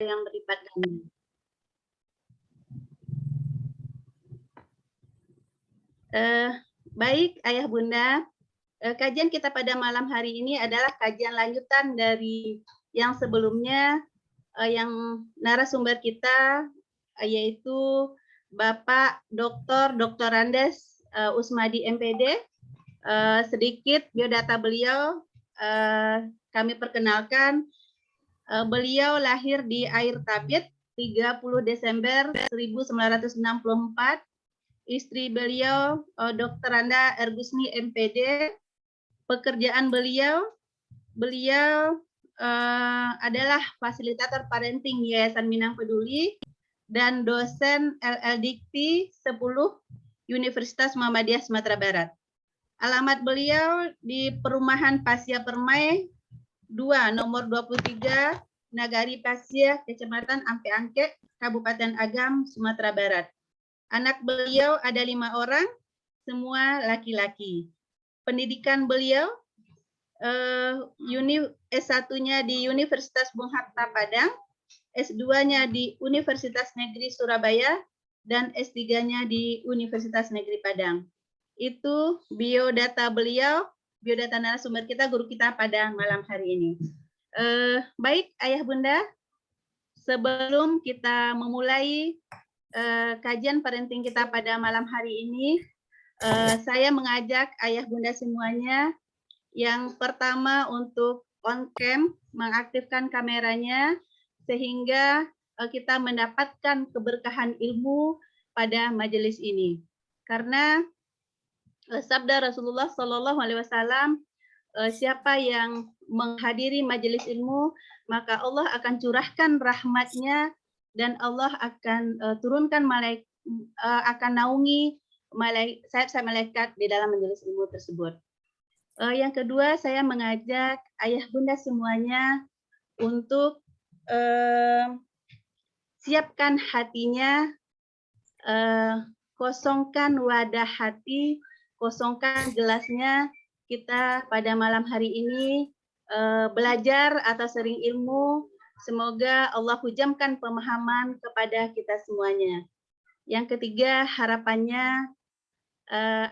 yang berlipat ganda. Baik, Ayah Bunda, kajian kita pada malam hari ini adalah kajian lanjutan dari yang sebelumnya, yang narasumber kita yaitu Bapak Dr. Andes Usmadi MPD. Sedikit biodata beliau kami perkenalkan. Beliau lahir di Air Tabit 30 Desember 1964. Istri beliau Dr. Anda Ergusni MPD. Pekerjaan beliau adalah fasilitator parenting Yayasan Minang Peduli dan dosen LLDikti 10 Universitas Muhammadiyah Sumatera Barat. Alamat beliau di Perumahan Pasya Permai 2 nomor 23 Nagari Pasya, Kecamatan Ampe Angke, Kabupaten Agam, Sumatera Barat. Anak beliau ada 5 orang, semua laki-laki. Pendidikan beliau S1-nya di Universitas Bung Hatta Padang, S2-nya di Universitas Negeri Surabaya, dan S3-nya di Universitas Negeri Padang. Itu biodata beliau, biodata narasumber kita, guru kita pada malam hari ini. Baik, Ayah Bunda, sebelum kita memulai kajian parenting kita pada malam hari ini, saya mengajak Ayah Bunda semuanya yang pertama untuk on cam, mengaktifkan kameranya sehingga kita mendapatkan keberkahan ilmu pada majelis ini. Karena sabda Rasulullah SAW, siapa yang menghadiri majelis ilmu, maka Allah akan curahkan rahmatnya dan Allah akan turunkan akan naungi sayap-sayap malaikat di dalam majelis ilmu tersebut. Yang kedua, saya mengajak Ayah Bunda semuanya untuk siapkan hatinya, kosongkan wadah hati, kosongkan gelasnya. Kita pada malam hari ini belajar atau sering ilmu. Semoga Allah hujamkan pemahaman kepada kita semuanya. Yang ketiga, harapannya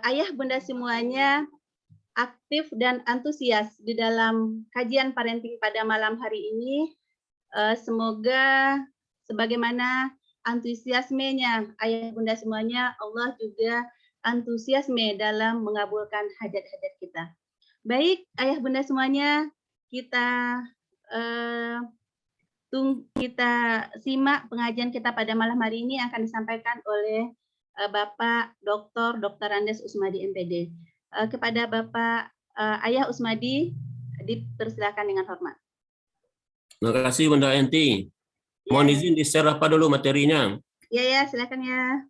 Ayah Bunda semuanya aktif dan antusias di dalam kajian parenting pada malam hari ini. Semoga sebagaimana antusiasmenya Ayah Bunda semuanya, Allah juga antusiasme dalam mengabulkan hajat-hajat kita. Baik, Ayah Bunda semuanya, kita kita simak pengajian kita pada malam hari ini yang akan disampaikan oleh Bapak Dr. Andes Usmadi MPD. Kepada Bapak Ayah Usmadi, dipersilakan dengan hormat. Terima kasih Bunda Enti. Mohon izin di-share apa dulu materinya? Ya, silakan ya.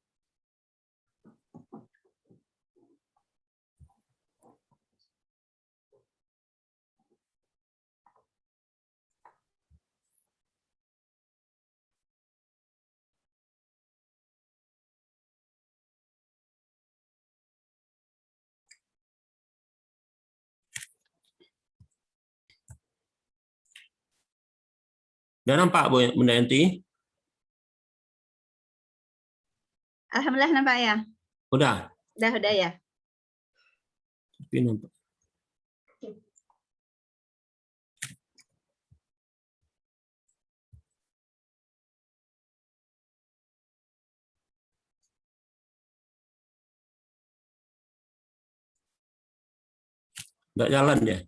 Udah nampak Bunda Enti? Alhamdulillah nampak ya. Udah ya. Tapi nampak. Nggak jalan dia.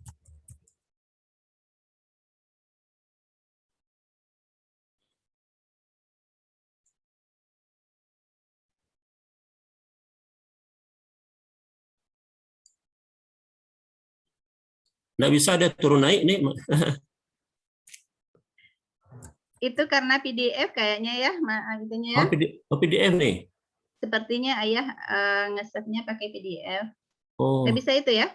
Nggak bisa dia turun naik nih. Itu karena PDF kayaknya ya, itunya ya. Oh, PDF nih. Sepertinya Ayah nge-save-nya pakai PDF. Oh. Nggak bisa itu ya?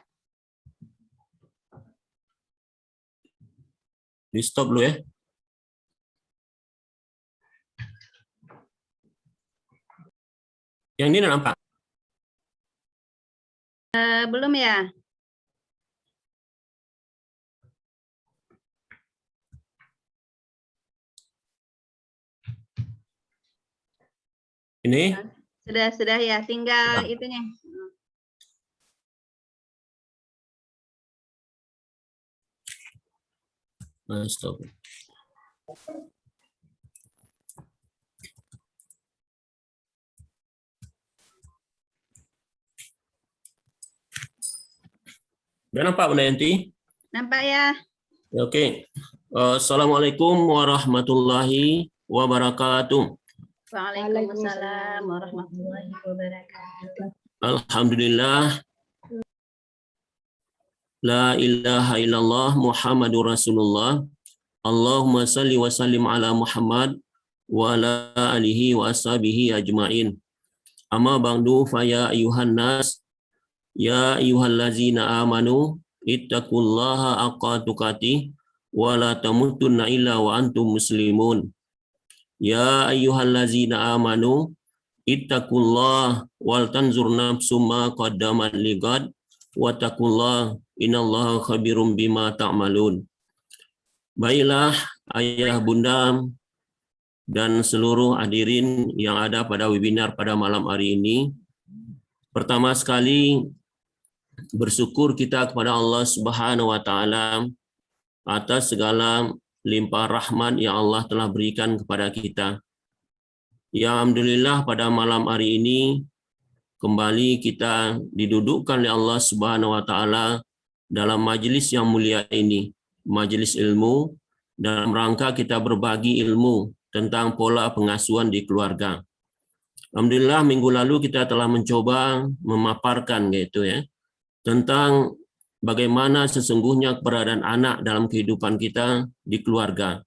Di stop dulu ya. Yang ini nampak? Belum ya? Ini Sudah ya, tinggal Sudah. itunya. Stop. Udah nampak Bunda Yanti? Nampak ya? Oke. Assalamualaikum warahmatullahi wabarakatuh. Waalaikumsalam warahmatullahi wabarakatuh. Alhamdulillah. La ilaha illallah Muhammadur Rasulullah. Allahumma salli wa sallim ala Muhammad wa ala alihi wa ashabihi ajma'in. Amma ba'du fa ya ayuhan nas ya ayyuhallazina amanu ittaqullaha haqqa tuqatih wa la tamutunna illa wa antum muslimun. Ya ayyuhallazina amanu ittaqullaha wal tanzur nafsum ma qaddamat ligad wa taqullaha innallaha khabirum bima ta'malun. Baiklah ayah bunda dan seluruh hadirin yang ada pada webinar pada malam hari ini. Pertama sekali bersyukur kita kepada Allah Subhanahu wa taala atas segala limpah rahmat yang Allah telah berikan kepada kita. Ya alhamdulillah pada malam hari ini kembali kita didudukkan oleh Allah Subhanahu wa taala dalam majelis yang mulia ini, majelis ilmu, dalam rangka kita berbagi ilmu tentang pola pengasuhan di keluarga. Alhamdulillah minggu lalu kita telah mencoba memaparkan tentang bagaimana sesungguhnya keberadaan anak dalam kehidupan kita di keluarga.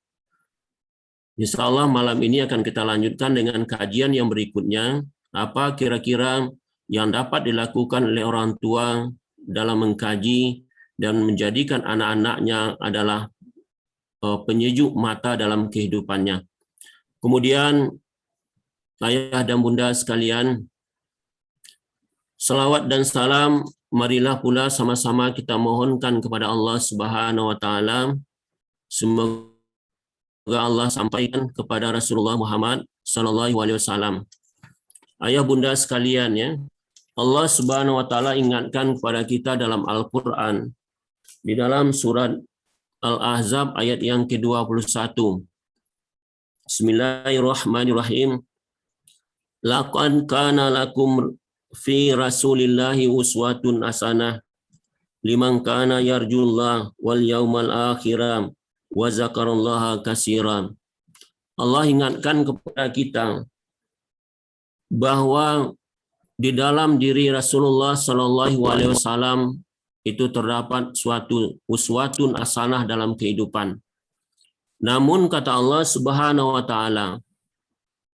Insya Allah malam ini akan kita lanjutkan dengan kajian yang berikutnya, apa kira-kira yang dapat dilakukan oleh orang tua dalam mengkaji dan menjadikan anak-anaknya adalah penyejuk mata dalam kehidupannya. Kemudian ayah dan bunda sekalian, salawat dan salam marilah pula sama-sama kita mohonkan kepada Allah Subhanahu wa taala. Semoga Allah sampaikan kepada Rasulullah Muhammad sallallahu alaihi wasallam. Ayah bunda sekalian ya, Allah Subhanahu wa taala ingatkan kepada kita dalam Al-Qur'an di dalam surat Al-Ahzab ayat yang ke-21. Bismillahirrahmanirrahim. Laqad kana lakum fi rasulillahi uswatun hasanah liman kana yarjullah wal yaumal akhir wa zakarallaha katsiran. Allah ingatkan kepada kita bahwa di dalam diri Rasulullah sallallahu alaihi wasallam itu terdapat suatu uswatun hasanah dalam kehidupan. Namun kata Allah Subhanahu wa taala,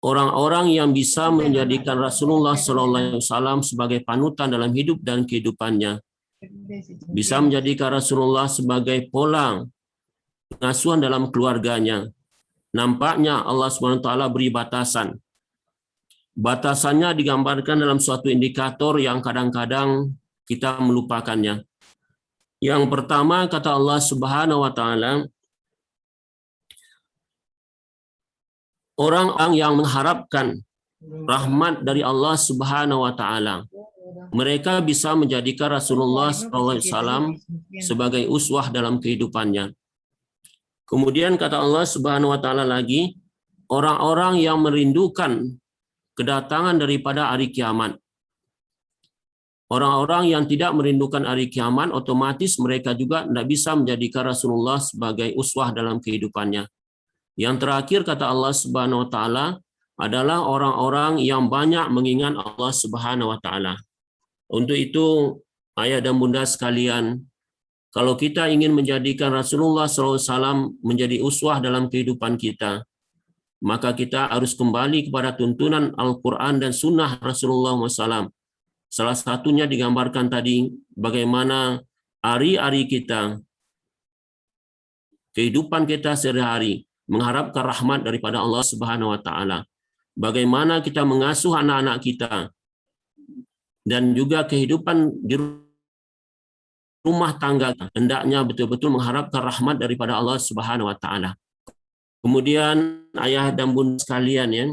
orang-orang yang bisa menjadikan Rasulullah SAW sebagai panutan dalam hidup dan kehidupannya, bisa menjadikan Rasulullah sebagai pola pengasuhan dalam keluarganya, nampaknya Allah SWT beri batasan. Batasannya digambarkan dalam suatu indikator yang kadang-kadang kita melupakannya. Yang pertama kata Allah Subhanahu wa taala, orang-orang yang mengharapkan rahmat dari Allah Subhanahu wa taala, mereka bisa menjadikan Rasulullah SAW sebagai uswah dalam kehidupannya. Kemudian kata Allah Subhanahu wa taala lagi, orang-orang yang merindukan kedatangan daripada hari kiamat. Orang-orang yang tidak merindukan hari kiamat, otomatis mereka juga tidak bisa menjadikan Rasulullah sebagai uswah dalam kehidupannya. Yang terakhir kata Allah Subhanahu wa taala adalah orang-orang yang banyak mengingat Allah Subhanahu wa taala. Untuk itu, ayah dan bunda sekalian, kalau kita ingin menjadikan Rasulullah SAW menjadi uswah dalam kehidupan kita, maka kita harus kembali kepada tuntunan Al-Quran dan Sunnah Rasulullah SAW. Salah satunya digambarkan tadi bagaimana hari-hari kita, kehidupan kita sehari-hari, mengharapkan rahmat daripada Allah Subhanahu wa taala. Bagaimana kita mengasuh anak-anak kita dan juga kehidupan di rumah tangga, hendaknya betul-betul mengharapkan rahmat daripada Allah Subhanahu wa taala. Kemudian ayah dan bunda sekalian ya,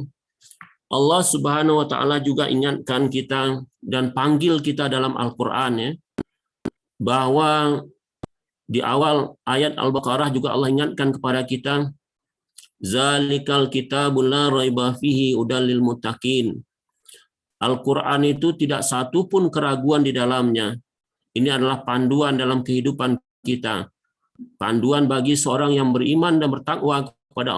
Allah Subhanahu wa taala juga ingatkan kita dan panggil kita dalam Al-Qur'an ya, bahwa di awal ayat Al-Baqarah juga Allah ingatkan kepada kita, zalikal kitabul la raiba fihi hudal lil muttaqin. Al-Qur'an itu tidak satu pun keraguan di dalamnya. Ini adalah panduan dalam kehidupan kita. Panduan bagi seorang yang beriman dan bertakwa kepada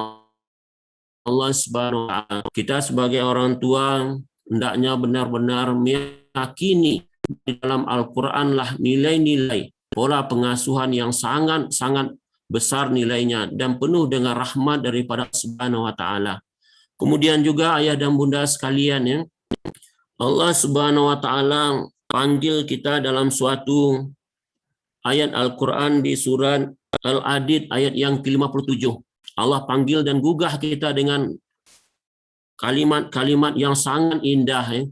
Allah Subhanahu wa taala. Kita sebagai orang tua hendaknya benar-benar meyakini di dalam Al-Qur'an lah nilai-nilai pola pengasuhan yang sangat-sangat besar nilainya dan penuh dengan rahmat daripada Subhanahu wa taala. Kemudian juga ayah dan bunda sekalian ya, Allah Subhanahu wa taala panggil kita dalam suatu ayat Al-Qur'an di surat Al-Hadid ayat yang ke-57. Allah panggil dan gugah kita dengan kalimat-kalimat yang sangat indah ya.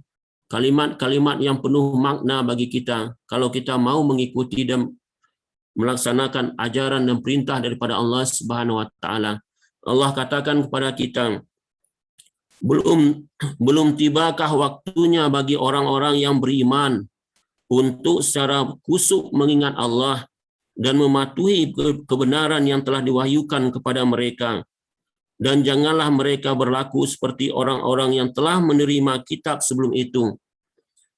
Kalimat-kalimat yang penuh makna bagi kita kalau kita mau mengikuti dan melaksanakan ajaran dan perintah daripada Allah Subhanahu wa taala. Allah katakan kepada kita, belum tibakah waktunya bagi orang-orang yang beriman untuk secara khusyuk mengingat Allah dan mematuhi kebenaran yang telah diwahyukan kepada mereka. Dan janganlah mereka berlaku seperti orang-orang yang telah menerima kitab sebelum itu.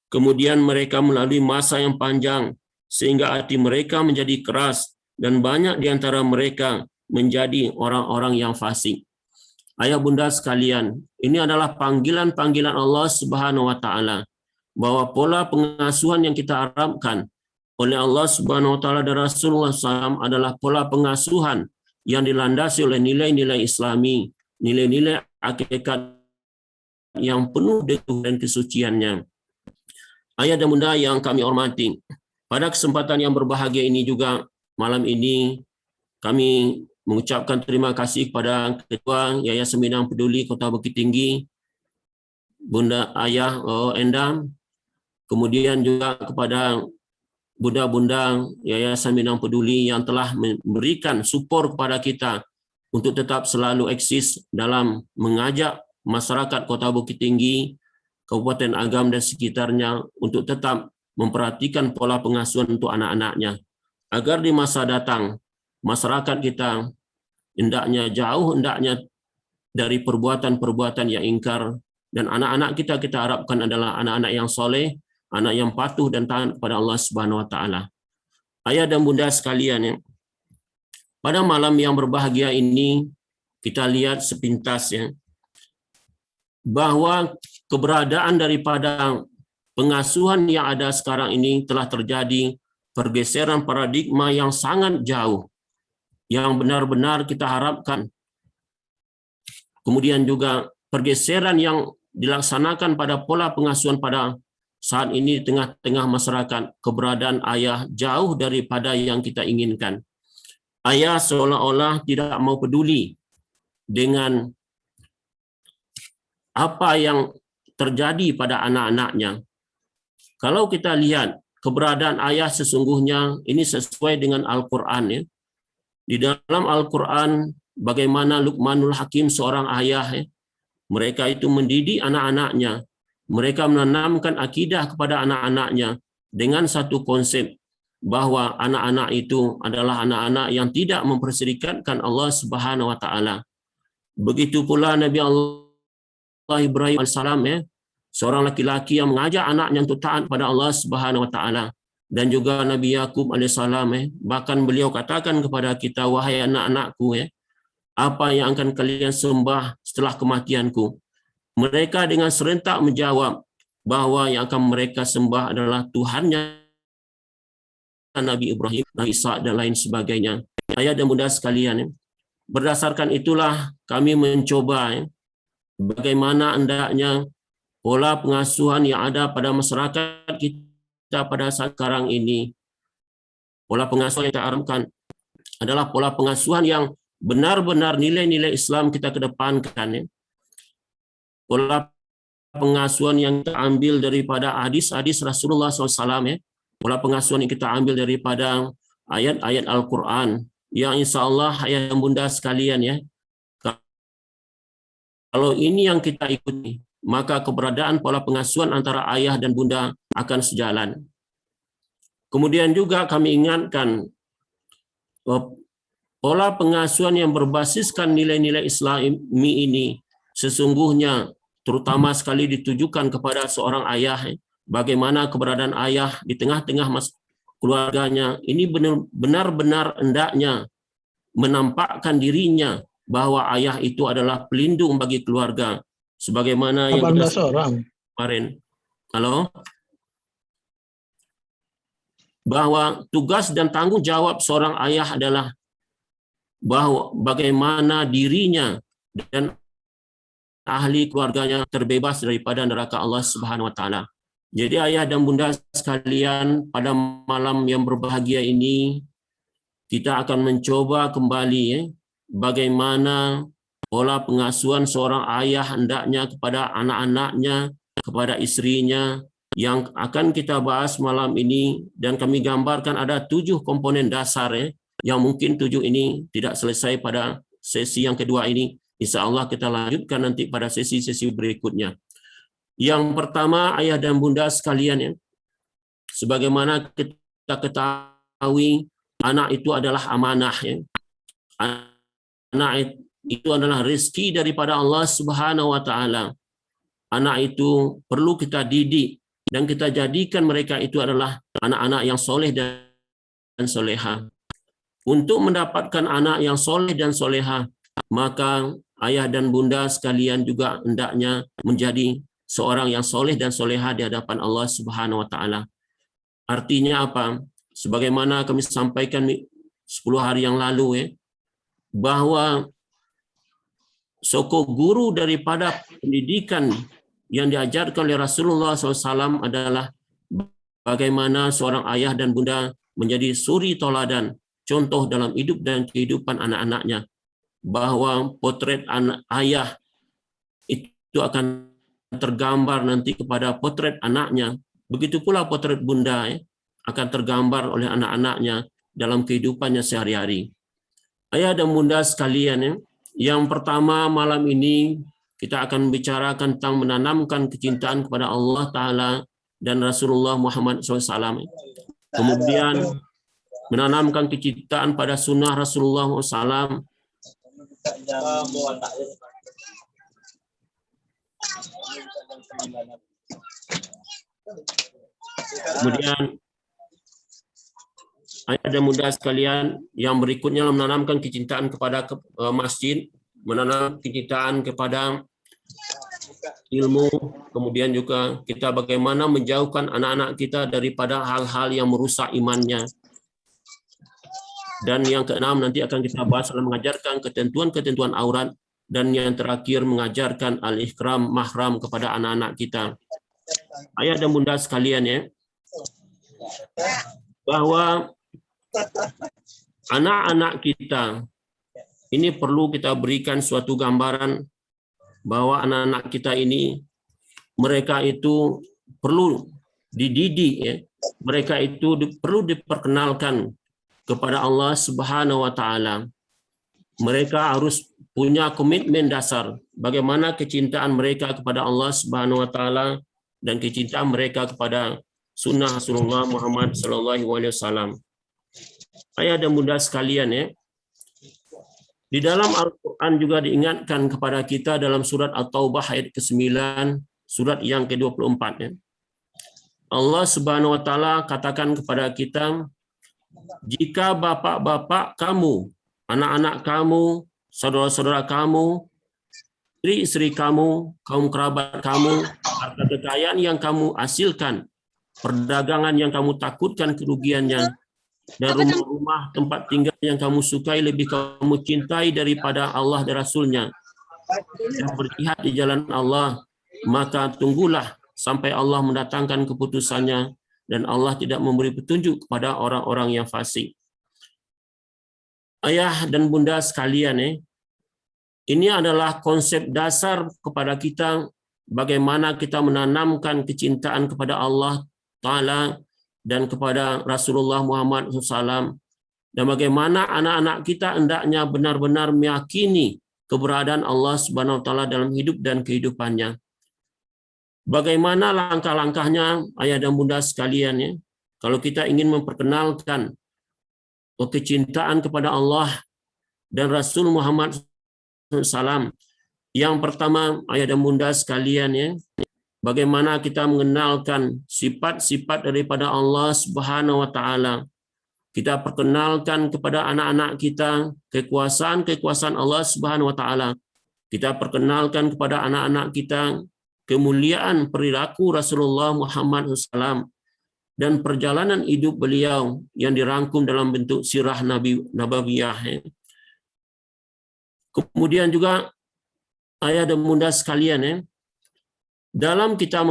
Kemudian mereka melalui masa yang panjang, sehingga hati mereka menjadi keras, dan banyak di antara mereka menjadi orang-orang yang fasik. Ayah bunda sekalian, ini adalah panggilan-panggilan Allah Subhanahu wa taala, bahwa pola pengasuhan yang kita harapkan oleh Allah Subhanahu wa taala dan Rasulullah SAW adalah pola pengasuhan yang dilandasi oleh nilai-nilai Islami, nilai-nilai hakikat yang penuh dengan kesuciannya. Ayah dan bunda yang kami hormati, pada kesempatan yang berbahagia ini juga malam ini kami mengucapkan terima kasih kepada Ketua Yayasan Minang Peduli Kota Bukit Tinggi, Bunda Ayah Endang, kemudian juga kepada bunda-bunda Yayasan Minang Peduli yang telah memberikan support kepada kita untuk tetap selalu eksis dalam mengajak masyarakat Kota Bukit Tinggi, Kabupaten Agam dan sekitarnya untuk tetap memperhatikan pola pengasuhan untuk anak-anaknya, agar di masa datang masyarakat kita hendaknya jauh dari perbuatan-perbuatan yang ingkar, dan anak-anak kita harapkan adalah anak-anak yang soleh, anak yang patuh dan taat kepada Allah Subhanahu wa taala. Ayah dan bunda sekalian ya, pada malam yang berbahagia ini kita lihat sepintas ya, bahwa keberadaan daripada pengasuhan yang ada sekarang ini telah terjadi pergeseran paradigma yang sangat jauh, yang benar-benar kita harapkan. Kemudian juga pergeseran yang dilaksanakan pada pola pengasuhan pada saat ini di tengah-tengah masyarakat, keberadaan ayah jauh daripada yang kita inginkan. Ayah seolah-olah tidak mau peduli dengan apa yang terjadi pada anak-anaknya. Kalau kita lihat keberadaan ayah sesungguhnya ini sesuai dengan Al-Quran ya. Di dalam Al-Quran bagaimana Luqmanul Hakim seorang ayah ya, mereka itu mendidik anak-anaknya. Mereka menanamkan akidah kepada anak-anaknya dengan satu konsep bahwa anak-anak itu adalah anak-anak yang tidak memperserikatkan Allah Subhanahu wa taala. Begitu pula Nabi Allah Ibrahim alaihissalam ya, seorang laki-laki yang mengajak anaknya untuk taat pada Allah Subhanahu wa taala. Dan juga Nabi Yakub alaihissalam ya, bahkan beliau katakan kepada kita, wahai anak-anakku ya, apa yang akan kalian sembah setelah kematianku? Mereka dengan serentak menjawab bahwa yang akan mereka sembah adalah Tuhannya Nabi Ibrahim, Nabi Ishak dan lain sebagainya. Ayah dan bunda sekalian, berdasarkan itulah kami mencoba bagaimana hendaknya pola pengasuhan yang ada pada masyarakat kita pada saat sekarang ini. Pola pengasuhan yang kita harapkan adalah pola pengasuhan yang benar-benar nilai-nilai Islam kita kedepankan. Pola pengasuhan yang kita ambil daripada hadis-hadis Rasulullah SAW ya. Pola pengasuhan yang kita ambil daripada ayat-ayat Al-Quran yang insya Allah ayah dan bunda sekalian ya, kalau ini yang kita ikuti, maka keberadaan pola pengasuhan antara ayah dan bunda akan sejalan. Kemudian juga kami ingatkan pola pengasuhan yang berbasiskan nilai-nilai Islami ini sesungguhnya terutama sekali ditujukan kepada seorang ayah. Bagaimana keberadaan ayah di tengah-tengah keluarganya ini benar-benar hendaknya menampakkan dirinya bahwa ayah itu adalah pelindung bagi keluarga. Sebagaimana yang kita 18 orang. kemarin. Halo? Bahwa tugas dan tanggung jawab seorang ayah adalah bahwa bagaimana dirinya dan ahli keluarganya terbebas daripada neraka Allah Subhanahu wa taala. Jadi ayah dan bunda sekalian, pada malam yang berbahagia ini kita akan mencoba kembali bagaimana pola pengasuhan seorang ayah hendaknya kepada anak-anaknya, kepada istrinya, yang akan kita bahas malam ini. Dan kami gambarkan ada 7 komponen dasar yang mungkin 7 ini tidak selesai pada sesi yang kedua ini. Insya Allah kita lanjutkan nanti pada sesi-sesi berikutnya. Yang pertama, ayah dan bunda sekalian, sebagaimana kita ketahui, anak itu adalah amanah. Anak itu adalah rezeki daripada Allah Subhanahu wa taala. Anak itu perlu kita didik dan kita jadikan mereka itu adalah anak-anak yang soleh dan soleha. Untuk mendapatkan anak yang soleh dan soleha, maka ayah dan bunda sekalian juga hendaknya menjadi seorang yang soleh dan soleha di hadapan Allah Subhanahu wa taala. Artinya apa? Sebagaimana kami sampaikan 10 hari yang lalu, bahwa sokong guru daripada pendidikan yang diajarkan oleh Rasulullah SAW adalah bagaimana seorang ayah dan bunda menjadi suri toladan, contoh dalam hidup dan kehidupan anak-anaknya. Bahwa potret anak ayah itu akan tergambar nanti kepada potret anaknya. Begitu pula potret bunda akan tergambar oleh anak-anaknya dalam kehidupannya sehari-hari. Ayah dan bunda sekalian, yang pertama malam ini kita akan bicarakan tentang menanamkan kecintaan kepada Allah Ta'ala dan Rasulullah Muhammad SAW. Kemudian menanamkan kecintaan pada sunnah Rasulullah SAW. Kemudian ayah dan bunda sekalian, yang berikutnya menanamkan kecintaan kepada masjid, menanam kecintaan kepada ilmu, kemudian juga kita bagaimana menjauhkan anak-anak kita daripada hal-hal yang merusak imannya. Dan yang keenam nanti akan kita bahas dalam mengajarkan ketentuan-ketentuan aurat, dan yang terakhir mengajarkan al-ikram mahram kepada anak-anak kita. Ayah dan bunda sekalian, bahwa anak-anak kita ini perlu kita berikan suatu gambaran bahwa anak-anak kita ini mereka itu perlu dididik, mereka itu perlu diperkenalkan kepada Allah Subhanahu wa taala. Mereka harus punya komitmen dasar bagaimana kecintaan mereka kepada Allah Subhanahu wa taala dan kecintaan mereka kepada sunnah Rasulullah Muhammad sallallahu alaihi wasallam. Ayah dan bunda sekalian, di dalam Al-Quran juga diingatkan kepada kita dalam surat At-Taubah ayat ke-9, surat yang ke-24. Allah Subhanahu wa taala katakan kepada kita, jika bapak-bapak kamu, anak-anak kamu, saudara-saudara kamu, istri-istri kamu, kaum kerabat kamu, harta kekayaan yang kamu hasilkan, perdagangan yang kamu takutkan kerugiannya, dan rumah-rumah tempat tinggal yang kamu sukai lebih kamu cintai daripada Allah dan Rasulnya, yang berjihad di jalan Allah, maka tunggulah sampai Allah mendatangkan keputusannya, dan Allah tidak memberi petunjuk kepada orang-orang yang fasik. Ayah dan bunda sekalian, ini adalah konsep dasar kepada kita bagaimana kita menanamkan kecintaan kepada Allah Ta'ala dan kepada Rasulullah Muhammad SAW, dan bagaimana anak-anak kita hendaknya benar-benar meyakini keberadaan Allah Subhanahu wa taala dalam hidup dan kehidupannya. Bagaimana langkah-langkahnya ayah dan bunda sekalian ya? Kalau kita ingin memperkenalkan kecintaan kepada Allah dan Rasul Muhammad SAW, yang pertama ayah dan bunda sekalian ya, bagaimana kita mengenalkan sifat-sifat daripada Allah Subhanahu wa taala. Kita perkenalkan kepada anak-anak kita kekuasaan-kekuasaan Allah Subhanahu wa taala. Kita perkenalkan kepada anak-anak kita kemuliaan perilaku Rasulullah Muhammad SAW dan perjalanan hidup beliau yang dirangkum dalam bentuk sirah nabawiyah. Kemudian juga ayah dan bunda sekalian ya, dalam kita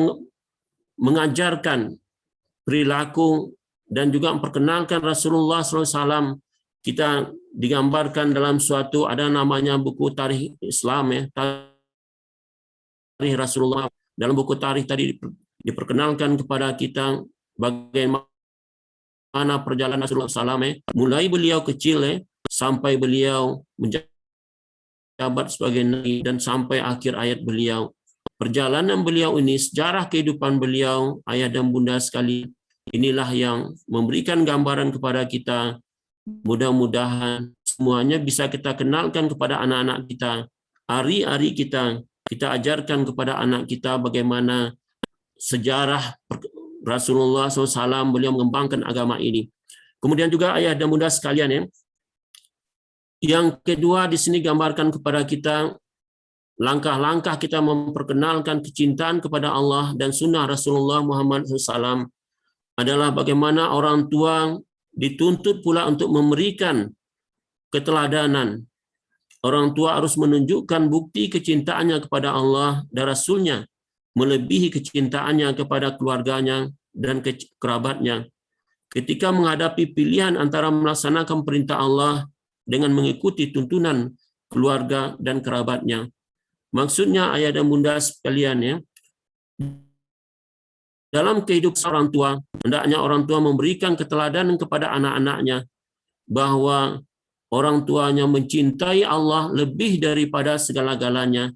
mengajarkan perilaku dan juga memperkenalkan Rasulullah SAW, kita digambarkan dalam suatu ada namanya buku tarikh Islam ya, tarikh Rasulullah. Dalam buku tarikh tadi diperkenalkan kepada kita bagaimana perjalanan Rasulullah SAW mulai beliau kecil sampai beliau menjabat sebagai nabi dan sampai akhir hayat beliau. Perjalanan beliau ini, sejarah kehidupan beliau, ayah dan bunda sekali, inilah yang memberikan gambaran kepada kita. Mudah-mudahan semuanya bisa kita kenalkan kepada anak-anak kita. Hari-hari kita ajarkan kepada anak kita bagaimana sejarah Rasulullah SAW, beliau mengembangkan agama ini. Kemudian juga ayah dan bunda sekalian ya, yang kedua di sini gambarkan kepada kita langkah-langkah kita memperkenalkan kecintaan kepada Allah dan sunnah Rasulullah Muhammad SAW adalah bagaimana orang tua dituntut pula untuk memberikan keteladanan. Orang tua harus menunjukkan bukti kecintaannya kepada Allah dan Rasulnya, melebihi kecintaannya kepada keluarganya dan kerabatnya. Ketika menghadapi pilihan antara melaksanakan perintah Allah dengan mengikuti tuntunan keluarga dan kerabatnya. Maksudnya ayah dan bunda sekalian ya, dalam kehidupan orang tua, hendaknya orang tua memberikan keteladanan kepada anak-anaknya bahwa orang tuanya mencintai Allah lebih daripada segala-galanya.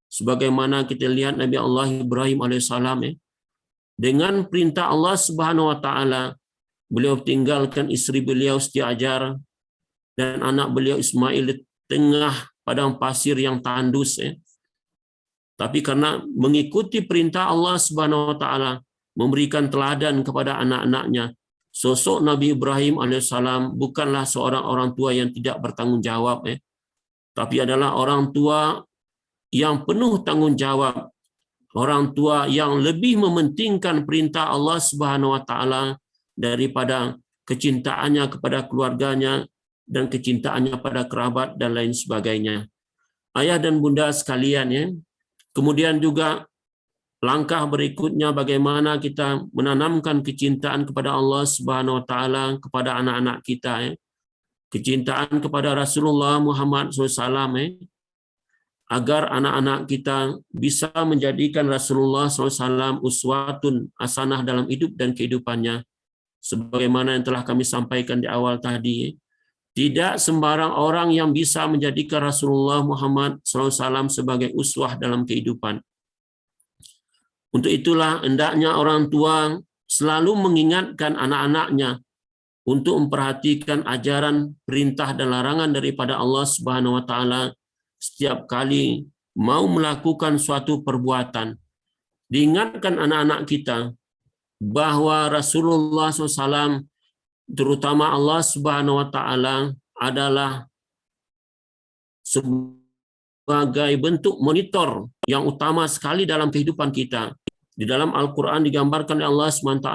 Sebagaimana kita lihat Nabi Allah Ibrahim alaihissalam ya, dengan perintah Allah Subhanahu wa taala, beliau tinggalkan istri beliau Siti Hajar dan anak beliau Ismail di tengah padang pasir yang tandus ya. Tapi karena mengikuti perintah Allah Subhanahu wa taala, memberikan teladan kepada anak-anaknya, sosok Nabi Ibrahim alaihissalam bukanlah seorang orang tua yang tidak bertanggung jawab tapi adalah orang tua yang penuh tanggung jawab, orang tua yang lebih mementingkan perintah Allah Subhanahu wa taala daripada kecintaannya kepada keluarganya dan kecintaannya pada kerabat dan lain sebagainya. Ayah dan bunda sekalian ya, kemudian juga langkah berikutnya bagaimana kita menanamkan kecintaan kepada Allah Subhanahu wa taala kepada anak-anak kita ya. Kecintaan kepada Rasulullah Muhammad SAW agar anak-anak kita bisa menjadikan Rasulullah SAW uswatun hasanah dalam hidup dan kehidupannya. Sebagaimana yang telah kami sampaikan di awal tadi, tidak sembarang orang yang bisa menjadikan Rasulullah Muhammad SAW sebagai uswah dalam kehidupan. Untuk itulah hendaknya orang tua selalu mengingatkan anak-anaknya untuk memperhatikan ajaran, perintah dan larangan daripada Allah Subhanahu wa taala setiap kali mau melakukan suatu perbuatan. Diingatkan anak-anak kita bahwa Rasulullah SAW, terutama Allah Subhanahu wa taala, adalah sebagai bentuk monitor yang utama sekali dalam kehidupan kita. Di dalam Al-Quran digambarkan oleh Allah SWT,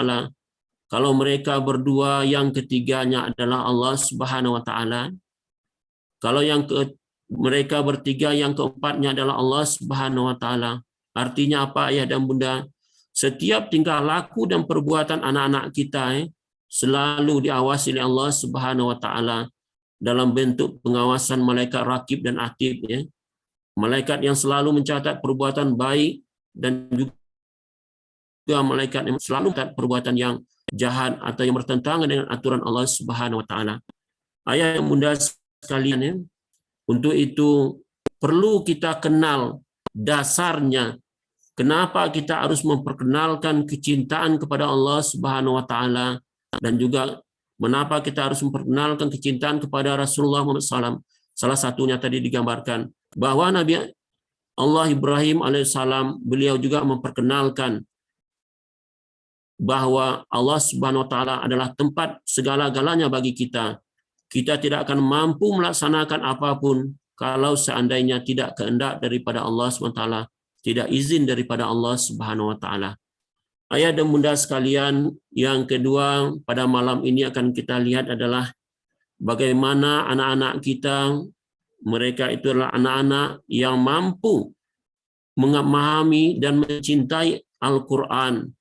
kalau mereka berdua yang ketiganya adalah Allah Subhanahu wa taala. Kalau mereka bertiga yang keempatnya adalah Allah Subhanahu wa taala. Artinya apa ayah dan bunda? Setiap tingkah laku dan perbuatan anak-anak kita selalu diawasi oleh Allah Subhanahu wa taala dalam bentuk pengawasan malaikat rakib dan atid ya. Malaikat yang selalu mencatat perbuatan baik dan juga malaikat yang selalu mencatat perbuatan yang jahat atau yang bertentangan dengan aturan Allah Subhanahu wa taala. Ayah dan bunda sekalian ya, untuk itu perlu kita kenal dasarnya kenapa kita harus memperkenalkan kecintaan kepada Allah Subhanahu wa taala, dan juga mengapa kita harus memperkenalkan kecintaan kepada Rasulullah Muhammad SAW. Salah satunya tadi digambarkan bahwa Nabi Allah Ibrahim alaihissalam, beliau juga memperkenalkan bahwa Allah Subhanahu wa taala adalah tempat segala-galanya bagi kita. Kita tidak akan mampu melaksanakan apapun kalau seandainya tidak kehendak daripada Allah Subhanahu wa taala, tidak izin daripada Allah Subhanahu wa taala. Ayah dan bunda sekalian, yang kedua pada malam ini akan kita lihat adalah bagaimana anak-anak kita, mereka itu adalah anak-anak yang mampu memahami dan mencintai Al-Quran.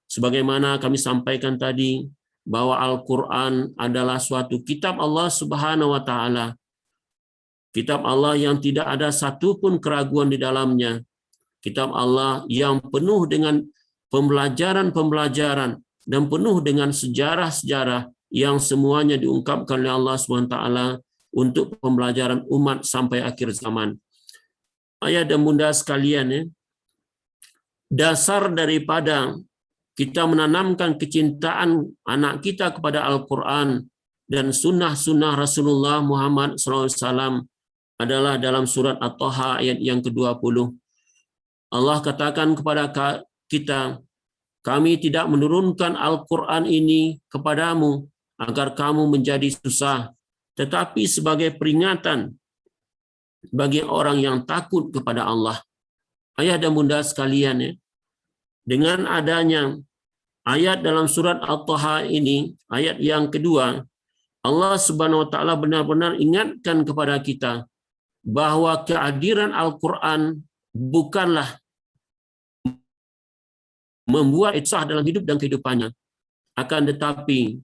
Sebagaimana kami sampaikan tadi, bahwa Al-Quran adalah suatu kitab Allah Subhanahu wa taala. Kitab Allah yang tidak ada satupun keraguan di dalamnya. Kitab Allah yang penuh dengan pembelajaran-pembelajaran dan penuh dengan sejarah-sejarah yang semuanya diungkapkan oleh Allah Subhanahu wa taala untuk pembelajaran umat sampai akhir zaman. Ayah dan bunda sekalian, dasar daripada kita menanamkan kecintaan anak kita kepada Al-Quran dan sunnah-sunnah Rasulullah Muhammad SAW adalah dalam surat At-Taha ayat yang ke-20. Allah katakan kepada kita, kami tidak menurunkan Al-Quran ini kepadamu agar kamu menjadi susah, tetapi sebagai peringatan bagi orang yang takut kepada Allah. Ayah dan bunda sekalian, dengan adanya ayat dalam surat At-Taha ini, ayat yang kedua, Allah Subhanahu wa taala benar-benar ingatkan kepada kita bahwa kehadiran Al-Quran bukanlah membuat sah dalam hidup dan kehidupannya, akan tetapi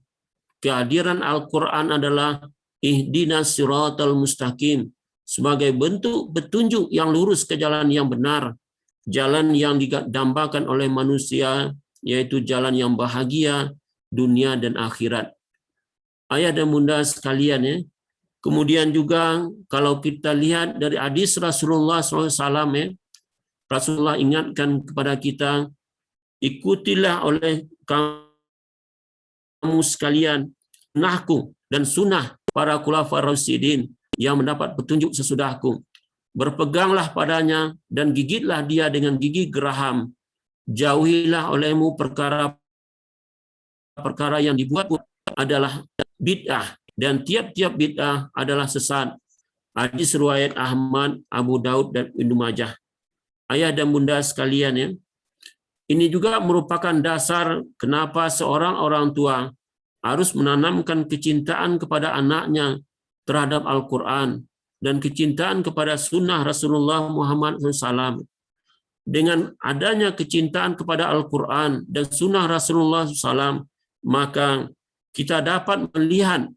kehadiran Al-Quran adalah ihdinas siratal mustaqim, sebagai bentuk petunjuk yang lurus ke jalan yang benar, jalan yang didambakan oleh manusia, yaitu jalan yang bahagia dunia dan akhirat. Ayah dan bunda sekalian, kemudian juga kalau kita lihat dari hadis Rasulullah SAW, Rasulullah ingatkan kepada kita, ikutilah oleh kamu sekalian sunnahku dan sunnah para khulafaur rasyidin yang mendapat petunjuk sesudahku. Berpeganglah padanya dan gigitlah dia dengan gigi geraham. Jauhilah olehmu perkara yang dibuat adalah bid'ah, dan tiap-tiap bid'ah adalah sesat. Hadis riwayat Ahmad, Abu Daud dan Ibnu Majah. Ayah dan bunda sekalian, ini juga merupakan dasar kenapa seorang orang tua harus menanamkan kecintaan kepada anaknya terhadap Al-Quran dan kecintaan kepada sunnah Rasulullah Muhammad SAW. Dengan adanya kecintaan kepada Al-Quran dan sunnah Rasulullah SAW, maka kita dapat melihat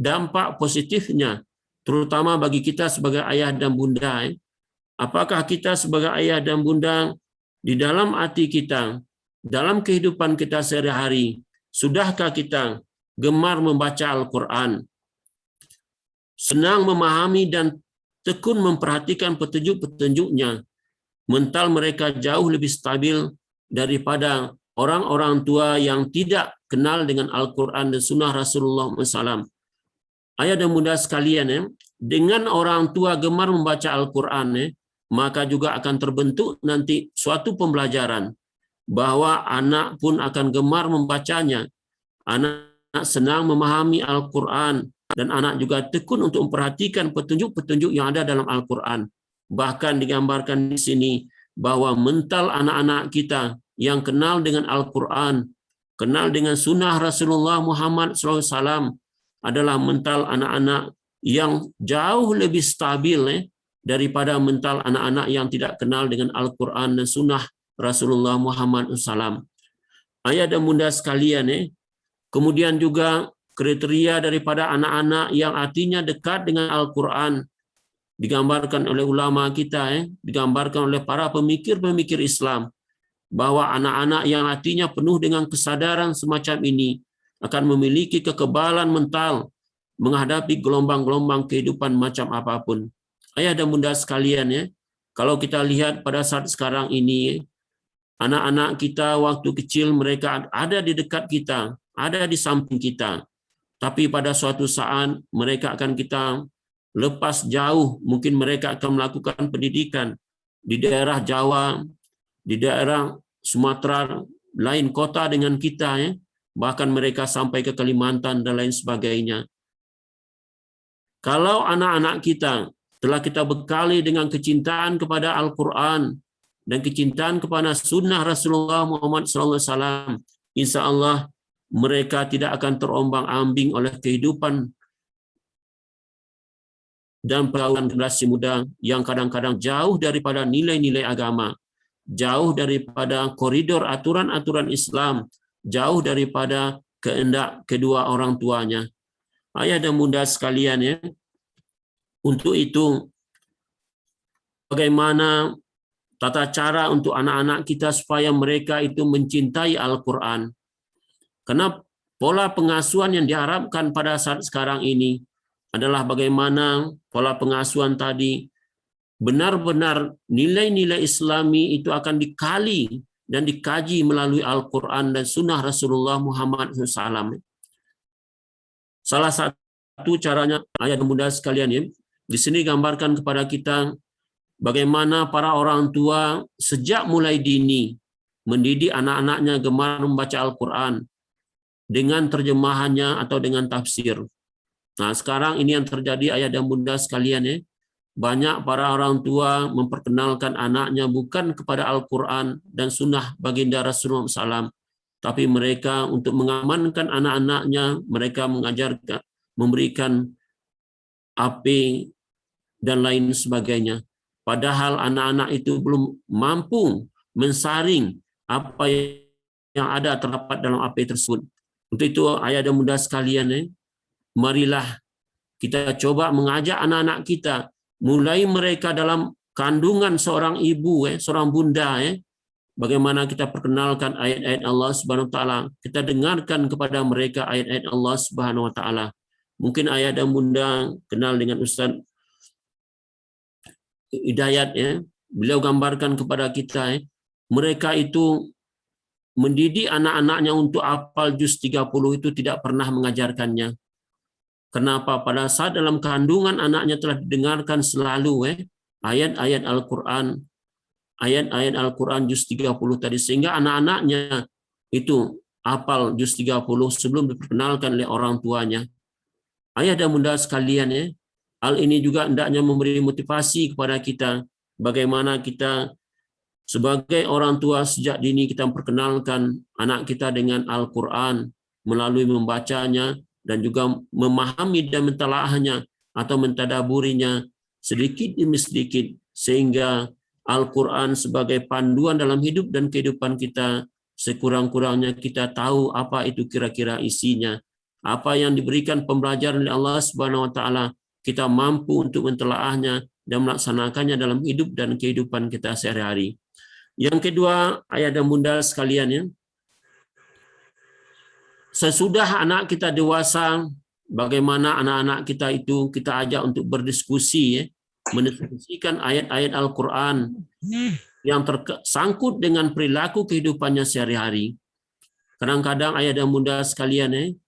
dampak positifnya, terutama bagi kita sebagai ayah dan bunda. Apakah kita sebagai ayah dan bunda, di dalam hati kita, dalam kehidupan kita sehari-hari, sudahkah kita gemar membaca Al-Quran, senang memahami dan tekun memperhatikan petunjuk-petunjuknya? Mental mereka jauh lebih stabil daripada orang-orang tua yang tidak kenal dengan Al-Quran dan Sunnah Rasulullah SAW. Ayah dan bunda sekalian, dengan orang tua gemar membaca Al-Quran, maka juga akan terbentuk nanti suatu pembelajaran bahwa anak pun akan gemar membacanya. Anak senang memahami Al-Quran dan anak juga tekun untuk memperhatikan petunjuk-petunjuk yang ada dalam Al-Quran. Bahkan digambarkan di sini bahwa mental anak-anak kita yang kenal dengan Al-Quran, kenal dengan sunnah Rasulullah Muhammad SAW, adalah mental anak-anak yang jauh lebih stabil daripada mental anak-anak yang tidak kenal dengan Al-Quran dan sunnah Rasulullah Muhammad SAW. Ayah dan bunda sekalian, kemudian juga kriteria daripada anak-anak yang hatinya dekat dengan Al-Quran digambarkan oleh ulama kita, digambarkan oleh para pemikir-pemikir Islam, bahwa anak-anak yang hatinya penuh dengan kesadaran semacam ini akan memiliki kekebalan mental menghadapi gelombang-gelombang kehidupan macam apapun. Ayah dan bunda sekalian, kalau kita lihat pada saat sekarang ini, anak-anak kita waktu kecil mereka ada di dekat kita, ada di samping kita. Tapi pada suatu saat mereka akan kita lepas jauh, mungkin mereka akan melakukan pendidikan di daerah Jawa, di daerah Sumatera, lain kota dengan kita, ya. Bahkan mereka sampai ke Kalimantan dan lain sebagainya. Kalau anak-anak kita telah kita bekali dengan kecintaan kepada Al-Quran dan kecintaan kepada sunnah Rasulullah Muhammad SAW, insya Allah mereka tidak akan terombang-ambing oleh kehidupan dan pergaulan generasi muda yang kadang-kadang jauh daripada nilai-nilai agama, jauh daripada koridor aturan-aturan Islam, jauh daripada kehendak kedua orang tuanya. Ayah dan bunda sekalian, ya, untuk itu bagaimana tata cara untuk anak-anak kita supaya mereka itu mencintai Al-Quran. Karena pola pengasuhan yang diharapkan pada saat sekarang ini adalah bagaimana pola pengasuhan tadi benar-benar nilai-nilai Islami itu akan dikali dan dikaji melalui Al-Quran dan Sunnah Rasulullah Muhammad SAW. Salah satu caranya, ayah dan bunda sekalian, ya, di sini gambarkan kepada kita bagaimana para orang tua sejak mulai dini mendidik anak-anaknya gemar membaca Al-Quran dengan terjemahannya atau dengan tafsir. Nah, sekarang ini yang terjadi, ayah dan bunda sekalian, ya. Banyak para orang tua memperkenalkan anaknya bukan kepada Al-Quran dan sunnah baginda Rasulullah SAW, tapi mereka untuk mengamankan anak-anaknya, mereka mengajarkan, memberikan AP dan lain sebagainya. Padahal anak-anak itu belum mampu mensaring apa yang ada terdapat dalam AP tersebut. Untuk itu, ayah dan bunda sekalian, marilah kita coba mengajak anak-anak kita, mulai mereka dalam kandungan seorang ibu, seorang bunda, bagaimana kita perkenalkan ayat-ayat Allah Subhanahu wa taala, kita dengarkan kepada mereka ayat-ayat Allah Subhanahu wa taala. Mungkin ayah dan bunda kenal dengan Ustaz Hidayat, ya. Beliau gambarkan kepada kita, mereka itu mendidik anak-anaknya untuk hafal juz 30 itu tidak pernah mengajarkannya. Kenapa? Pada saat dalam kandungan anaknya telah didengarkan selalu ayat-ayat Al-Quran, ayat-ayat Al-Quran juz 30 tadi, sehingga anak-anaknya itu hafal juz 30 sebelum diperkenalkan oleh orang tuanya. Ayah dan bunda sekalian, hal ini juga hendaknya memberi motivasi kepada kita, bagaimana kita sebagai orang tua sejak dini kita memperkenalkan anak kita dengan Al-Quran melalui membacanya dan juga memahami dan mentelaahnya atau mentadaburinya sedikit demi sedikit, sehingga Al-Quran sebagai panduan dalam hidup dan kehidupan kita, sekurang-kurangnya kita tahu apa itu kira-kira isinya, apa yang diberikan pembelajaran oleh Allah Subhanahu wa taala, kita mampu untuk mentelaahnya dan melaksanakannya dalam hidup dan kehidupan kita sehari-hari. Yang kedua, ayah dan bunda sekalian, ya, sesudah anak kita dewasa, bagaimana anak-anak kita itu kita ajak untuk berdiskusi, mendiskusikan ayat-ayat Al-Quran yang tersangkut dengan perilaku kehidupannya sehari-hari. Kadang-kadang ayah dan bunda sekalian,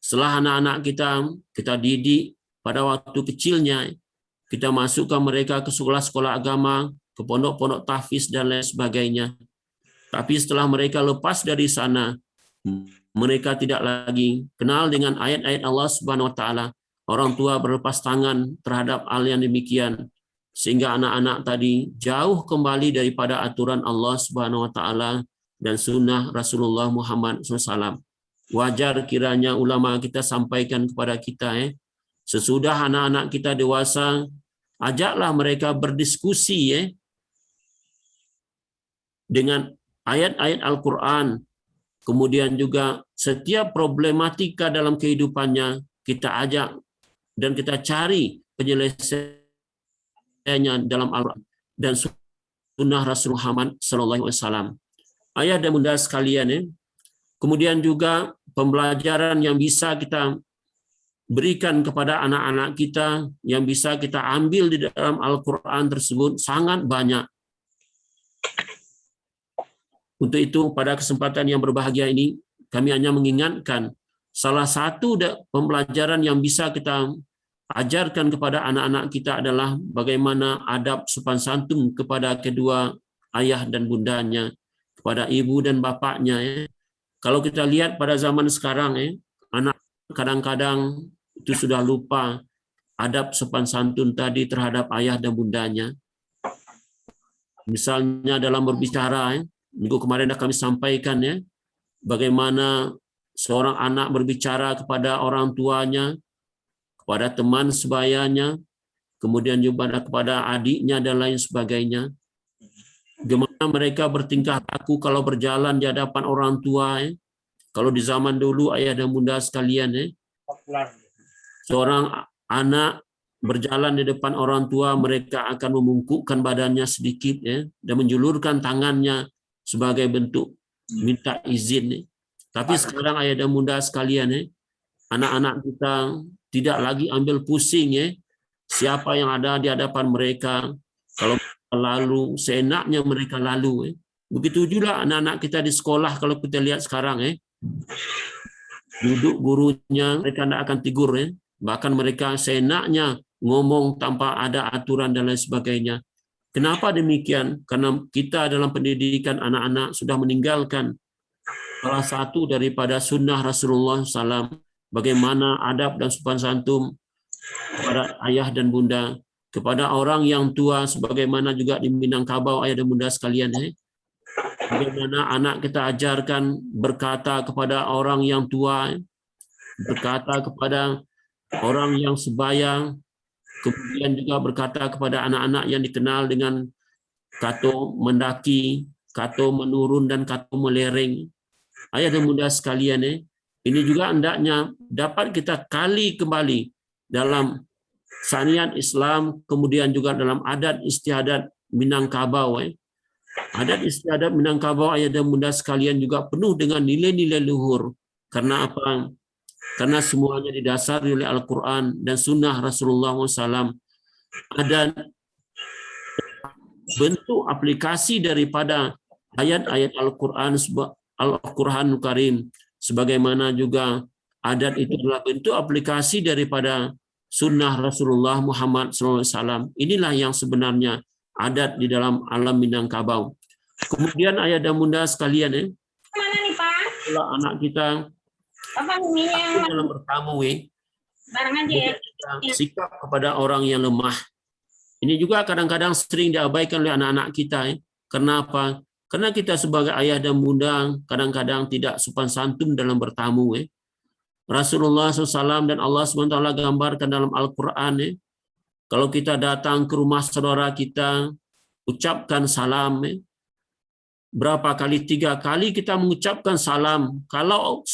setelah anak-anak kita didik pada waktu kecilnya, kita masukkan mereka ke sekolah-sekolah agama, ke pondok-pondok tahfiz dan lain sebagainya. Tapi setelah mereka lepas dari sana, mereka tidak lagi kenal dengan ayat-ayat Allah Subhanahu wa taala. Orang tua berlepas tangan terhadap hal yang demikian, sehingga anak-anak tadi jauh kembali daripada aturan Allah Subhanahu wa taala dan sunnah Rasulullah Muhammad SAW. Wajar kiranya ulama kita sampaikan kepada kita, sesudah anak-anak kita dewasa, ajaklah mereka berdiskusi dengan ayat-ayat Al-Quran. Kemudian juga setiap problematika dalam kehidupannya kita ajak dan kita cari penyelesaiannya dalam Al-Quran dan sunnah Rasulullah Muhammad SAW. Ayah dan bunda sekalian, kemudian juga pembelajaran yang bisa kita berikan kepada anak-anak kita, yang bisa kita ambil di dalam Al-Quran tersebut sangat banyak. Untuk itu pada kesempatan yang berbahagia ini kami hanya mengingatkan salah satu pembelajaran yang bisa kita ajarkan kepada anak-anak kita adalah bagaimana adab sopan santun kepada kedua ayah dan bundanya, kepada ibu dan bapaknya. Kalau kita lihat pada zaman sekarang, anak kadang-kadang itu sudah lupa adab sopan santun tadi terhadap ayah dan bundanya. Misalnya dalam berbicara, minggu kemarin dah kami sampaikan bagaimana seorang anak berbicara kepada orang tuanya, kepada teman sebayanya, kemudian juga kepada adiknya dan lain sebagainya. Bagaimana mereka bertingkah laku kalau berjalan di hadapan orang tua. Kalau di zaman dulu ayah dan bunda sekalian, seorang anak berjalan di depan orang tua, mereka akan memungkukkan badannya sedikit dan menjulurkan tangannya sebagai bentuk minta izin. Tapi sekarang ayah dan bunda sekalian, anak-anak kita tidak lagi ambil pusing siapa yang ada di hadapan mereka. Kalau lalu seenaknya mereka lalu. Begitu juga anak-anak kita di sekolah, kalau kita lihat sekarang duduk gurunya mereka tidak akan tegur bahkan mereka seenaknya ngomong tanpa ada aturan dan lain sebagainya. Kenapa demikian? Karena kita dalam pendidikan anak-anak sudah meninggalkan salah satu daripada sunnah Rasulullah SAW, bagaimana adab dan sopan santun kepada ayah dan bunda, kepada orang yang tua, sebagaimana juga di Minangkabau ayah dan bunda sekalian. Bagaimana anak kita ajarkan berkata kepada orang yang tua, berkata kepada orang yang sebaya, kemudian juga berkata kepada anak-anak yang dikenal dengan kata mendaki, kata menurun, dan kata melereng. Ayah dan bunda sekalian, ini juga hendaknya dapat kita kali kembali dalam syariat Islam, kemudian juga dalam adat istiadat Minangkabau. Adat istiadat Minangkabau ayah dan bunda sekalian juga penuh dengan nilai-nilai luhur. Karena apa? Karena semuanya didasari oleh Al-Quran dan Sunnah Rasulullah SAW. Ada bentuk aplikasi daripada ayat-ayat Al-Quran Karim, sebagaimana juga adat itu adalah bentuk aplikasi daripada Sunnah Rasulullah Muhammad SAW. Inilah yang sebenarnya adat di dalam alam Minangkabau. Kemudian ayah dan bunda sekalian, Mana nih Pak? kalau anak kita Apa minyak? dalam bertamu, Barang aja ya. sikap kepada orang yang lemah. Ini juga kadang-kadang sering diabaikan oleh anak-anak kita. Kenapa? Karena kita sebagai ayah dan bunda kadang-kadang tidak sopan santun dalam bertamu. Rasulullah SAW dan Allah SWT gambarkan dalam Al-Quran. Kalau kita datang ke rumah saudara kita, ucapkan salam. Berapa kali? 3 kali kita mengucapkan salam. Kalau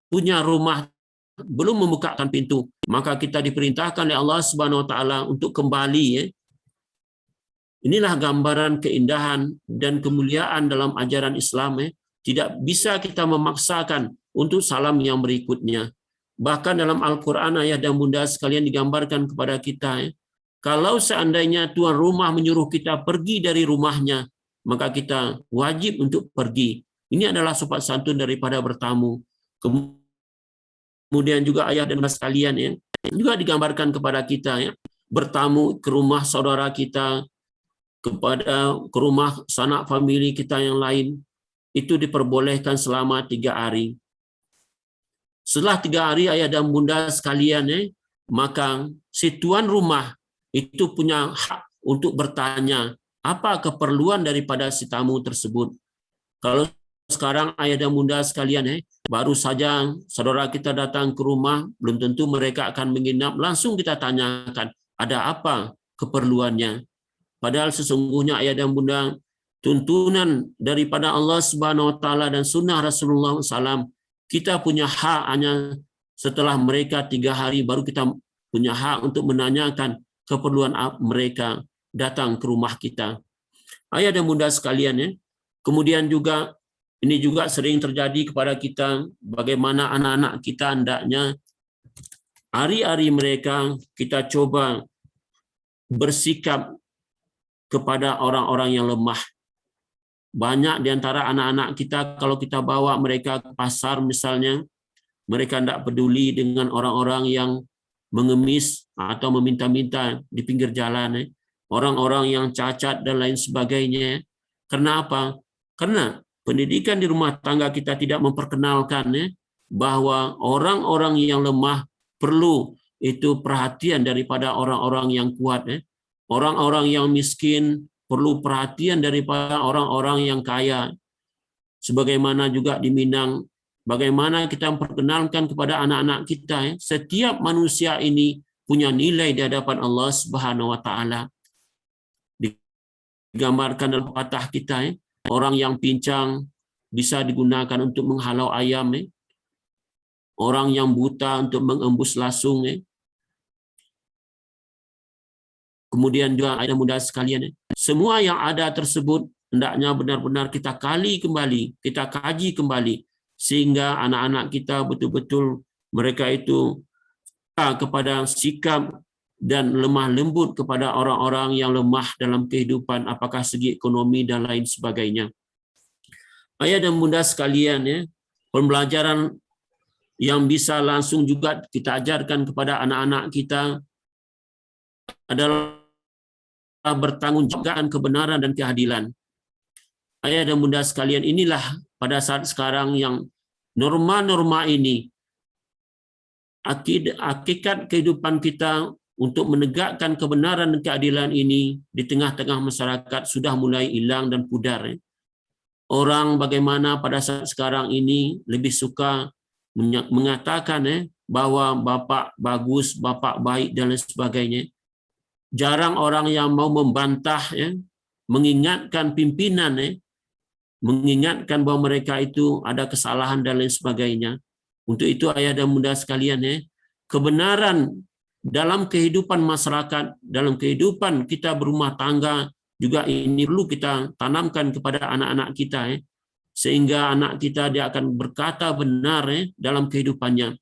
punya rumah belum membukakan pintu, maka kita diperintahkan oleh Allah Subhanahu wa taala untuk kembali. Inilah gambaran keindahan dan kemuliaan dalam ajaran Islam. Tidak bisa kita memaksakan untuk salam yang berikutnya. Bahkan dalam Al-Quran ayah dan bunda sekalian digambarkan kepada kita, kalau seandainya tuan rumah menyuruh kita pergi dari rumahnya, maka kita wajib untuk pergi. Ini adalah sopan santun daripada bertamu. Kemudian juga ayah dan bunda sekalian juga digambarkan kepada kita bertamu ke rumah saudara kita, ke rumah sanak famili kita yang lain, itu diperbolehkan selama 3 hari. Setelah 3 hari ayah dan bunda sekalian, maka si tuan rumah itu punya hak untuk bertanya apa keperluan daripada si tamu tersebut. Kalau sekarang ayah dan bunda sekalian, baru saja saudara kita datang ke rumah, belum tentu mereka akan menginap, langsung kita tanyakan ada apa keperluannya. Padahal sesungguhnya ayah dan bunda, tuntunan daripada Allah Subhanahu wa taala dan sunnah Rasulullah SAW, kita punya hak hanya setelah mereka 3 hari baru kita punya hak untuk menanyakan keperluan mereka datang ke rumah kita. Ayah dan bunda sekalian, kemudian juga ini juga sering terjadi kepada kita, bagaimana anak-anak kita hendaknya hari-hari mereka kita coba bersikap kepada orang-orang yang lemah. banyak di antara anak-anak kita kalau kita bawa mereka ke pasar misalnya, mereka tidak peduli dengan orang-orang yang mengemis atau meminta-minta di pinggir jalan, orang-orang yang cacat dan lain sebagainya. Karena apa? Karena pendidikan di rumah tangga kita tidak memperkenalkan bahwa orang-orang yang lemah perlu itu perhatian daripada orang-orang yang kuat. Orang-orang yang miskin perlu perhatian daripada orang-orang yang kaya. Sebagaimana juga di Minang, bagaimana kita memperkenalkan kepada anak-anak kita, setiap manusia ini punya nilai di hadapan Allah Subhanahu wa taala. Digambarkan dalam patah kita, orang yang pincang bisa digunakan untuk menghalau ayam, orang yang buta untuk mengembus lasung. Kemudian juga ayat muda sekalian, semua yang ada tersebut hendaknya benar-benar kita kali kembali, kita kaji kembali, sehingga anak-anak kita betul-betul mereka itu kepada sikap dan lemah lembut kepada orang-orang yang lemah dalam kehidupan, apakah segi ekonomi dan lain sebagainya. Ayah dan bunda sekalian, pembelajaran yang bisa langsung juga kita ajarkan kepada anak-anak kita adalah bertanggungjawabkan kebenaran dan keadilan. Ayah dan bunda sekalian, inilah pada saat sekarang yang norma-norma ini, hakikat kehidupan kita untuk menegakkan kebenaran dan keadilan ini di tengah-tengah masyarakat sudah mulai hilang dan pudar. Orang bagaimana pada saat sekarang ini lebih suka mengatakan bahwa bapak bagus, bapak baik dan lain sebagainya. Jarang orang yang mau membantah, mengingatkan pimpinan, mengingatkan bahwa mereka itu ada kesalahan dan lain sebagainya. Untuk itu ayah dan bunda sekalian, kebenaran dalam kehidupan masyarakat, dalam kehidupan kita berumah tangga juga ini perlu kita tanamkan kepada anak-anak kita, sehingga anak kita dia akan berkata benar dalam kehidupannya.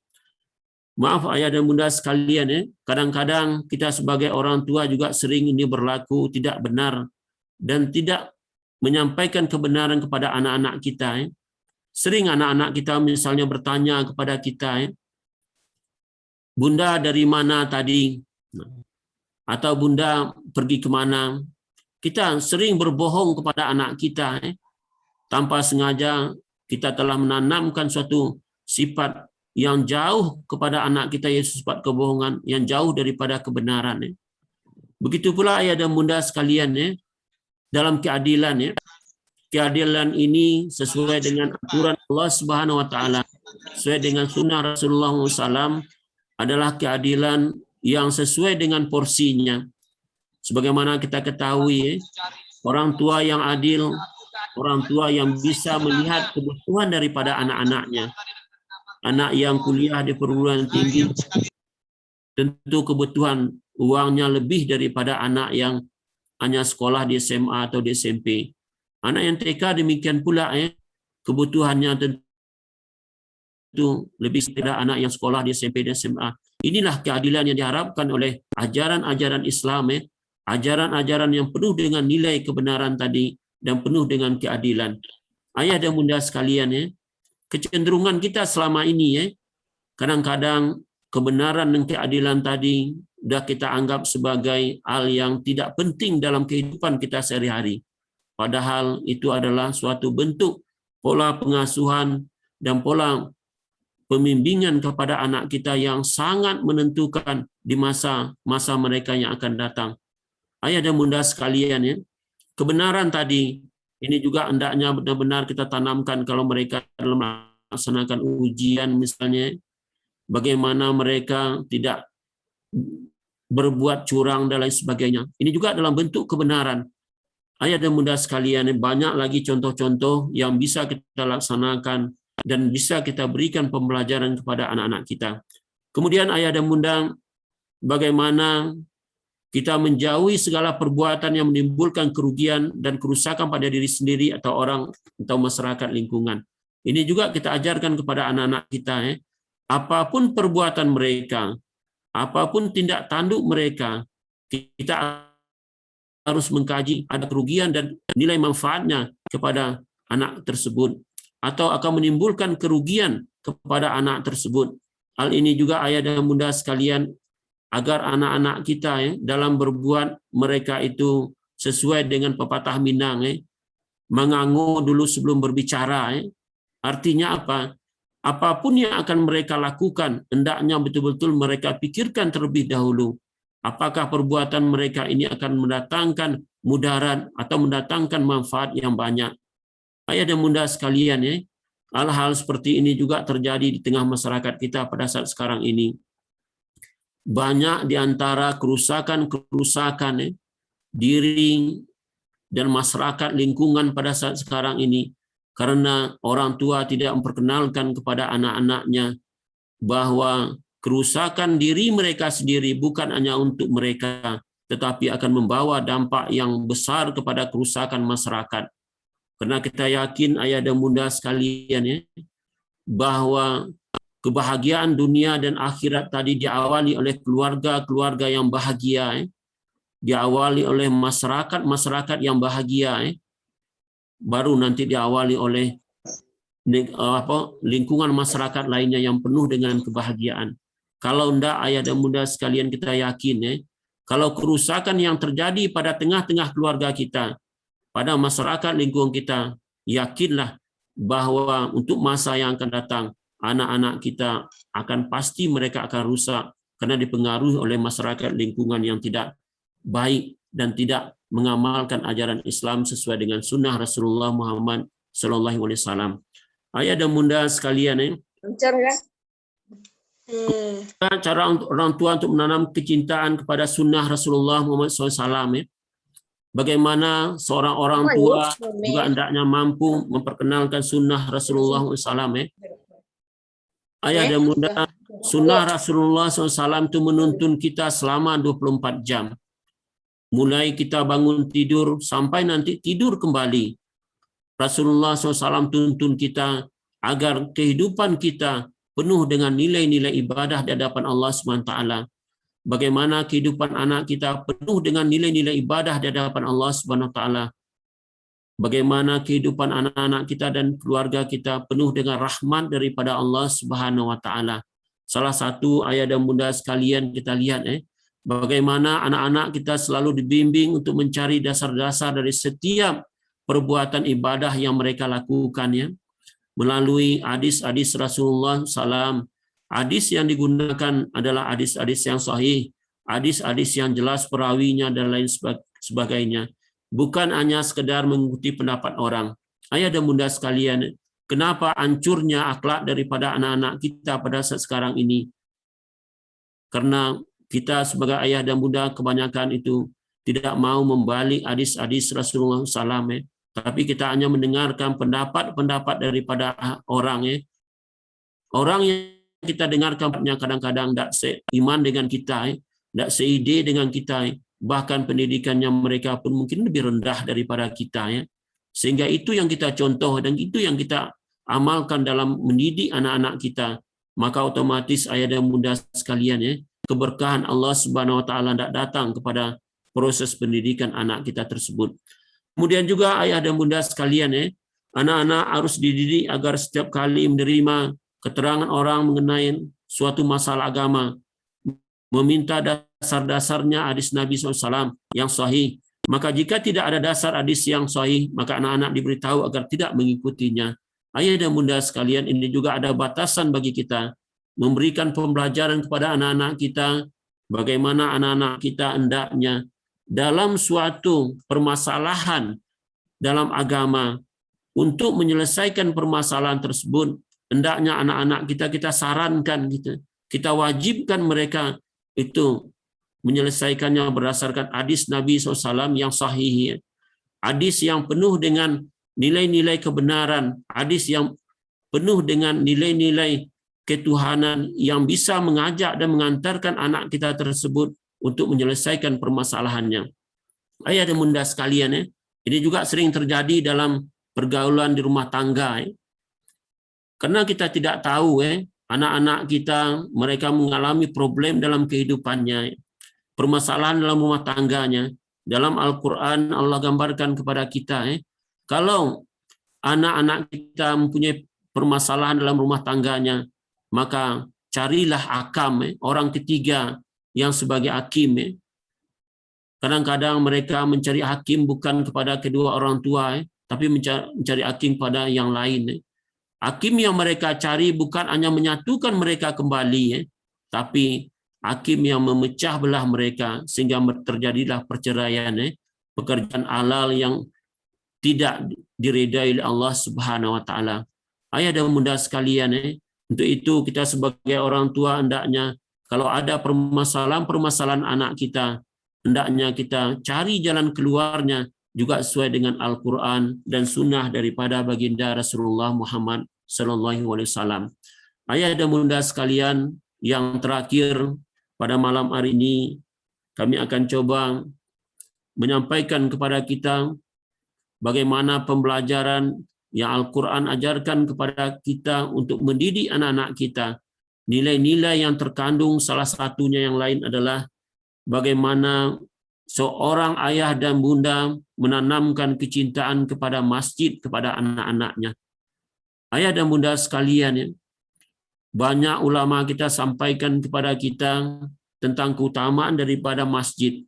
Maaf ayah dan bunda sekalian, kadang-kadang kita sebagai orang tua juga sering ini berlaku tidak benar dan tidak menyampaikan kebenaran kepada anak-anak kita. Sering anak-anak kita misalnya bertanya kepada kita, bunda dari mana tadi? Atau bunda pergi kemana? Kita sering berbohong kepada anak kita. Tanpa sengaja kita telah menanamkan suatu sifat yang jauh kepada anak kita, yaitu sifat kebohongan yang jauh daripada kebenaran. Begitu pula ayah dan bunda sekalian, dalam keadilan, keadilan ini sesuai dengan aturan Allah Subhanahu wa taala, sesuai dengan sunnah Rasulullah SAW, adalah keadilan yang sesuai dengan porsinya. Sebagaimana kita ketahui, orang tua yang adil, orang tua yang bisa melihat kebutuhan daripada anak-anaknya. Anak yang kuliah di perguruan tinggi, tentu kebutuhan uangnya lebih daripada anak yang hanya sekolah di SMA atau di SMP. Anak yang TK demikian pula, kebutuhannya tentu lebih daripada anak yang sekolah di SMP dan SMA. Inilah keadilan yang diharapkan oleh ajaran-ajaran Islam, ajaran-ajaran yang penuh dengan nilai kebenaran tadi dan penuh dengan keadilan. Ayah dan bunda sekalian, kecenderungan kita selama ini, kadang-kadang kebenaran dan keadilan tadi sudah kita anggap sebagai hal yang tidak penting dalam kehidupan kita sehari-hari. Padahal itu adalah suatu bentuk pola pengasuhan dan pola pembimbingan kepada anak kita yang sangat menentukan di masa-masa mereka yang akan datang. Ayah dan bunda sekalian, kebenaran tadi ini juga hendaknya benar-benar kita tanamkan kalau mereka dalam melaksanakan ujian misalnya, bagaimana mereka tidak berbuat curang dan lain sebagainya. Ini juga dalam bentuk kebenaran. Ayah dan bunda sekalian, banyak lagi contoh-contoh yang bisa kita laksanakan dan bisa kita berikan pembelajaran kepada anak-anak kita. Kemudian ayah dan bunda, bagaimana kita menjauhi segala perbuatan yang menimbulkan kerugian dan kerusakan pada diri sendiri atau orang atau masyarakat lingkungan. Ini juga kita ajarkan kepada anak-anak kita. Apapun perbuatan mereka, apapun tindak tanduk mereka, kita harus mengkaji ada kerugian dan nilai manfaatnya kepada anak tersebut atau akan menimbulkan kerugian kepada anak tersebut. Hal ini juga ayah dan bunda sekalian, agar anak-anak kita dalam berbuat mereka itu sesuai dengan pepatah Minang, mengangu dulu sebelum berbicara. Artinya apa? Apapun yang akan mereka lakukan, hendaknya betul-betul mereka pikirkan terlebih dahulu. Apakah perbuatan mereka ini akan mendatangkan mudarat atau mendatangkan manfaat yang banyak. Ayah dan bunda sekalian, hal-hal seperti ini juga terjadi di tengah masyarakat kita pada saat sekarang ini. Banyak di antara kerusakan-kerusakan diri dan masyarakat lingkungan pada saat sekarang ini karena orang tua tidak memperkenalkan kepada anak-anaknya bahwa kerusakan diri mereka sendiri bukan hanya untuk mereka, tetapi akan membawa dampak yang besar kepada kerusakan masyarakat. Karena kita yakin ayah dan bunda sekalian, bahwa kebahagiaan dunia dan akhirat tadi diawali oleh keluarga-keluarga yang bahagia, diawali oleh masyarakat yang bahagia, baru nanti diawali oleh lingkungan masyarakat lainnya yang penuh dengan kebahagiaan. Kalau enggak ayah dan bunda sekalian, kita yakin kalau kerusakan yang terjadi pada tengah-tengah keluarga kita, pada masyarakat lingkungan kita, yakinlah bahwa untuk masa yang akan datang, anak-anak kita akan pasti mereka akan rusak karena dipengaruhi oleh masyarakat lingkungan yang tidak baik dan tidak mengamalkan ajaran Islam sesuai dengan sunnah Rasulullah Muhammad SAW. Ayah dan bunda sekalian, cara untuk orang tua untuk menanam kecintaan kepada sunnah Rasulullah Muhammad SAW. Bagaimana seorang orang tua juga hendaknya mampu memperkenalkan sunnah Rasulullah SAW. Ayah dan bunda, sunnah Rasulullah SAW itu menuntun kita selama 24 jam. Mulai kita bangun tidur sampai nanti tidur kembali. Rasulullah SAW tuntun kita agar kehidupan kita penuh dengan nilai-nilai ibadah di hadapan Allah SWT. Bagaimana kehidupan anak kita penuh dengan nilai-nilai ibadah di hadapan Allah SWT. Bagaimana kehidupan anak-anak kita dan keluarga kita penuh dengan rahmat daripada Allah SWT. Salah satu ayah dan bunda sekalian kita lihat bagaimana anak-anak kita selalu dibimbing untuk mencari dasar-dasar dari setiap perbuatan ibadah yang mereka lakukan melalui hadis-hadis Rasulullah SAW. Hadis yang digunakan adalah hadis-hadis yang sahih, hadis-hadis yang jelas perawinya dan lain sebagainya. Bukan hanya sekedar mengikuti pendapat orang. Ayah dan bunda sekalian, kenapa hancurnya akhlak daripada anak-anak kita pada saat sekarang ini? Karena kita sebagai ayah dan bunda kebanyakan itu tidak mau membalik hadis-hadis Rasulullah SAW, tapi kita hanya mendengarkan pendapat-pendapat daripada orang. Orang yang kita dengarkan kadang-kadang tidak seiman dengan kita, tidak seide dengan kita, bahkan pendidikannya mereka pun mungkin lebih rendah daripada kita. Sehingga itu yang kita contoh dan itu yang kita amalkan dalam mendidik anak-anak kita. Maka otomatis ayah dan bunda sekalian, keberkahan Allah Subhanahu wa taala tidak datang kepada proses pendidikan anak kita tersebut. Kemudian juga ayah dan bunda sekalian, anak-anak harus dididik agar setiap kali menerima keterangan orang mengenai suatu masalah agama, meminta dasar-dasarnya hadis Nabi SAW yang sahih. Maka jika tidak ada dasar hadis yang sahih, maka anak-anak diberitahu agar tidak mengikutinya. Ayah dan bunda sekalian, ini juga ada batasan bagi kita, memberikan pembelajaran kepada anak-anak kita, bagaimana anak-anak kita hendaknya dalam suatu permasalahan dalam agama, untuk menyelesaikan permasalahan tersebut, hendaknya anak-anak kita sarankan, kita wajibkan mereka itu menyelesaikannya berdasarkan hadis Nabi SAW yang sahih, hadis yang penuh dengan nilai-nilai kebenaran, hadis yang penuh dengan nilai-nilai ketuhanan yang bisa mengajak dan mengantarkan anak kita tersebut untuk menyelesaikan permasalahannya. Ayah dan bunda sekalian, ini juga sering terjadi dalam pergaulan di rumah tangga. Karena kita tidak tahu anak-anak kita mereka mengalami problem dalam kehidupannya, permasalahan dalam rumah tangganya. Dalam Al-Quran Allah gambarkan kepada kita, Kalau anak-anak kita mempunyai permasalahan dalam rumah tangganya, maka carilah akam, orang ketiga yang sebagai hakim. Kadang-kadang mereka mencari hakim bukan kepada kedua orang tua, tapi mencari hakim pada yang lain. Hakim yang mereka cari bukan hanya menyatukan mereka kembali, tapi hakim yang memecah belah mereka sehingga terjadilah perceraian, pekerjaan halal yang tidak diridai oleh Allah Subhanahu wa taala. Ayah dan bunda sekalian, untuk itu kita sebagai orang tua hendaknya kalau ada permasalahan anak kita, hendaknya kita cari jalan keluarnya juga sesuai dengan Al-Qur'an dan sunnah daripada baginda Rasulullah Muhammad sallallahu alaihi wasallam. Ayah dan bunda sekalian, yang terakhir pada malam hari ini kami akan coba menyampaikan kepada kita bagaimana pembelajaran yang Al-Quran ajarkan kepada kita untuk mendidik anak-anak kita. Nilai-nilai yang terkandung salah satunya yang lain adalah bagaimana seorang ayah dan bunda menanamkan kecintaan kepada masjid kepada anak-anaknya. Ayah dan bunda sekalian, banyak ulama kita sampaikan kepada kita tentang keutamaan daripada masjid.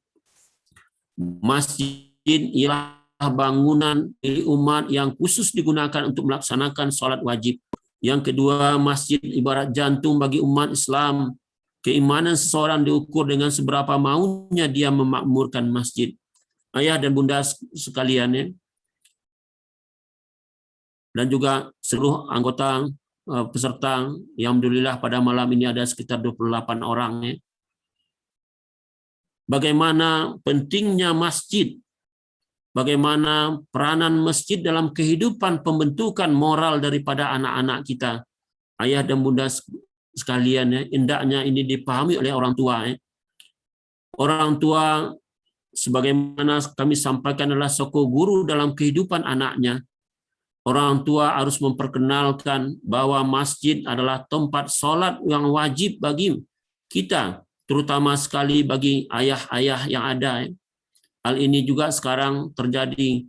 Masjid ialah bangunan milik umat yang khusus digunakan untuk melaksanakan sholat wajib. Yang kedua, masjid ibarat jantung bagi umat Islam. Keimanan seseorang diukur dengan seberapa maunya dia memakmurkan masjid. Ayah dan bunda sekalian, dan juga seluruh anggota peserta, yang alhamdulillah pada malam ini ada sekitar 28 orang. Bagaimana pentingnya masjid, bagaimana peranan masjid dalam kehidupan pembentukan moral daripada anak-anak kita. Ayah dan bunda sekalian, hendaknya ini dipahami oleh orang tua. Orang tua, sebagaimana kami sampaikan, adalah soko guru dalam kehidupan anaknya. Orang tua harus memperkenalkan bahwa masjid adalah tempat sholat yang wajib bagi kita, terutama sekali bagi ayah-ayah yang ada. Hal ini juga sekarang terjadi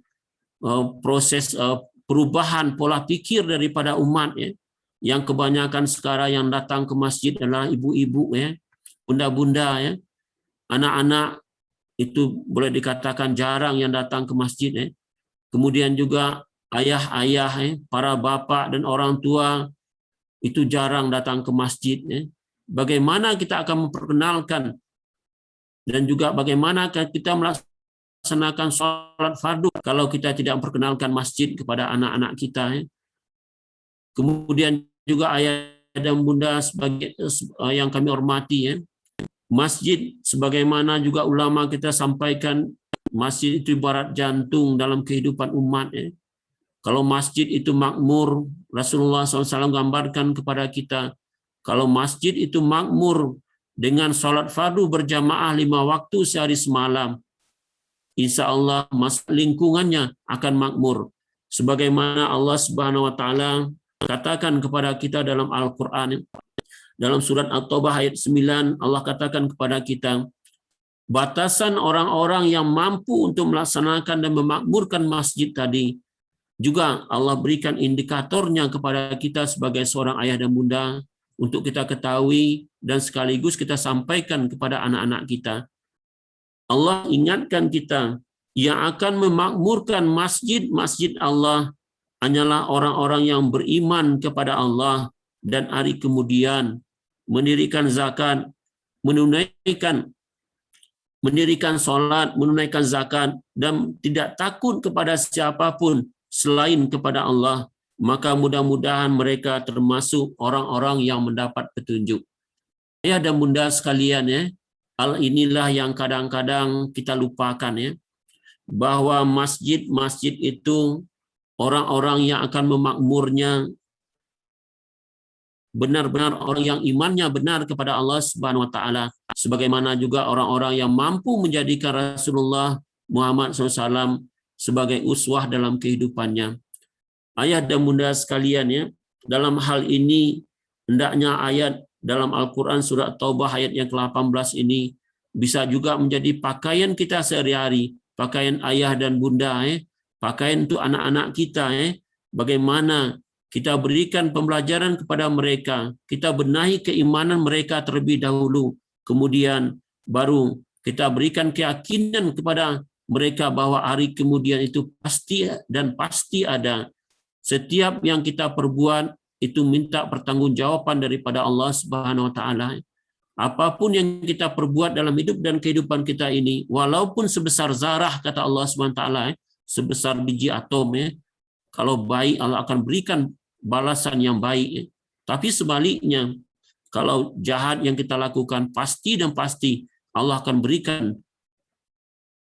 proses perubahan pola pikir daripada umat, yang kebanyakan sekarang yang datang ke masjid adalah ibu-ibu, bunda-bunda, anak-anak itu boleh dikatakan jarang yang datang ke masjid. Kemudian juga ayah-ayah, para bapak dan orang tua itu jarang datang ke masjid. Bagaimana kita akan memperkenalkan dan juga bagaimana kita melaksanakan sholat fardu kalau kita tidak memperkenalkan masjid kepada anak-anak kita. Kemudian juga ayah dan bunda sebagai yang kami hormati, masjid sebagaimana juga ulama kita sampaikan, masjid itu ibarat jantung dalam kehidupan umat. Kalau masjid itu makmur, Rasulullah SAW gambarkan kepada kita, kalau masjid itu makmur dengan sholat fardu berjamaah 5 waktu sehari semalam, insya Allah lingkungannya akan makmur. Sebagaimana Allah Subhanahu Wa Taala katakan kepada kita dalam Al-Quran, dalam surat At-Taubah ayat 9, Allah katakan kepada kita, batasan orang-orang yang mampu untuk melaksanakan dan memakmurkan masjid tadi, juga Allah berikan indikatornya kepada kita sebagai seorang ayah dan bunda untuk kita ketahui dan sekaligus kita sampaikan kepada anak-anak kita. Allah ingatkan kita, yang akan memakmurkan masjid-masjid Allah hanyalah orang-orang yang beriman kepada Allah dan hari kemudian, mendirikan zakat, mendirikan sholat, menunaikan zakat, dan tidak takut kepada siapapun selain kepada Allah, maka mudah-mudahan mereka termasuk orang-orang yang mendapat petunjuk. Ayah dan bunda sekalian, hal inilah yang kadang-kadang kita lupakan, bahwa masjid-masjid itu orang-orang yang akan memakmurnya benar-benar orang yang imannya benar kepada Allah Subhanahu Wa Taala, sebagaimana juga orang-orang yang mampu menjadikan Rasulullah Muhammad SAW sebagai uswah dalam kehidupannya. Ayah dan bunda sekalian, dalam hal ini hendaknya ayat dalam Al-Quran surat Taubah ayat yang ke-18 ini bisa juga menjadi pakaian kita sehari-hari, pakaian ayah dan bunda, pakaian untuk anak-anak kita, bagaimana kita berikan pembelajaran kepada mereka, kita benahi keimanan mereka terlebih dahulu, kemudian baru kita berikan keyakinan kepada mereka bahwa hari kemudian itu pasti dan pasti ada. Setiap yang kita perbuat itu minta pertanggungjawaban daripada Allah Subhanahu wa taala. Apapun yang kita perbuat dalam hidup dan kehidupan kita ini, walaupun sebesar zarah, kata Allah Subhanahu wa taala, sebesar biji atom, kalau baik Allah akan berikan balasan yang baik. Tapi sebaliknya, kalau jahat yang kita lakukan, pasti dan pasti Allah akan berikan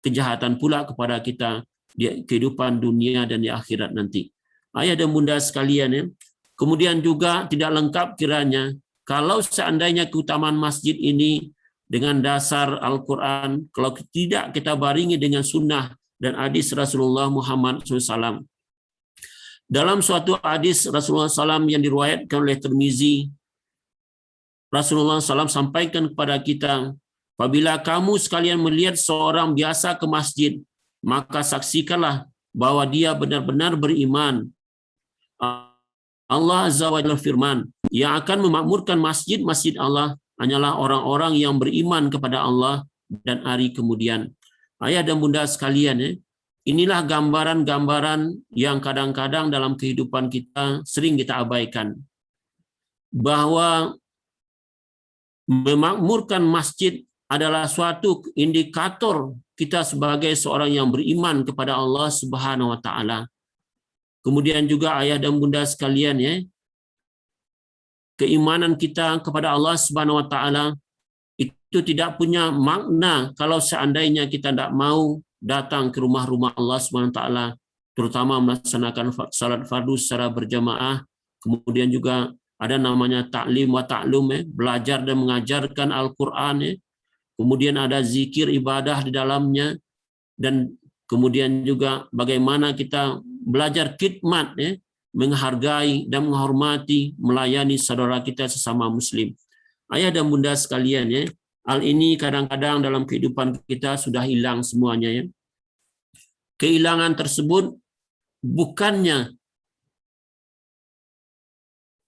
kejahatan pula kepada kita di kehidupan dunia dan di akhirat nanti. Ayah dan bunda sekalian, kemudian juga tidak lengkap kiranya kalau seandainya keutamaan masjid ini dengan dasar Al-Quran, kalau tidak kita baringi dengan sunnah dan hadis Rasulullah Muhammad SAW. Dalam suatu hadis Rasulullah SAW yang diriwayatkan oleh Tirmizi, Rasulullah SAW sampaikan kepada kita, apabila kamu sekalian melihat seorang biasa ke masjid, maka saksikanlah bahwa dia benar-benar beriman. Allah Azza wa Jalla firman, yang akan memakmurkan masjid-masjid Allah hanyalah orang-orang yang beriman kepada Allah dan hari kemudian. Ayah dan bunda sekalian, inilah gambaran-gambaran yang kadang-kadang dalam kehidupan kita sering kita abaikan. Bahwa memakmurkan masjid adalah suatu indikator kita sebagai seorang yang beriman kepada Allah Subhanahu wa taala. Kemudian juga ayah dan bunda sekalian, keimanan kita kepada Allah Subhanahu wa taala itu tidak punya makna kalau seandainya kita tidak mau datang ke rumah-rumah Allah Subhanahu wa taala, terutama melaksanakan salat fardu secara berjamaah. Kemudian juga ada namanya ta'lim wa ta'lum, belajar dan mengajarkan Al-Qur'an, kemudian ada zikir ibadah di dalamnya, dan kemudian juga bagaimana kita belajar khidmat, menghargai dan menghormati, melayani saudara kita sesama muslim. Ayah dan bunda sekalian, hal ini kadang-kadang dalam kehidupan kita sudah hilang semuanya. Kehilangan tersebut bukannya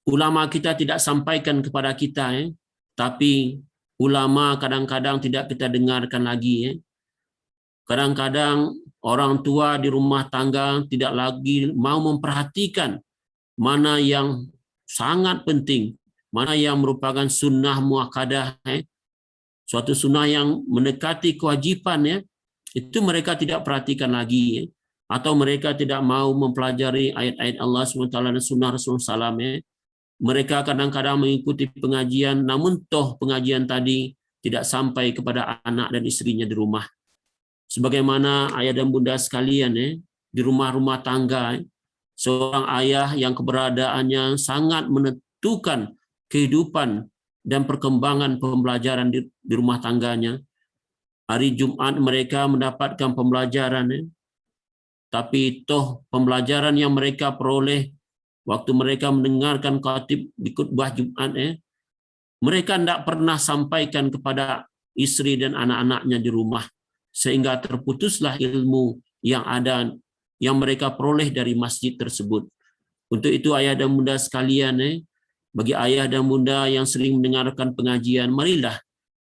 ulama kita tidak sampaikan kepada kita, tapi ulama kadang-kadang tidak kita dengarkan lagi. Kadang-kadang orang tua di rumah tangga tidak lagi mau memperhatikan mana yang sangat penting, mana yang merupakan sunnah muakkadah, suatu sunnah yang mendekati kewajiban, itu mereka tidak perhatikan lagi, atau mereka tidak mau mempelajari ayat-ayat Allah SWT dan sunnah Rasulullah SAW. Mereka kadang-kadang mengikuti pengajian, namun toh pengajian tadi tidak sampai kepada anak dan istrinya di rumah. Sebagaimana ayah dan bunda sekalian, di rumah-rumah tangga, seorang ayah yang keberadaannya sangat menentukan kehidupan dan perkembangan pembelajaran di rumah tangganya. Hari Jumat mereka mendapatkan pembelajaran, tapi toh pembelajaran yang mereka peroleh waktu mereka mendengarkan khatib di khutbah Jumat, mereka tidak pernah sampaikan kepada istri dan anak-anaknya di rumah, sehingga terputuslah ilmu yang ada, yang mereka peroleh dari masjid tersebut. Untuk itu ayah dan bunda sekalian, bagi ayah dan bunda yang sering mendengarkan pengajian, marilah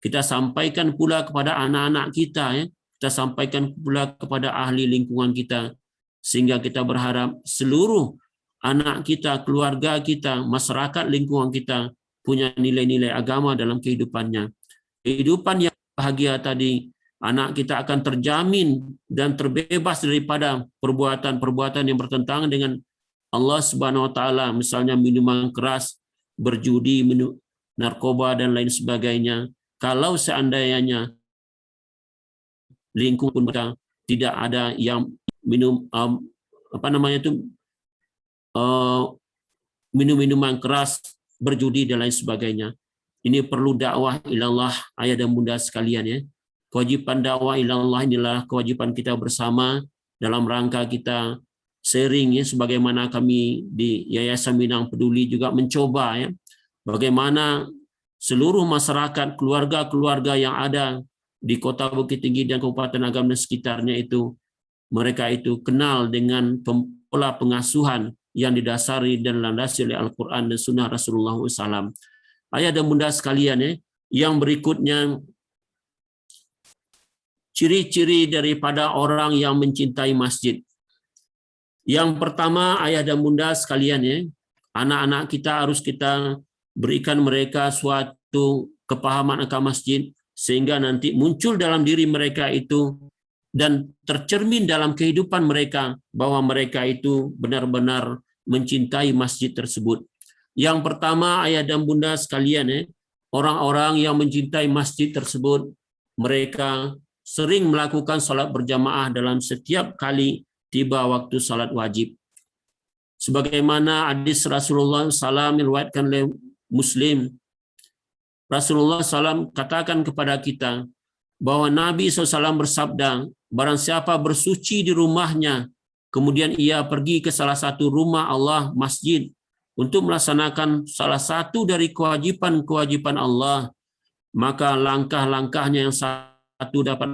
kita sampaikan pula kepada anak-anak kita, kita sampaikan pula kepada ahli lingkungan kita, sehingga kita berharap seluruh anak kita, keluarga kita, masyarakat lingkungan kita punya nilai-nilai agama dalam kehidupannya. Kehidupan yang bahagia tadi, anak kita akan terjamin dan terbebas daripada perbuatan-perbuatan yang bertentangan dengan Allah Subhanahu wa taala, misalnya minuman keras, berjudi, narkoba dan lain sebagainya. Kalau seandainya lingkungan kita tidak ada yang minum minum-minuman keras, berjudi dan lain sebagainya. Ini perlu dakwah ilallah ayah dan bunda sekalian. Kewajiban dakwah ilallah inilah kewajiban kita bersama dalam rangka kita sharing, sebagaimana kami di Yayasan Minang Peduli juga mencoba, bagaimana seluruh masyarakat, keluarga-keluarga yang ada di Kota Bukit Tinggi dan Kabupaten Agam dan sekitarnya itu mereka itu kenal dengan pola pengasuhan yang didasari dan landasi oleh Al-Quran dan Sunnah Rasulullah SAW. Ayah dan bunda sekalian, yang berikutnya ciri-ciri daripada orang yang mencintai masjid. Yang pertama, ayah dan bunda sekalian, anak-anak kita harus kita berikan mereka suatu kepahaman akan masjid sehingga nanti muncul dalam diri mereka itu dan tercermin dalam kehidupan mereka bahwa mereka itu benar-benar mencintai masjid tersebut. Yang pertama, ayah dan bunda sekalian, orang-orang yang mencintai masjid tersebut, mereka sering melakukan salat berjamaah dalam setiap kali tiba waktu salat wajib. Sebagaimana hadis Rasulullah SAW diriwayatkan oleh Muslim, Rasulullah SAW katakan kepada kita bahwa Nabi SAW bersabda, barang siapa bersuci di rumahnya, kemudian ia pergi ke salah satu rumah Allah, masjid, untuk melaksanakan salah satu dari kewajiban-kewajiban Allah, maka langkah-langkahnya yang satu dapat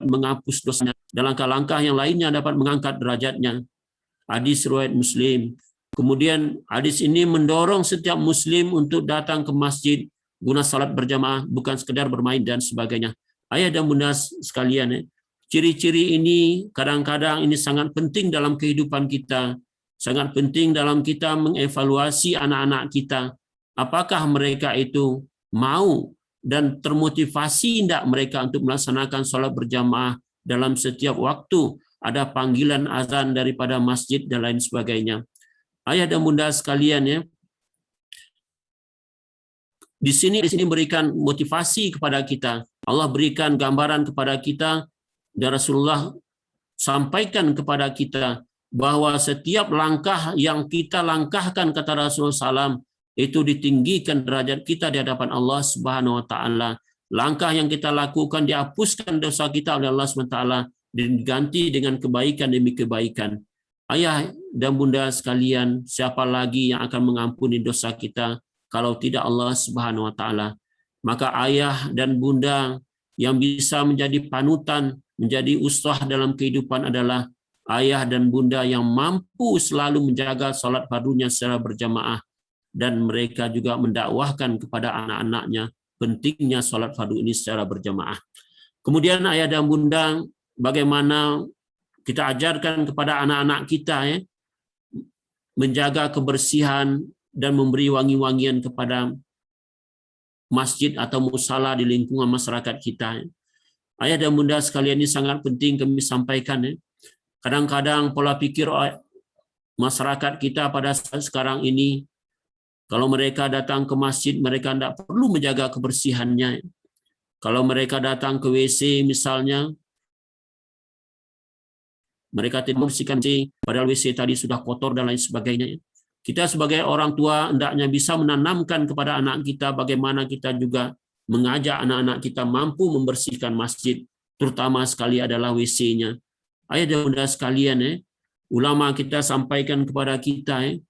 menghapus dosanya, dan langkah-langkah yang lainnya dapat mengangkat derajatnya. Hadis riwayat Muslim. Kemudian hadis ini mendorong setiap Muslim untuk datang ke masjid guna salat berjamaah, bukan sekedar bermain dan sebagainya. Ayah dan bunda sekalian, ciri-ciri ini kadang-kadang ini sangat penting dalam kehidupan kita, sangat penting dalam kita mengevaluasi anak-anak kita. Apakah mereka itu mau dan termotivasi tidak mereka untuk melaksanakan salat berjamaah dalam setiap waktu ada panggilan azan daripada masjid dan lain sebagainya. Ayah dan bunda sekalian, di sini berikan motivasi kepada kita. Allah berikan gambaran kepada kita dan Rasulullah sampaikan kepada kita bahwa setiap langkah yang kita langkahkan, kata Rasulullah SAW, itu ditinggikan derajat kita di hadapan Allah Subhanahu wa taala. Langkah yang kita lakukan dihapuskan dosa kita oleh Allah Subhanahu wa taala dan diganti dengan kebaikan demi kebaikan. Ayah dan bunda sekalian, siapa lagi yang akan mengampuni dosa kita kalau tidak Allah Subhanahu wa taala? Maka ayah dan bunda yang bisa menjadi panutan, menjadi uswah dalam kehidupan adalah ayah dan bunda yang mampu selalu menjaga salat fardunya secara berjamaah, dan mereka juga mendakwahkan kepada anak-anaknya pentingnya salat fardu ini secara berjamaah. Kemudian ayah dan bunda, bagaimana kita ajarkan kepada anak-anak kita menjaga kebersihan dan memberi wangi-wangian kepada masjid atau musala di lingkungan masyarakat kita. Ayah dan bunda sekalian, ini sangat penting kami sampaikan. Kadang-kadang pola pikir masyarakat kita pada saat sekarang ini, kalau mereka datang ke masjid, mereka tidak perlu menjaga kebersihannya. Kalau mereka datang ke WC misalnya, mereka tidak membersihkan WC, padahal WC tadi sudah kotor dan lain sebagainya. Kita sebagai orang tua hendaknya bisa menanamkan kepada anak kita bagaimana kita juga mengajak anak-anak kita mampu membersihkan masjid, terutama sekali adalah WC-nya. Ayah dan bunda sekalian, ulama kita sampaikan kepada kita,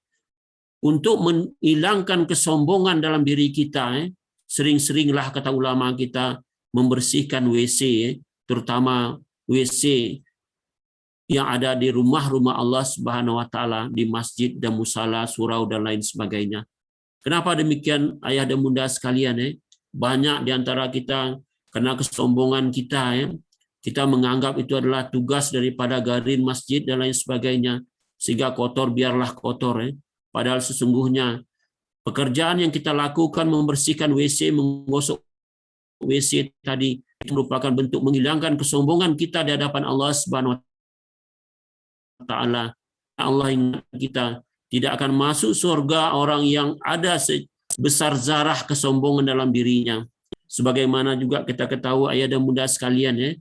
untuk menghilangkan kesombongan dalam diri kita, sering-seringlah, kata ulama kita, membersihkan WC, terutama WC yang ada di rumah-rumah Allah Subhanahu wa taala, di masjid dan musala, surau dan lain sebagainya. Kenapa demikian ayah dan bunda sekalian? Banyak di antara kita karena kesombongan kita, kita menganggap itu adalah tugas daripada garin masjid dan lain sebagainya, sehingga kotor biarlah kotor. Padahal sesungguhnya pekerjaan yang kita lakukan membersihkan WC, menggosok WC tadi, itu merupakan bentuk menghilangkan kesombongan kita di hadapan Allah Subhanahu wa taala. Allah ingat kita, tidak akan masuk surga orang yang ada sebesar zarah kesombongan dalam dirinya. Sebagaimana juga kita ketahui ayah dan bunda sekalian,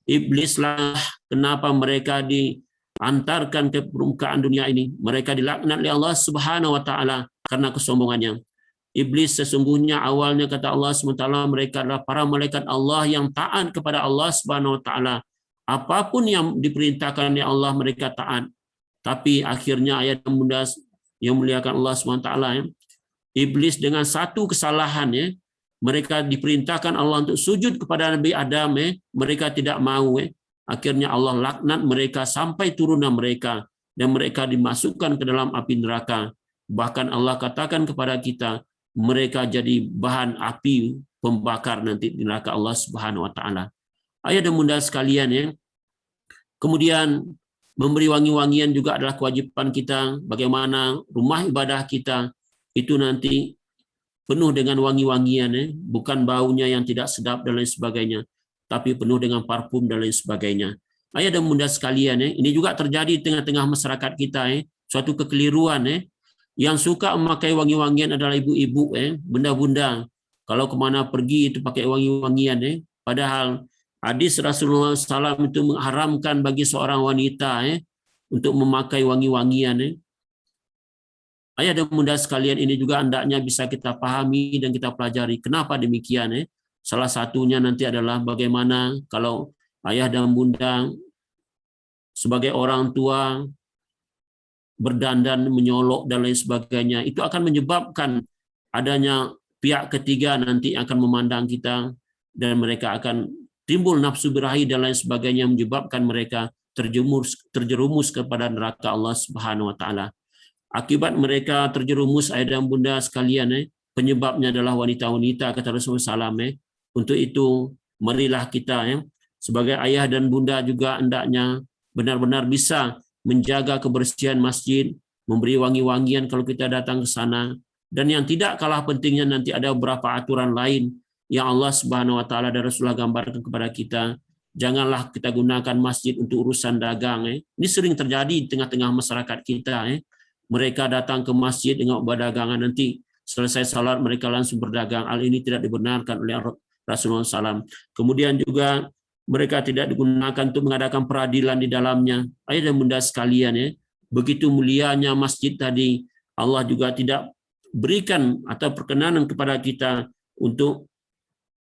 iblislah kenapa mereka diantarkan ke permukaan dunia ini. Mereka dilaknat oleh Allah Subhanahu wa taala karena kesombongannya. Iblis sesungguhnya awalnya, kata Allah SWT, mereka adalah para malaikat Allah yang taat kepada Allah Subhanahu wa taala. Apapun yang diperintahkan oleh Allah mereka taat. Tapi akhirnya ayat bunda yang muliakan Allah SWT, iblis dengan satu kesalahan, mereka diperintahkan Allah untuk sujud kepada Nabi Adam, mereka tidak mau. akhirnya Allah laknat mereka sampai turunan mereka dan mereka dimasukkan ke dalam api neraka. Bahkan Allah katakan kepada kita, mereka jadi bahan api pembakar nanti di neraka Allah Subhanahu wa taala. Ayah dan bunda sekalian ya. Kemudian memberi wangi-wangian juga adalah kewajiban kita. Bagaimana rumah ibadah kita itu nanti penuh dengan wangi-wangian ya, bukan baunya yang tidak sedap dan lain sebagainya, tapi penuh dengan parfum dan lain sebagainya. Ayah dan bunda sekalian ya, ini juga terjadi di tengah-tengah masyarakat kita ya, suatu kekeliruan ya. Yang suka memakai wangi-wangian adalah ibu-ibu ya, bunda-bunda. Kalau kemana pergi itu pakai wangi-wangian ya. Padahal hadis Rasulullah SAW itu mengharamkan bagi seorang wanita ya, untuk memakai wangi-wangian ya. Ayah dan bunda sekalian, ini juga hendaknya bisa kita pahami dan kita pelajari. Kenapa demikian ya? Salah satunya nanti adalah bagaimana kalau ayah dan bunda sebagai orang tua berdandan, menyolok dan lain sebagainya, itu akan menyebabkan adanya pihak ketiga nanti akan memandang kita dan mereka akan timbul nafsu birahi dan lain sebagainya, menyebabkan mereka terjerumus kepada neraka Allah Subhanahu wa taala. Akibat mereka terjerumus, ayah dan bunda sekalian, penyebabnya adalah wanita-wanita, kata Rasulullah SAW. Untuk itu, marilah kita sebagai ayah dan bunda juga hendaknya benar-benar bisa menjaga kebersihan masjid, memberi wangi-wangian kalau kita datang ke sana. Dan yang tidak kalah pentingnya nanti ada beberapa aturan lain yang Allah Subhanahu wa taala dan Rasulullah gambarkan kepada kita. Janganlah kita gunakan masjid untuk urusan dagang. Ini sering terjadi di tengah-tengah masyarakat kita. Mereka datang ke masjid dengan berdagangan, nanti selesai salat mereka langsung berdagang. Hal ini tidak dibenarkan oleh Rasulullah SAW. Kemudian juga mereka tidak digunakan untuk mengadakan peradilan di dalamnya. Ayah dan bunda sekalian ya, begitu mulianya masjid tadi, Allah juga tidak berikan atau perkenanan kepada kita untuk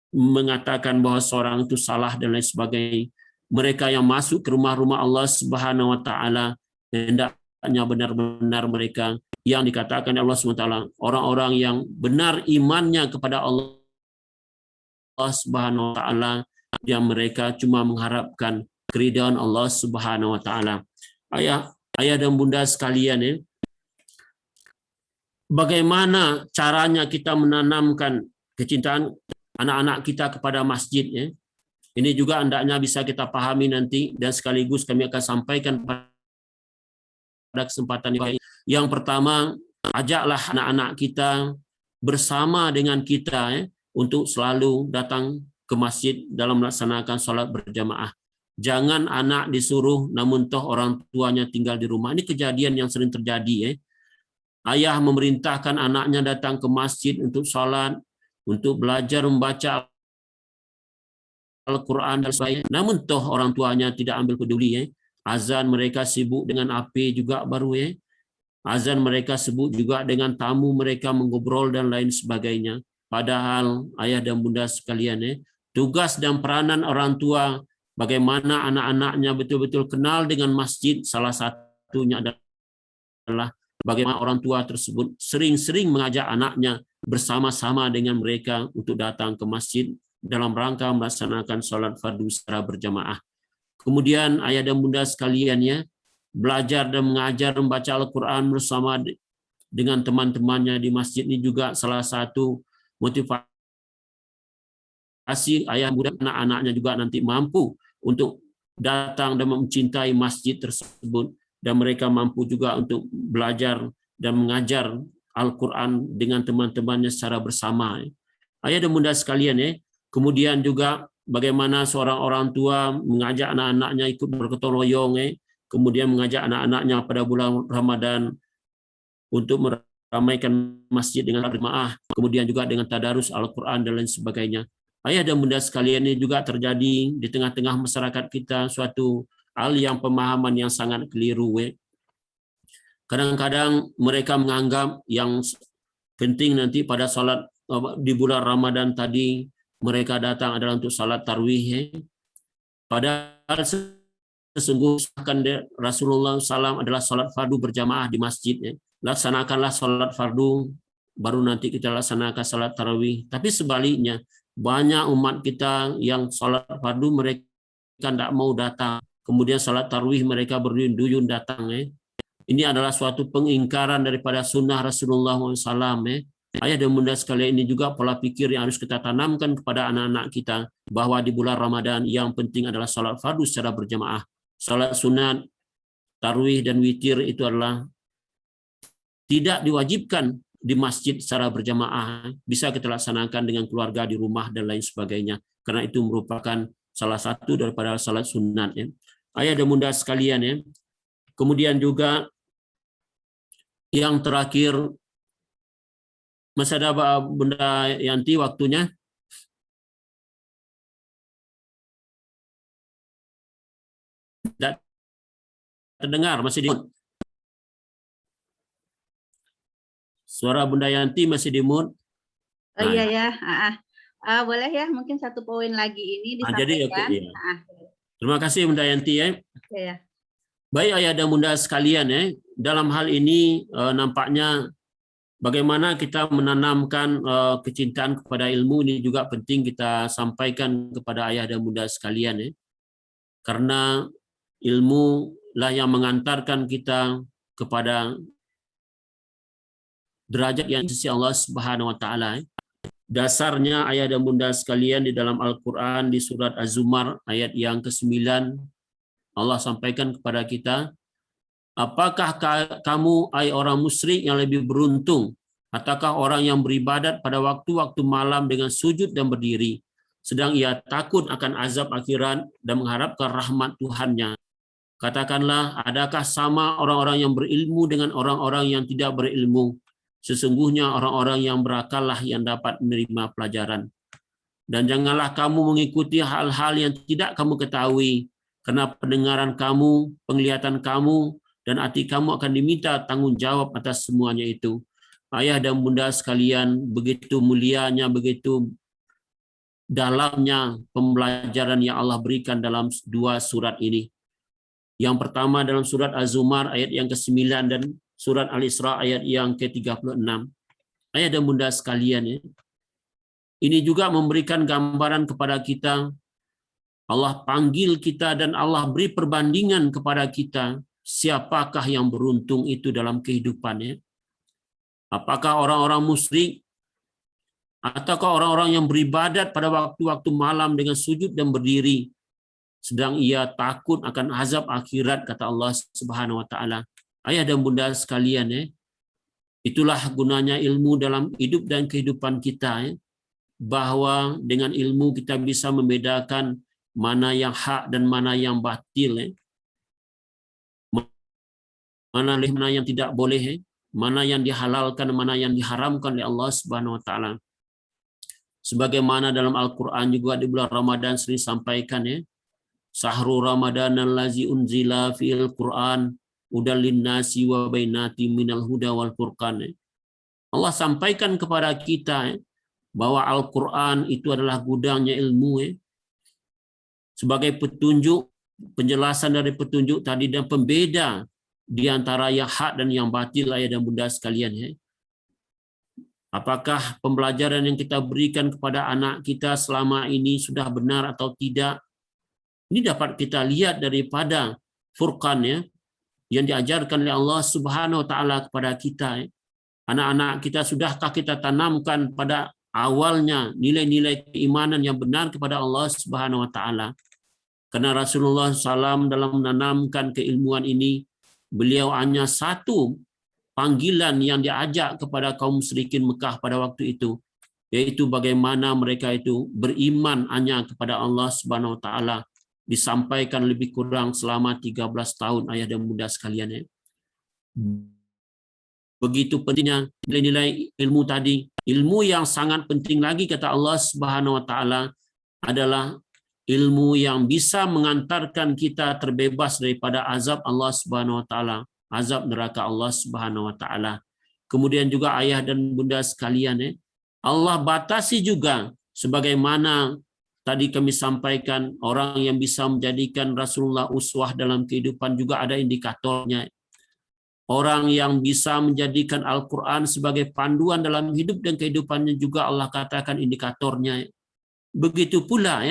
mengatakan bahwa seorang itu salah dan lain sebagainya. Mereka yang masuk ke rumah-rumah Allah Subhanahu wa taala hendak hanya benar-benar mereka yang dikatakan Allah SWT, orang-orang yang benar imannya kepada Allah Subhanahu wa taala, yang mereka cuma mengharapkan keridhaan Allah Subhanahu wa taala. Ayah dan bunda sekalian ya, bagaimana caranya kita menanamkan kecintaan anak-anak kita kepada masjid ya? Ini juga hendaknya bisa kita pahami nanti, dan sekaligus kami akan sampaikan pada kesempatan ini. Yang pertama, ajaklah anak-anak kita bersama dengan kita untuk selalu datang ke masjid dalam melaksanakan sholat berjamaah. Jangan anak disuruh namun toh orang tuanya tinggal di rumah. Ini kejadian yang sering terjadi. Ayah memerintahkan anaknya datang ke masjid untuk sholat, untuk belajar membaca Al-Quran dan sebagainya. Namun toh orang tuanya tidak ambil peduli. Azan mereka sibuk dengan HP juga baru Azan mereka sibuk juga dengan tamu mereka mengobrol dan lain sebagainya. Padahal ayah dan bunda sekalian tugas dan peranan orang tua bagaimana anak-anaknya betul-betul kenal dengan masjid, salah satunya adalah bagaimana orang tua tersebut sering-sering mengajak anaknya bersama-sama dengan mereka untuk datang ke masjid dalam rangka melaksanakan sholat fardu secara berjamaah. Kemudian ayah dan bunda sekalian belajar dan mengajar membaca Al-Quran bersama dengan teman-temannya di masjid ini juga salah satu motivasi ayah bunda anak-anaknya juga nanti mampu untuk datang dan mencintai masjid tersebut, dan mereka mampu juga untuk belajar dan mengajar Al-Quran dengan teman-temannya secara bersama. Ayah dan bunda sekalian kemudian juga bagaimana seorang orang tua mengajak anak-anaknya ikut bergotong royong, kemudian mengajak anak-anaknya pada bulan Ramadan untuk meramaikan masjid dengan jemaah, kemudian juga dengan tadarus Al-Quran dan lain sebagainya. Ayah dan bunda sekalian, ini juga terjadi di tengah-tengah masyarakat kita suatu hal yang pemahaman yang sangat keliru. Kadang-kadang mereka menganggap yang penting nanti pada salat di bulan Ramadan tadi mereka datang adalah untuk salat tarawih. Padahal sesungguhnya Rasulullah SAW adalah salat fardu berjamaah di masjid. Laksanakanlah salat fardu, baru nanti kita laksanakan salat tarawih. Tapi sebaliknya, banyak umat kita yang salat fardu mereka tidak mau datang. Kemudian salat tarawih mereka berduyun-duyun datang. Ini adalah suatu pengingkaran daripada sunnah Rasulullah SAW. Ayah dan bunda sekalian, ini juga pola pikir yang harus kita tanamkan kepada anak-anak kita, bahwa di bulan Ramadan yang penting adalah salat fardu secara berjamaah. Salat sunat, tarawih dan witir itu adalah tidak diwajibkan di masjid secara berjamaah, bisa kita laksanakan dengan keluarga di rumah dan lain sebagainya, karena itu merupakan salah satu daripada salat sunat. Ayah dan bunda sekalian, kemudian juga yang terakhir, masih ada Bunda Yanti waktunya? Tidak terdengar, masih di mute. Suara Bunda Yanti masih di mute. Oh iya ya. Boleh ya, mungkin satu poin lagi ini disampaikan. Jadi oke, iya. Terima kasih Bunda Yanti ya. Ya. Baik ayah dan bunda sekalian, dalam hal ini nampaknya bagaimana kita menanamkan kecintaan kepada ilmu ini juga penting kita sampaikan kepada ayah dan bunda sekalian, karena ilmu lah yang mengantarkan kita kepada derajat yang di sisi Allah Subhanahu wa taala. Dasarnya ayah dan bunda sekalian di dalam Al-Qur'an di surat Az-Zumar ayat yang ke-9 Allah sampaikan kepada kita, apakah kamu ai orang musyrik yang lebih beruntung ataukah orang yang beribadat pada waktu-waktu malam dengan sujud dan berdiri sedang ia takut akan azab akhirat dan mengharapkan rahmat Tuhannya. Katakanlah, adakah sama orang-orang yang berilmu dengan orang-orang yang tidak berilmu? Sesungguhnya orang-orang yang berakallah yang dapat menerima pelajaran. Dan janganlah kamu mengikuti hal-hal yang tidak kamu ketahui, karena pendengaran kamu, penglihatan kamu, dan hati kamu akan diminta tanggung jawab atas semuanya itu. Ayah dan bunda sekalian, begitu mulianya, begitu dalamnya pembelajaran yang Allah berikan dalam dua surat ini. Yang pertama dalam surat Az-Zumar ayat yang ke-9 dan surat Al-Isra ayat yang ke-36. Ayah dan bunda sekalian, ini juga memberikan gambaran kepada kita. Allah panggil kita dan Allah beri perbandingan kepada kita. Siapakah yang beruntung itu dalam kehidupannya? Apakah orang-orang musyrik? Ataukah orang-orang yang beribadat pada waktu-waktu malam dengan sujud dan berdiri, sedang ia takut akan azab akhirat, kata Allah Subhanahu wa taala. Ayah dan bunda sekalian, itulah gunanya ilmu dalam hidup dan kehidupan kita, bahwa dengan ilmu kita bisa membedakan mana yang hak dan mana yang batil, mana yang tidak boleh, mana yang dihalalkan, mana yang diharamkan oleh Allah Subhanahu wa taala. Sebagaimana dalam Al-Qur'an juga di bulan Ramadan sering sampaikan, Sahru Ramadan allazi unzila fil Qur'an hudal linnasi wa bainati minal huda wal furqan. Allah sampaikan kepada kita bahwa Al-Qur'an itu adalah gudangnya ilmu, sebagai petunjuk, penjelasan dari petunjuk tadi dan pembeda di antara yang hak dan yang batil, ayah dan bunda sekalian. Apakah pembelajaran yang kita berikan kepada anak kita selama ini sudah benar atau tidak? Ini dapat kita lihat daripada Furqan, yang diajarkan oleh Allah Subhanahu wa taala kepada kita. Anak-anak kita sudahkah kita tanamkan pada awalnya nilai-nilai keimanan yang benar kepada Allah Subhanahu wa taala? Karena Rasulullah SAW dalam menanamkan keilmuan ini, beliau hanya satu panggilan yang diajak kepada kaum musyrikin Mekah pada waktu itu, yaitu bagaimana mereka itu beriman hanya kepada Allah Subhanahu wa taala. Disampaikan lebih kurang selama 13 tahun, ayah dan bunda sekalian. Begitu pentingnya nilai-nilai ilmu tadi. Ilmu yang sangat penting lagi, kata Allah Subhanahu wa taala, adalah ilmu yang bisa mengantarkan kita terbebas daripada azab Allah Subhanahu wa taala, azab neraka Allah Subhanahu wa taala. Kemudian juga ayah dan bunda sekalian, Allah batasi juga, sebagaimana tadi kami sampaikan, orang yang bisa menjadikan Rasulullah uswah dalam kehidupan juga ada indikatornya. Orang yang bisa menjadikan Al-Quran sebagai panduan dalam hidup dan kehidupannya juga Allah katakan indikatornya. Begitu pula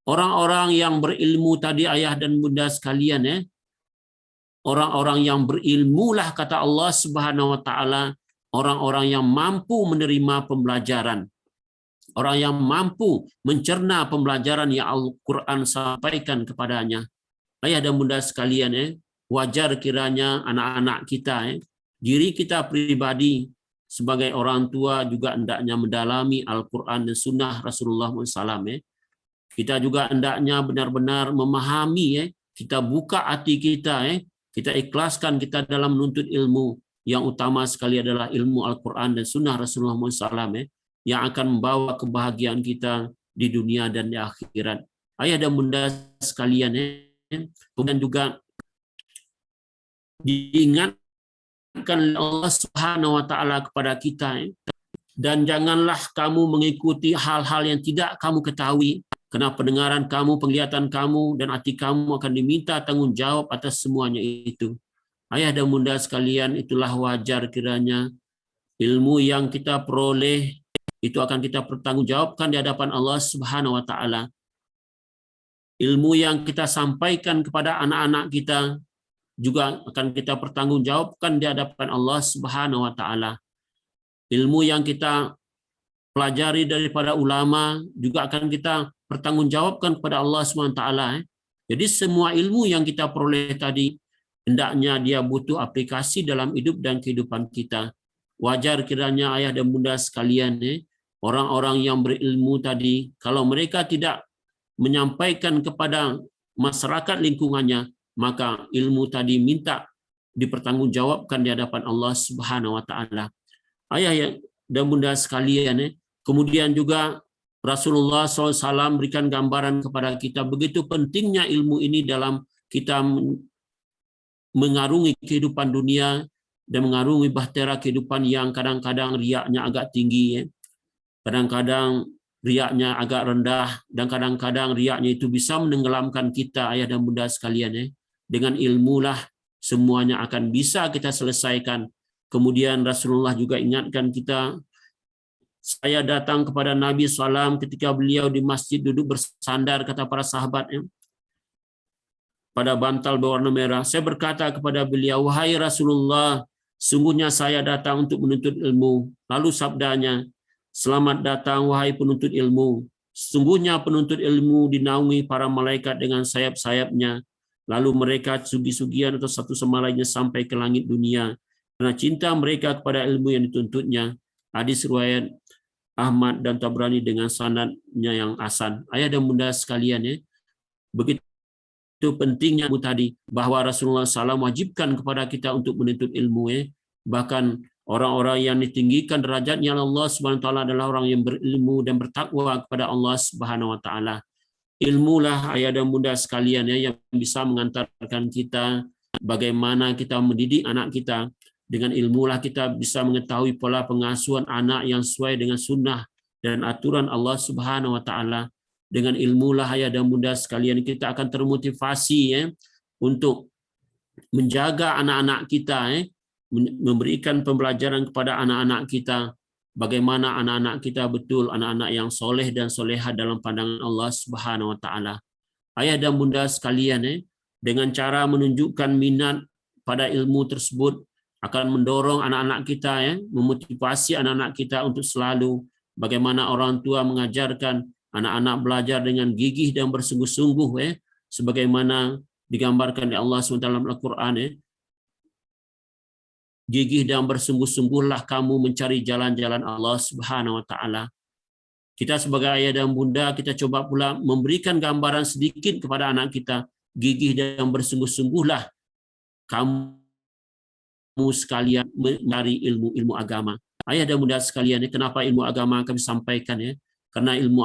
Orang-orang yang berilmu tadi ayah dan bunda sekalian orang-orang yang berilmulah kata Allah Subhanahu wa taala, orang-orang yang mampu menerima pembelajaran. Orang yang mampu mencerna pembelajaran yang Al-Qur'an sampaikan kepadanya. Ayah dan bunda sekalian wajar kiranya anak-anak kita diri kita pribadi sebagai orang tua juga hendaknya mendalami Al-Qur'an dan sunnah Rasulullah SAW. Kita juga hendaknya benar-benar memahami kita buka hati kita kita ikhlaskan kita dalam menuntut ilmu. Yang utama sekali adalah ilmu Al-Quran dan sunnah Rasulullah SAW yang akan membawa kebahagiaan kita di dunia dan di akhirat. Ayah dan bunda sekalian kemudian juga diingatkan Allah Subhanahu wa taala kepada kita dan janganlah kamu mengikuti hal-hal yang tidak kamu ketahui, karena pendengaran kamu, penglihatan kamu, dan hati kamu akan diminta tanggung jawab atas semuanya itu. Ayah dan bunda sekalian, itulah wajar kiranya ilmu yang kita peroleh itu akan kita pertanggungjawabkan di hadapan Allah Subhanahu wa taala. Ilmu yang kita sampaikan kepada anak-anak kita juga akan kita pertanggungjawabkan di hadapan Allah Subhanahu wa taala. Ilmu yang kita pelajari daripada ulama juga akan kita pertanggungjawabkan kepada Allah SWT. Jadi semua ilmu yang kita peroleh tadi hendaknya dia butuh aplikasi dalam hidup dan kehidupan kita. Wajar kiranya ayah dan bunda sekalian orang-orang yang berilmu tadi kalau mereka tidak menyampaikan kepada masyarakat lingkungannya, maka ilmu tadi minta dipertanggungjawabkan di hadapan Allah Subhanahu wa taala. Ayah dan bunda sekalian, kemudian juga Rasulullah SAW berikan gambaran kepada kita begitu pentingnya ilmu ini dalam kita mengarungi kehidupan dunia dan mengarungi bahtera kehidupan yang kadang-kadang riaknya agak tinggi, kadang-kadang riaknya agak rendah, dan kadang-kadang riaknya itu bisa menenggelamkan kita, ayah dan bunda sekalian. Dengan ilmulah semuanya akan bisa kita selesaikan. Kemudian Rasulullah juga ingatkan kita, saya datang kepada Nabi SAW ketika beliau di masjid duduk bersandar, kata para sahabat, pada bantal berwarna merah. Saya berkata kepada beliau, wahai Rasulullah, sungguhnya saya datang untuk menuntut ilmu. Lalu sabdanya, selamat datang wahai penuntut ilmu. Sungguhnya penuntut ilmu dinaungi para malaikat dengan sayap-sayapnya. Lalu mereka sugi-sugian atau satu sama lainnya sampai ke langit dunia. Karena cinta mereka kepada ilmu yang dituntutnya. Hadis riwayat Ahmad dan Tabrani dengan sanadnya yang hasan. Ayah dan bunda sekalian, begitu pentingnya ilmu tadi, bahwa Rasulullah SAW wajibkan kepada kita untuk menuntut ilmu. Bahkan orang-orang yang ditinggikan derajatnya Allah SWT adalah orang yang berilmu dan bertakwa kepada Allah SWT. Ilmulah ayah dan bunda sekalian yang bisa mengantarkan kita bagaimana kita mendidik anak kita. Dengan ilmulah kita bisa mengetahui pola pengasuhan anak yang sesuai dengan sunnah dan aturan Allah Subhanahu wa taala. Dengan ilmulah ayah dan bunda sekalian kita akan termotivasi untuk menjaga anak-anak kita, memberikan pembelajaran kepada anak-anak kita bagaimana anak-anak kita betul anak-anak yang soleh dan soleha dalam pandangan Allah Subhanahu wa taala. Ayah dan bunda sekalian, dengan cara menunjukkan minat pada ilmu tersebut akan mendorong anak-anak kita, memotivasi anak-anak kita untuk selalu bagaimana orang tua mengajarkan anak-anak belajar dengan gigih dan bersungguh-sungguh, sebagaimana digambarkan di Allah SWT dalam Al-Quran. Gigih dan bersungguh-sungguhlah kamu mencari jalan-jalan Allah Subhanahu wa taala. Kita sebagai ayah dan bunda, kita coba pula memberikan gambaran sedikit kepada anak kita. Gigih dan bersungguh-sungguhlah kamu sekalian mencari ilmu agama. Ayah dan bunda sekalian, kenapa ilmu agama kami sampaikan? Karena ilmu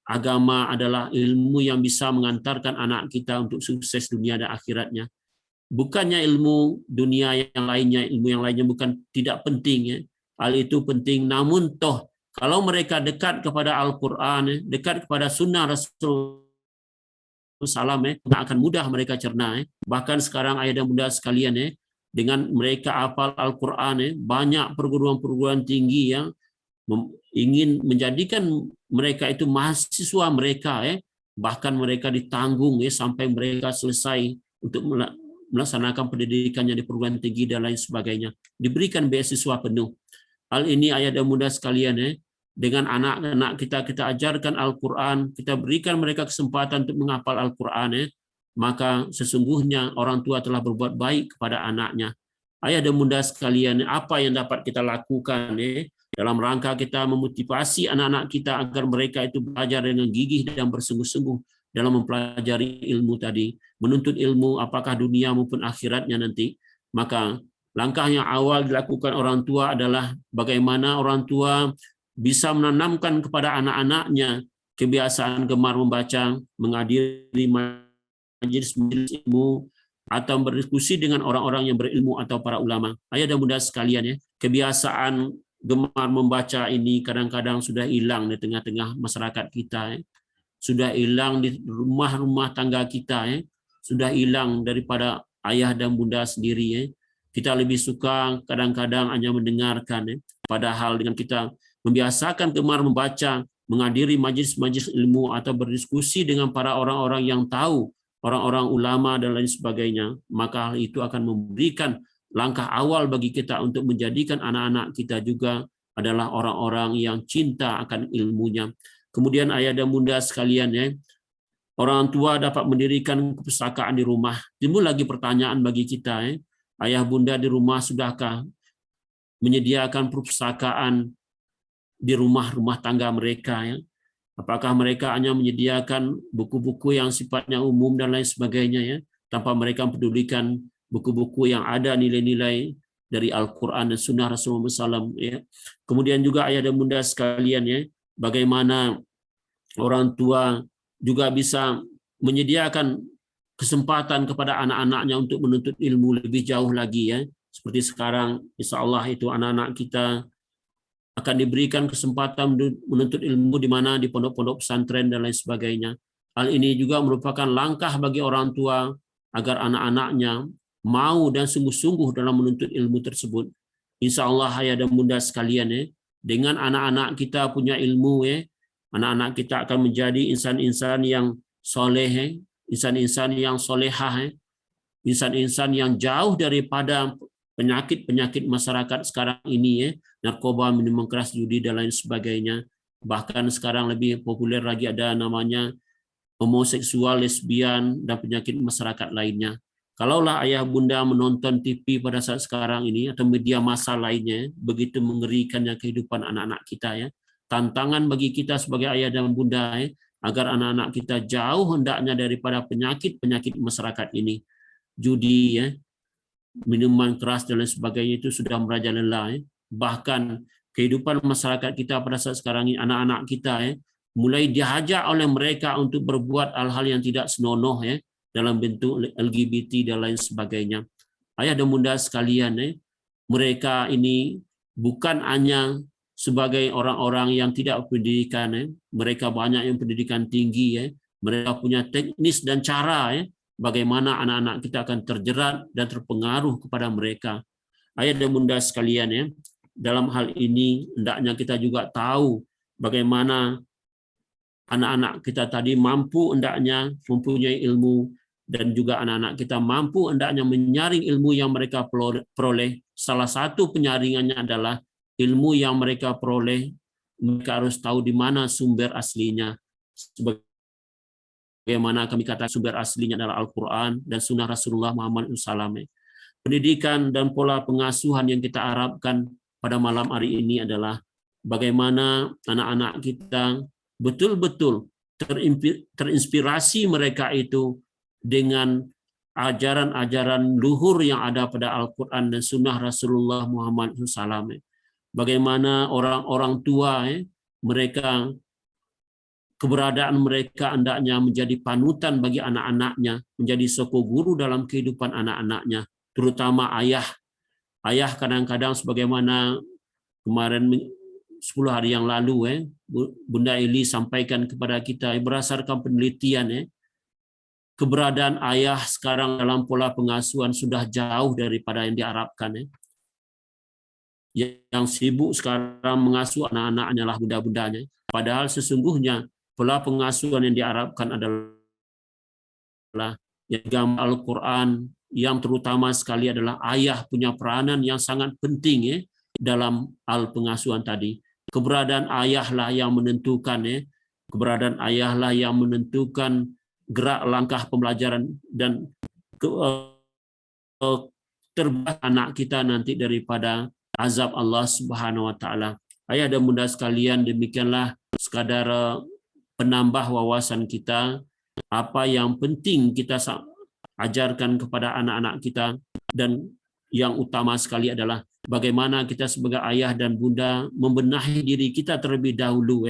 agama adalah ilmu yang bisa mengantarkan anak kita untuk sukses dunia dan akhiratnya. Bukannya ilmu dunia yang lainnya, ilmu yang lainnya bukan tidak penting. Hal itu penting, namun toh kalau mereka dekat kepada Al-Quran, dekat kepada sunnah Rasulullah SAW, akan mudah mereka cerna. Bahkan sekarang ayah dan bunda sekalian, dengan mereka hafal Al-Quran, banyak perguruan-perguruan tinggi yang ingin menjadikan mereka itu mahasiswa mereka bahkan mereka ditanggung ya sampai mereka selesai untuk melaksanakan pendidikannya di perguruan tinggi dan lain sebagainya, diberikan beasiswa penuh. Hal ini ayah dan bunda sekalian ya, dengan anak-anak kita ajarkan Al-Quran, kita berikan mereka kesempatan untuk menghafal Al-Quran ya, maka sesungguhnya orang tua telah berbuat baik kepada anaknya. Ayah dan bunda sekalian, apa yang dapat kita lakukan ya, dalam rangka kita memotivasi anak-anak kita agar mereka itu belajar dengan gigih dan bersungguh-sungguh dalam mempelajari ilmu tadi, menuntut ilmu apakah dunia maupun akhiratnya nanti. Maka langkah yang awal dilakukan orang tua adalah bagaimana orang tua bisa menanamkan kepada anak-anaknya kebiasaan gemar membaca, menghadiri majelis ilmu, atau berdiskusi dengan orang-orang yang berilmu atau para ulama. Ayah dan bunda sekalian ya, kebiasaan gemar membaca ini kadang-kadang sudah hilang di tengah-tengah masyarakat kita ya. Sudah hilang di rumah-rumah tangga kita ya. Sudah hilang daripada ayah dan bunda sendiri ya. Kita lebih suka kadang-kadang hanya mendengarkan ya. Padahal dengan kita membiasakan gemar membaca, menghadiri majelis-majelis ilmu atau berdiskusi dengan para orang-orang yang tahu, orang-orang ulama dan lain sebagainya, maka hal itu akan memberikan langkah awal bagi kita untuk menjadikan anak-anak kita juga adalah orang-orang yang cinta akan ilmunya. Kemudian ayah dan bunda sekalian ya, orang tua dapat mendirikan perpustakaan di rumah. Timbul lagi pertanyaan bagi kita ya, ayah bunda di rumah sudahkah menyediakan perpustakaan di rumah-rumah tangga mereka ya? Apakah mereka hanya menyediakan buku-buku yang sifatnya umum dan lain sebagainya ya, tanpa mereka pedulikan buku-buku yang ada nilai-nilai dari Al-Quran dan Sunnah Rasulullah SAW ya. Kemudian juga ayah dan bunda sekalian ya, bagaimana orang tua juga bisa menyediakan kesempatan kepada anak-anaknya untuk menuntut ilmu lebih jauh lagi ya. Seperti sekarang, insya Allah itu anak-anak kita akan diberikan kesempatan menuntut ilmu di mana di pondok-pondok pesantren dan lain sebagainya. Hal ini juga merupakan langkah bagi orang tua agar anak-anaknya mau dan sungguh-sungguh dalam menuntut ilmu tersebut. Insya Allah ayah dan bunda sekalian ya, dengan anak-anak kita punya ilmu ya, anak-anak kita akan menjadi insan-insan yang soleh ya, insan-insan yang solehah ya, insan-insan yang jauh daripada penyakit-penyakit masyarakat sekarang ini ya, narkoba, minuman keras, judi dan lain sebagainya. Bahkan sekarang lebih populer lagi ada namanya homoseksual, lesbian dan penyakit masyarakat lainnya. Kalaulah ayah bunda menonton TV pada saat sekarang ini atau media massa lainnya, begitu mengerikannya kehidupan anak-anak kita ya. Tantangan bagi kita sebagai ayah dan bunda ya, agar anak-anak kita jauh hendaknya daripada penyakit-penyakit masyarakat ini. Judi ya, minuman keras dan lain sebagainya itu sudah merajalela ya. Bahkan kehidupan masyarakat kita pada saat sekarang ini, anak-anak kita ya, mulai diajak oleh mereka untuk berbuat hal-hal yang tidak senonoh ya, dalam bentuk LGBT dan lain sebagainya. Ayah dan bunda sekalian ya, mereka ini bukan hanya sebagai orang-orang yang tidak pendidikan ya, mereka banyak yang pendidikan tinggi ya, mereka punya teknis dan cara ya, bagaimana anak-anak kita akan terjerat dan terpengaruh kepada mereka. Ayah dan bunda sekalian ya, dalam hal ini hendaknya kita juga tahu bagaimana anak-anak kita tadi mampu hendaknya mempunyai ilmu, dan juga anak-anak kita mampu hendaknya menyaring ilmu yang mereka peroleh. Salah satu penyaringannya adalah ilmu yang mereka peroleh, mereka harus tahu di mana sumber aslinya. Bagaimana kami katakan sumber aslinya adalah Al-Quran dan Sunnah Rasulullah Muhammad SAW. Pendidikan dan pola pengasuhan yang kita harapkan pada malam hari ini adalah bagaimana anak-anak kita betul-betul terinspirasi mereka itu dengan ajaran-ajaran luhur yang ada pada Al-Quran dan Sunnah Rasulullah Muhammad SAW. Bagaimana orang-orang tua mereka, keberadaan mereka hendaknya menjadi panutan bagi anak-anaknya, menjadi soko guru dalam kehidupan anak-anaknya, terutama ayah. Ayah kadang-kadang sebagaimana kemarin 10 hari yang lalu Bunda Eli sampaikan kepada kita berdasarkan penelitian keberadaan ayah sekarang dalam pola pengasuhan sudah jauh daripada yang diharapkan. Yang sibuk sekarang mengasuh anak-anak hanyalah bunda-bundanya. Padahal sesungguhnya pola pengasuhan yang diharapkan adalah yang Al-Quran, yang terutama sekali adalah ayah punya peranan yang sangat penting ya dalam hal pengasuhan tadi. Keberadaan ayahlah yang menentukan ya, keberadaan ayahlah yang menentukan gerak langkah pembelajaran dan terbebas anak kita nanti daripada azab Allah Subhanahu wa taala. Ayah dan bunda sekalian, demikianlah sekadar penambah wawasan kita apa yang penting kita ajarkan kepada anak-anak kita, dan yang utama sekali adalah bagaimana kita sebagai ayah dan bunda membenahi diri kita terlebih dahulu.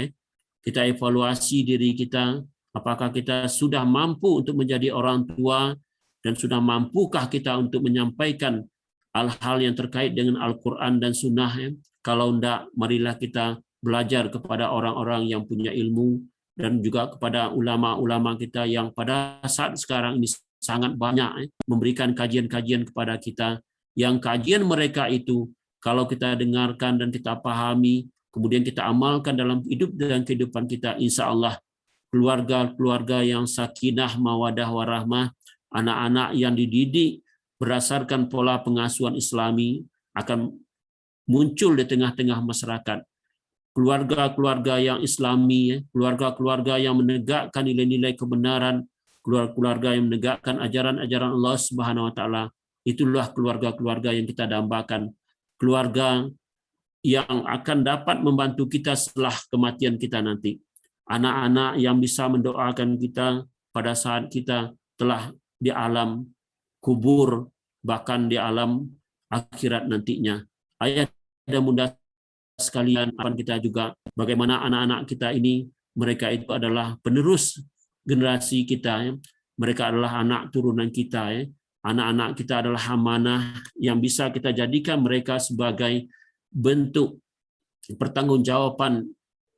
Kita evaluasi diri kita, apakah kita sudah mampu untuk menjadi orang tua dan sudah mampukah kita untuk menyampaikan hal-hal yang terkait dengan Al-Quran dan Sunnah. Kalau tidak, marilah kita belajar kepada orang-orang yang punya ilmu dan juga kepada ulama-ulama kita yang pada saat sekarang ini sangat banyak memberikan kajian-kajian kepada kita, yang kajian mereka itu kalau kita dengarkan dan kita pahami, kemudian kita amalkan dalam hidup dan kehidupan kita, insya Allah keluarga-keluarga yang sakinah, mawadah, warahmah, anak-anak yang dididik berdasarkan pola pengasuhan Islami akan muncul di tengah-tengah masyarakat. Keluarga-keluarga yang Islami, keluarga-keluarga yang menegakkan nilai-nilai kebenaran, keluarga yang menegakkan ajaran-ajaran Allah Subhanahu wa taala, itulah keluarga-keluarga yang kita dambakan. Keluarga yang akan dapat membantu kita setelah kematian kita nanti. Anak-anak yang bisa mendoakan kita pada saat kita telah di alam kubur, bahkan di alam akhirat nantinya. Ayah dan bunda sekalian, akan kita juga bagaimana anak-anak kita ini, mereka itu adalah penerus generasi kita. Mereka adalah anak turunan kita. Anak-anak kita adalah amanah yang bisa kita jadikan mereka sebagai bentuk pertanggungjawaban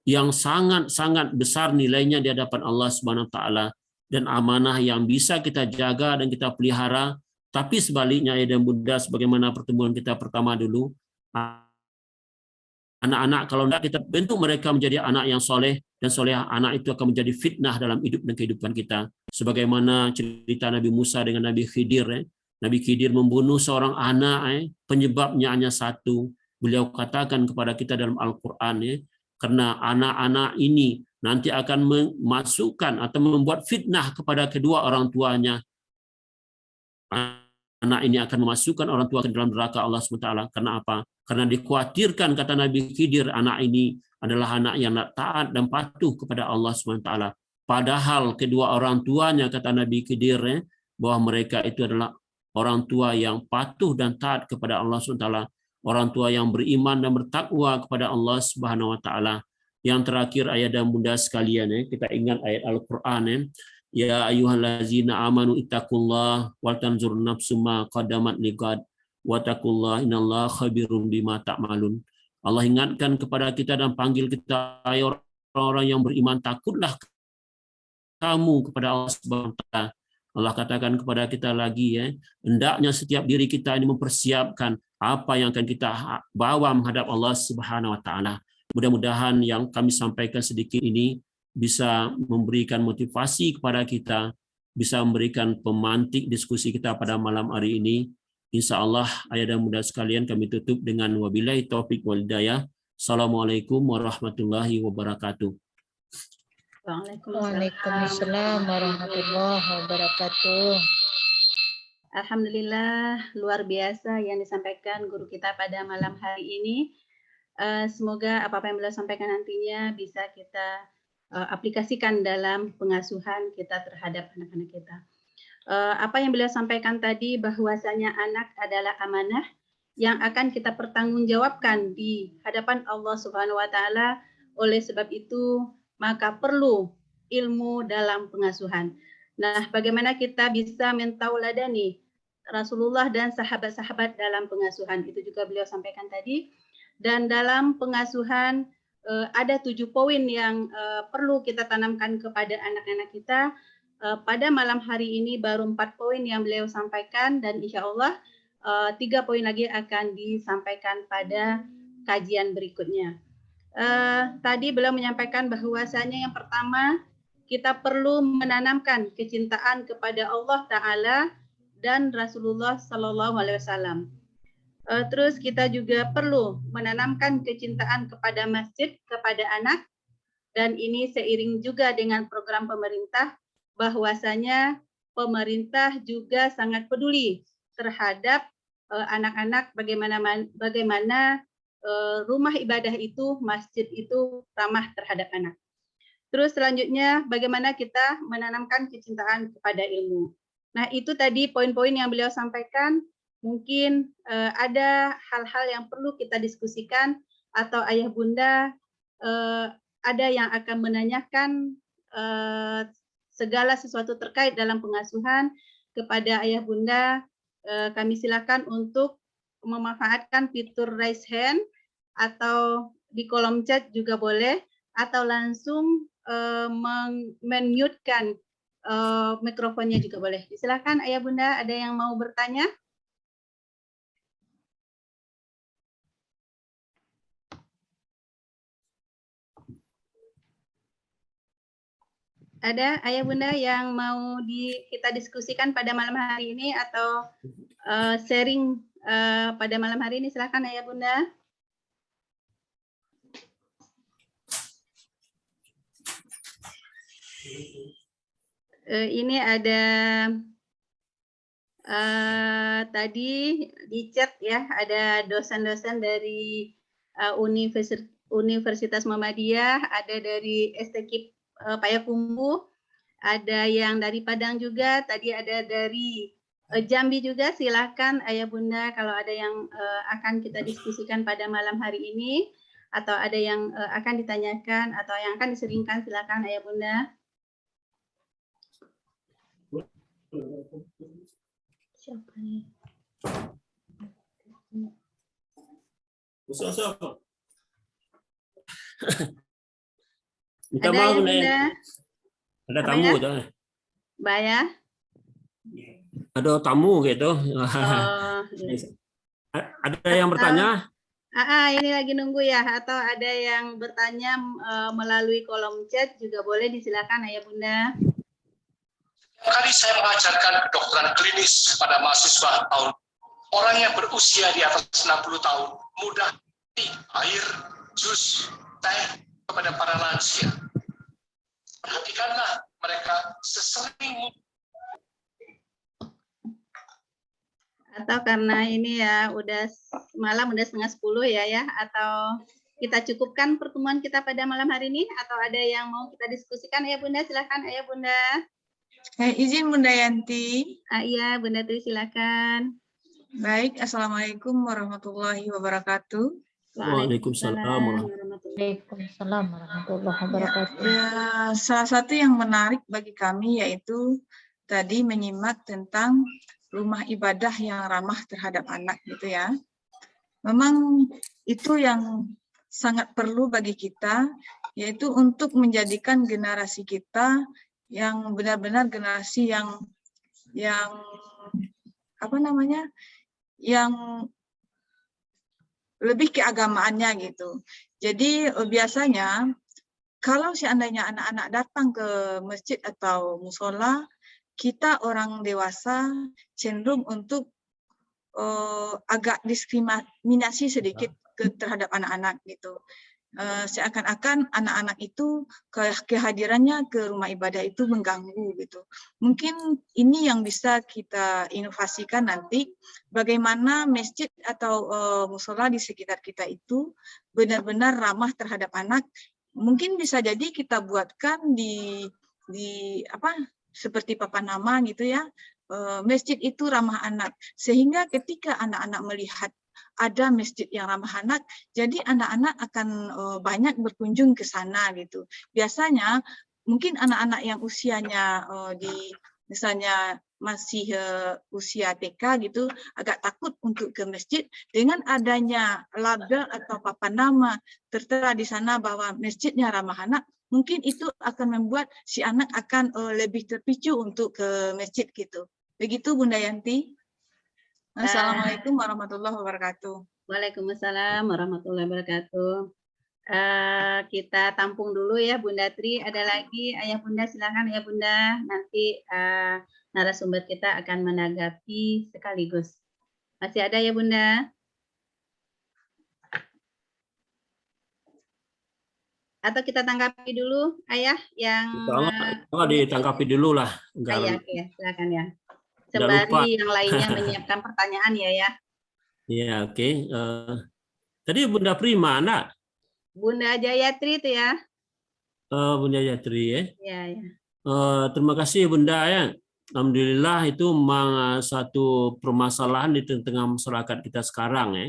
yang sangat-sangat besar nilainya di hadapan Allah Subhanahu wa taala, dan amanah yang bisa kita jaga dan kita pelihara. Tapi sebaliknya ya dan bunda, sebagaimana pertemuan kita pertama dulu, anak-anak kalau tidak kita bentuk mereka menjadi anak yang soleh dan solehah, anak itu akan menjadi fitnah dalam hidup dan kehidupan kita. Sebagaimana cerita Nabi Musa dengan Nabi Khidir. Nabi Khidir membunuh seorang anak, penyebabnya hanya satu. Beliau katakan kepada kita dalam Al-Quran, karena anak-anak ini nanti akan memasukkan atau membuat fitnah kepada kedua orang tuanya. Anak ini akan memasukkan orang tua ke dalam neraka Allah SWT. Karena apa? Karena dikhawatirkan, kata Nabi Khidir, anak ini adalah anak yang taat dan patuh kepada Allah SWT. Padahal kedua orang tuanya, kata Nabi Khidir, bahwa mereka itu adalah orang tua yang patuh dan taat kepada Allah SWT. Orang tua yang beriman dan bertakwa kepada Allah Subhanahu wa taala. Yang terakhir ayah dan bunda sekalian, kita ingat ayat Al-Qur'an, ya ayyuhallazina amanu ittaqullah wal tanzur nafsum ma qaddamat liqad wattaqullaha innallaha khabirum bima ta'malun. Allah ingatkan kepada kita dan panggil kita, orang-orang yang beriman, takutlah kamu kepada Allah Subhanahu wa taala. Allah katakan kepada kita lagi, hendaknya setiap diri kita ini mempersiapkan apa yang akan kita bawa menghadap Allah Subhanahu wa taala. Mudah-mudahan yang kami sampaikan sedikit ini bisa memberikan motivasi kepada kita, bisa memberikan pemantik diskusi kita pada malam hari ini. Insya Allah, ayah dan bunda sekalian, kami tutup dengan wabillahi taufik wal hidayah. Assalamualaikum warahmatullahi wabarakatuh. Waalaikumsalam warahmatullahi wabarakatuh. Alhamdulillah, luar biasa yang disampaikan guru kita pada malam hari ini. Semoga apa-apa yang beliau sampaikan nantinya bisa kita aplikasikan dalam pengasuhan kita terhadap anak-anak kita. Apa yang beliau sampaikan tadi, bahwasanya anak adalah amanah yang akan kita pertanggungjawabkan di hadapan Allah Subhanahu wa taala. Oleh sebab itu, maka perlu ilmu dalam pengasuhan. Nah, bagaimana kita bisa mentauladani Rasulullah dan sahabat-sahabat dalam pengasuhan, itu juga beliau sampaikan tadi. Dan dalam pengasuhan ada 7 poin yang perlu kita tanamkan kepada anak-anak kita. Pada malam hari ini baru 4 poin yang beliau sampaikan, dan insya Allah 3 poin lagi akan disampaikan pada kajian berikutnya. Tadi beliau menyampaikan bahwasanya yang pertama kita perlu menanamkan kecintaan kepada Allah Ta'ala dan Rasulullah Sallallahu Alaihi Wasallam. Terus kita juga perlu menanamkan kecintaan kepada masjid, kepada anak, dan ini seiring juga dengan program pemerintah bahwasanya pemerintah juga sangat peduli terhadap anak-anak, bagaimana rumah ibadah itu, masjid itu ramah terhadap anak. Terus selanjutnya bagaimana kita menanamkan kecintaan kepada ilmu. Nah, itu tadi poin-poin yang beliau sampaikan. Mungkin ada hal-hal yang perlu kita diskusikan atau ayah bunda ada yang akan menanyakan segala sesuatu terkait dalam pengasuhan kepada ayah bunda, kami silakan untuk memanfaatkan fitur raise hand atau di kolom chat juga boleh, atau langsung men-mute-kan mikrofonnya juga boleh. Silakan ayah bunda, ada yang mau bertanya? Ada ayah bunda yang mau kita diskusikan pada malam hari ini atau sharing pada malam hari ini? Silakan ayah bunda. Ini ada tadi di chat ya, ada dosen-dosen dari Universitas Muhammadiyah, ada dari STQ Payakumbuh, ada yang dari Padang juga, tadi ada dari Jambi juga. Silakan ayah bunda kalau ada yang akan kita diskusikan pada malam hari ini atau ada yang akan ditanyakan atau yang akan diseringkan, silakan ayah bunda. Siapa nih? Minta Ada maaf ya, Bunda. Bunda? Ada Apa tamu ya? tuh. Mbak ya? Ada tamu gitu. Oh, iya. Ada yang bertanya? Ini lagi nunggu ya, atau ada yang bertanya melalui kolom chat juga boleh, disilakan ayah bunda. Kali saya mengajarkan kedokteran klinis pada mahasiswa tahun orang yang berusia di atas 60 tahun, mudah air, jus, teh kepada para lansia. Perhatikanlah mereka sesering Atau karena ini ya udah malam, udah 9:30 ya, atau kita cukupkan pertemuan kita pada malam hari ini, atau ada yang mau kita diskusikan ayah bunda? Silakan ayah bunda. Izin Bunda Yanti. Iya Bunda Tri, silakan. Baik, Assalamualaikum warahmatullahi wabarakatuh. Waalaikumsalam. Waalaikumsalam warahmatullahi wabarakatuh. Ya, salah satu yang menarik bagi kami yaitu tadi menyimak tentang rumah ibadah yang ramah terhadap anak gitu ya. Memang itu yang sangat perlu bagi kita, yaitu untuk menjadikan generasi kita yang benar-benar generasi yang apa namanya, yang lebih keagamaannya gitu. Jadi biasanya kalau seandainya anak-anak datang ke masjid atau musola, kita orang dewasa cenderung untuk agak diskriminasi sedikit terhadap anak-anak gitu. Seakan-akan anak-anak itu kehadirannya ke rumah ibadah itu mengganggu gitu. Mungkin ini yang bisa kita inovasikan nanti, bagaimana masjid atau musola di sekitar kita itu benar-benar ramah terhadap anak. Mungkin bisa jadi kita buatkan di apa seperti papan nama gitu ya, masjid itu ramah anak, sehingga ketika anak-anak melihat ada masjid yang ramah anak, jadi anak-anak akan banyak berkunjung ke sana gitu. Biasanya mungkin anak-anak yang usianya misalnya masih usia TK gitu, agak takut untuk ke masjid. Dengan adanya label atau papan nama tertera di sana bahwa masjidnya ramah anak, mungkin itu akan membuat si anak akan lebih terpicu untuk ke masjid gitu. Begitu Bunda Yanti. Assalamualaikum warahmatullahi wabarakatuh. Waalaikumsalam warahmatullahi wabarakatuh. kita tampung dulu ya Bunda Tri. Ada lagi Ayah Bunda, silakan Ayah Bunda. Nanti narasumber kita akan menanggapi sekaligus. Masih ada ya Bunda? Atau kita tanggapi dulu Ayah yang Kalau ditangkapi dulu lah. Ayah, ya, silakan ya. Nggak lupa. Sembari yang lainnya menyiapkan pertanyaan ya. Iya, oke. Tadi Bunda Prima, anak? Bunda Jayatri itu ya. Bunda Jayatri ya. Iya, ya. Terima kasih Bunda ya. Alhamdulillah itu memang satu permasalahan di tengah masyarakat kita sekarang ya.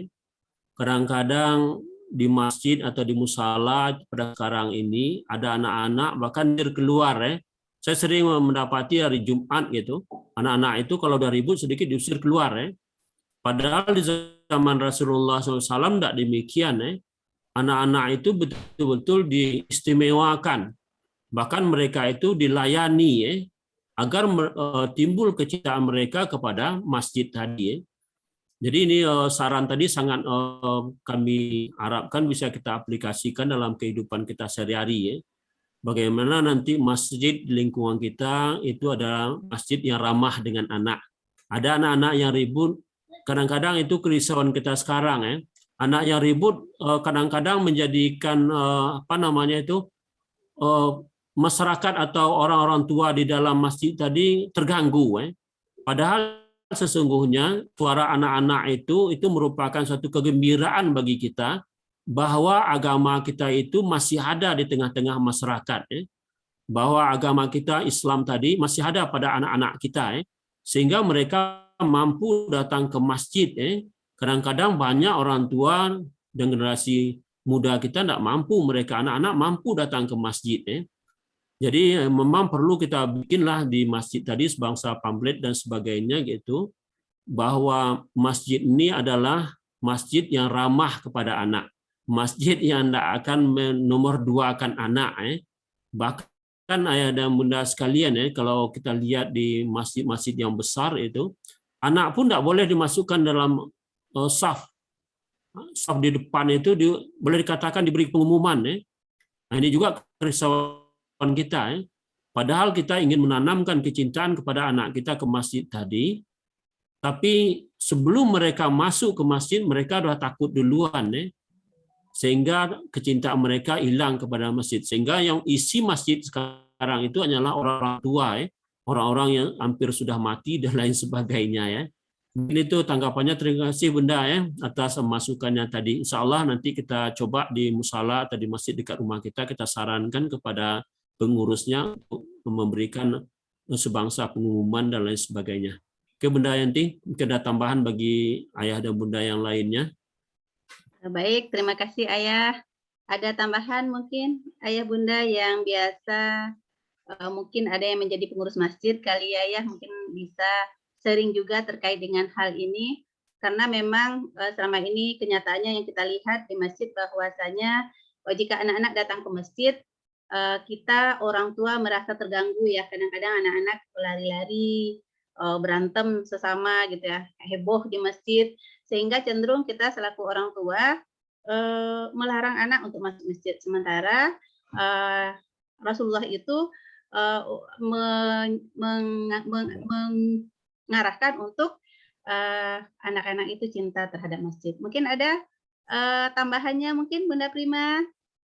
Kadang-kadang di masjid atau di musala pada sekarang ini ada anak-anak bahkan dia keluar ya. Saya sering mendapati hari Jumat gitu, anak-anak itu kalau udah ribut sedikit diusir keluar ya. Padahal di zaman Rasulullah SAW tidak demikian ya. Anak-anak itu betul-betul diistimewakan. Bahkan mereka itu dilayani ya, agar timbul kecintaan mereka kepada masjid tadi ya. Jadi ini saran tadi sangat kami harapkan bisa kita aplikasikan dalam kehidupan kita sehari-hari ya. Bagaimana nanti masjid di lingkungan kita itu adalah masjid yang ramah dengan anak. Ada anak-anak yang ribut, kadang-kadang itu kerisauan kita sekarang ya. Anak yang ribut kadang-kadang menjadikan masyarakat atau orang-orang tua di dalam masjid tadi terganggu ya. Padahal sesungguhnya suara anak-anak itu merupakan suatu kegembiraan bagi kita bahwa agama kita itu masih ada di tengah-tengah masyarakat ya. Bahwa agama kita Islam tadi masih ada pada anak-anak kita ya. Sehingga mereka mampu datang ke masjid ya. Kadang-kadang banyak orang tua dan generasi muda kita tidak mampu, mereka anak-anak mampu datang ke masjid ya. Jadi memang perlu kita bikinlah di masjid tadi sebangsa pamflet dan sebagainya gitu, bahwa masjid ini adalah masjid yang ramah kepada anak, masjid yang tidak akan menomorduakan anak. Bahkan ayah dan bunda sekalian ya, kalau kita lihat di masjid-masjid yang besar itu, anak pun tidak boleh dimasukkan dalam saf di depan itu boleh dikatakan diberi pengumuman ya. Nah, ini juga kerisauan kita ya. Padahal kita ingin menanamkan kecintaan kepada anak kita ke masjid tadi, tapi sebelum mereka masuk ke masjid mereka sudah takut duluan ya. Sehingga kecintaan mereka hilang kepada masjid, sehingga yang isi masjid sekarang itu hanyalah orang-orang tua ya, orang-orang yang hampir sudah mati dan lain sebagainya ya. Ini itu tanggapannya. Terima kasih Bunda ya atas masukannya tadi. Insya Allah nanti kita coba di musala atau di masjid dekat rumah kita sarankan kepada pengurusnya untuk memberikan sebangsa pengumuman dan lain sebagainya. Oke Bunda Yanti, mungkin ada tambahan bagi ayah dan bunda yang lainnya. Baik, terima kasih Ayah. Ada tambahan mungkin Ayah Bunda yang biasa mungkin ada yang menjadi pengurus masjid kali ya, mungkin bisa sharing juga terkait dengan hal ini, karena memang selama ini kenyataannya yang kita lihat di masjid bahwasanya jika anak-anak datang ke masjid, kita orang tua merasa terganggu ya, kadang-kadang anak-anak lari-lari, berantem sesama gitu ya, heboh di masjid, sehingga cenderung kita selaku orang tua melarang anak untuk masuk masjid. Sementara Rasulullah itu mengarahkan untuk anak-anak itu cinta terhadap masjid. Mungkin ada tambahannya mungkin Bunda Prima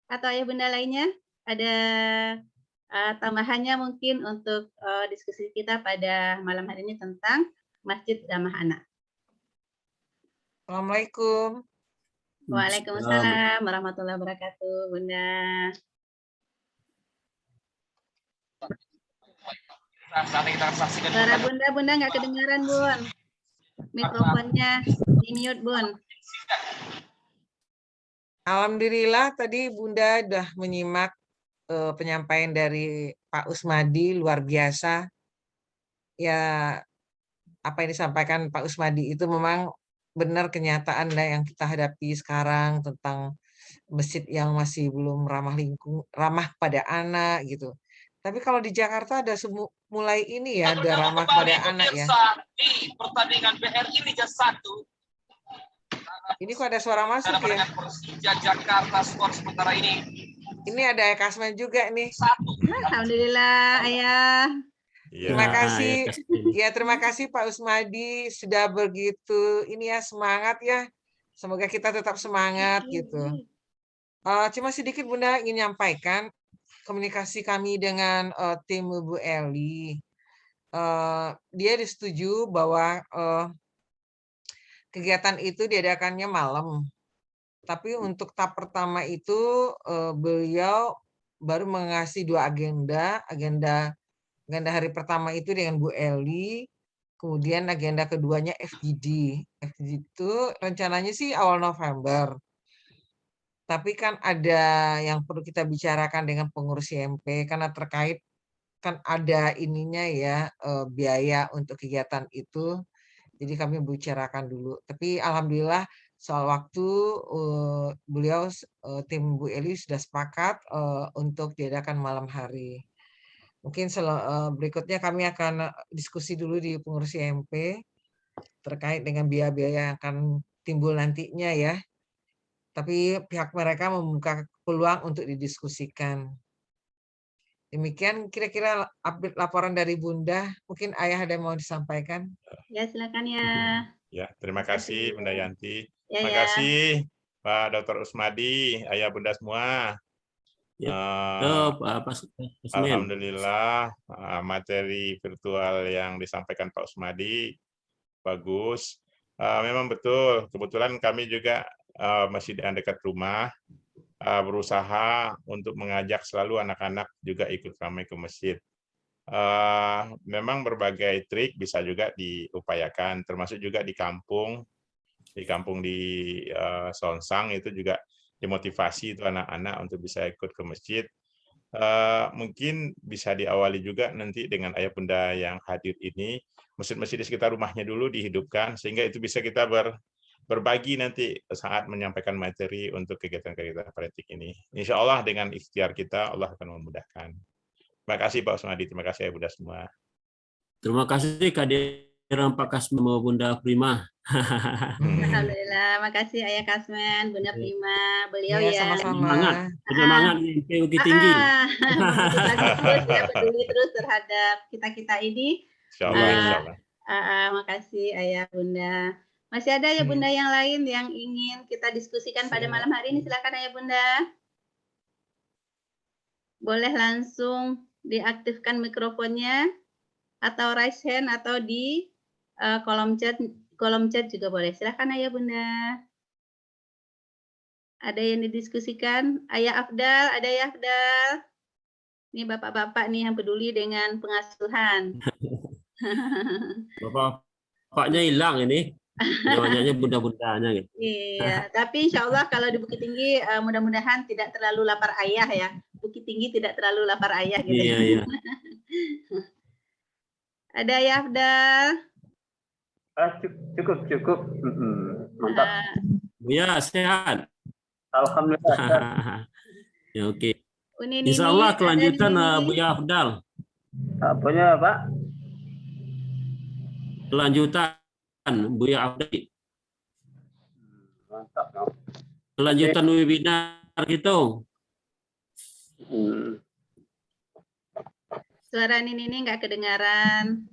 atau ayah bunda lainnya, ada tambahannya mungkin untuk diskusi kita pada malam hari ini tentang masjid ramah anak. Assalamualaikum. Waalaikumsalam warahmatullahi wabarakatuh, Bunda. Suara Bunda nggak kedengaran, Bun. Mikrofonnya di mute, Bun. Alhamdulillah tadi Bunda sudah menyimak penyampaian dari Pak Usmadi, luar biasa. Ya, apa yang disampaikan Pak Usmadi itu memang benar kenyataan yang kita hadapi sekarang tentang masjid yang masih belum ramah pada anak gitu. Tapi kalau di Jakarta ada mulai ini ya, ada ramah pada anak ya. Di pertandingan BRI Liga 1 Ini kok ada suara masuk ya? Persija Jakarta skor sementara ini Ini ada Ayah Kasman juga nih. 1. Alhamdulillah, Ayah. Terima Ya, kasih. ya, Kasmin. Ya, terima kasih Pak Usmadi sudah begitu ini ya semangat ya. Semoga kita tetap semangat gitu. Cuma sedikit Bunda ingin nyampaikan komunikasi kami dengan tim Bu Eli. Dia disetujui bahwa kegiatan itu diadakannya malam. Tapi untuk tahap pertama itu beliau baru mengasih 2 agenda. Agenda hari pertama itu dengan Bu Eli, kemudian agenda keduanya FGD. FGD itu rencananya sih awal November. Tapi kan ada yang perlu kita bicarakan dengan pengurus IMP karena terkait kan ada ininya ya biaya untuk kegiatan itu. Jadi kami bicarakan dulu. Tapi alhamdulillah soal waktu beliau tim Bu Eli sudah sepakat untuk diadakan malam hari. Mungkin berikutnya kami akan diskusi dulu di pengurus IMP terkait dengan biaya-biaya yang akan timbul nantinya ya. Tapi pihak mereka membuka peluang untuk didiskusikan. Demikian kira-kira update laporan dari Bunda. Mungkin Ayah ada yang mau disampaikan? Ya, silakan ya. Ya, terima kasih Bunda Yanti. Ya, Terima ya. kasih Pak Dr. Usmadi, Ayah Bunda semua. Ya. Eh, Pak Kasmin. Alhamdulillah materi virtual yang disampaikan Pak Usmadi bagus. Memang betul, kebetulan kami juga masih di dekat rumah berusaha untuk mengajak selalu anak-anak juga ikut ramai ke masjid. Memang berbagai trik bisa juga diupayakan, termasuk juga di kampung di Sonsang itu juga dimotivasi itu anak-anak untuk bisa ikut ke masjid. Mungkin bisa diawali juga nanti dengan ayah bunda yang hadir ini, masjid-masjid di sekitar rumahnya dulu dihidupkan, sehingga itu bisa kita berbagi nanti saat menyampaikan materi untuk kegiatan-kegiatan politik ini. Insya Allah dengan ikhtiar kita, Allah akan memudahkan. Terima kasih Pak Usmadi, terima kasih ayah bunda semua. Terima kasih kehadiran Pak Kasmin sama Bunda Prima. Alhamdulillah, makasih Ayah Kasmen, Bunda Ya. Prima, beliau Ya, yang sama-sama. Semangat, semangat IMP Bukit Tinggi. bagus terus ya, peduli terus terhadap kita-kita ini. Insya Allah, insya Allah. Makasih Ayah Bunda. Masih ada ya Bunda yang lain yang ingin kita diskusikan pada malam hari ini? Silakan Ayah Bunda. Boleh langsung diaktifkan mikrofonnya atau raise hand atau di kolom chat juga boleh. Silakan Ayah Bunda. Ada yang didiskusikan? Ayah Afdal, ada Ayah Afdal. Ini bapak-bapak nih yang peduli dengan pengasuhan. Bapaknya hilang ini. Banyaknya bunda-bundanya gitu. Iya, tapi insya Allah kalau di Bukit Tinggi mudah-mudahan tidak terlalu lapar ayah ya. Bukit Tinggi tidak terlalu lapar ayah gitu. Iya, iya. Ada Ayah Afdal. Cukup. Mantap. Ya, sehat. Alhamdulillah. Ya, oke. Uni Insya Nini Allah ada kelanjutan di sini. Buya Afdal. Apanya Pak? Kelanjutan Buya Afdal. Mantap. Kelanjutan webinar gitu. Suara Nini nggak kedengaran.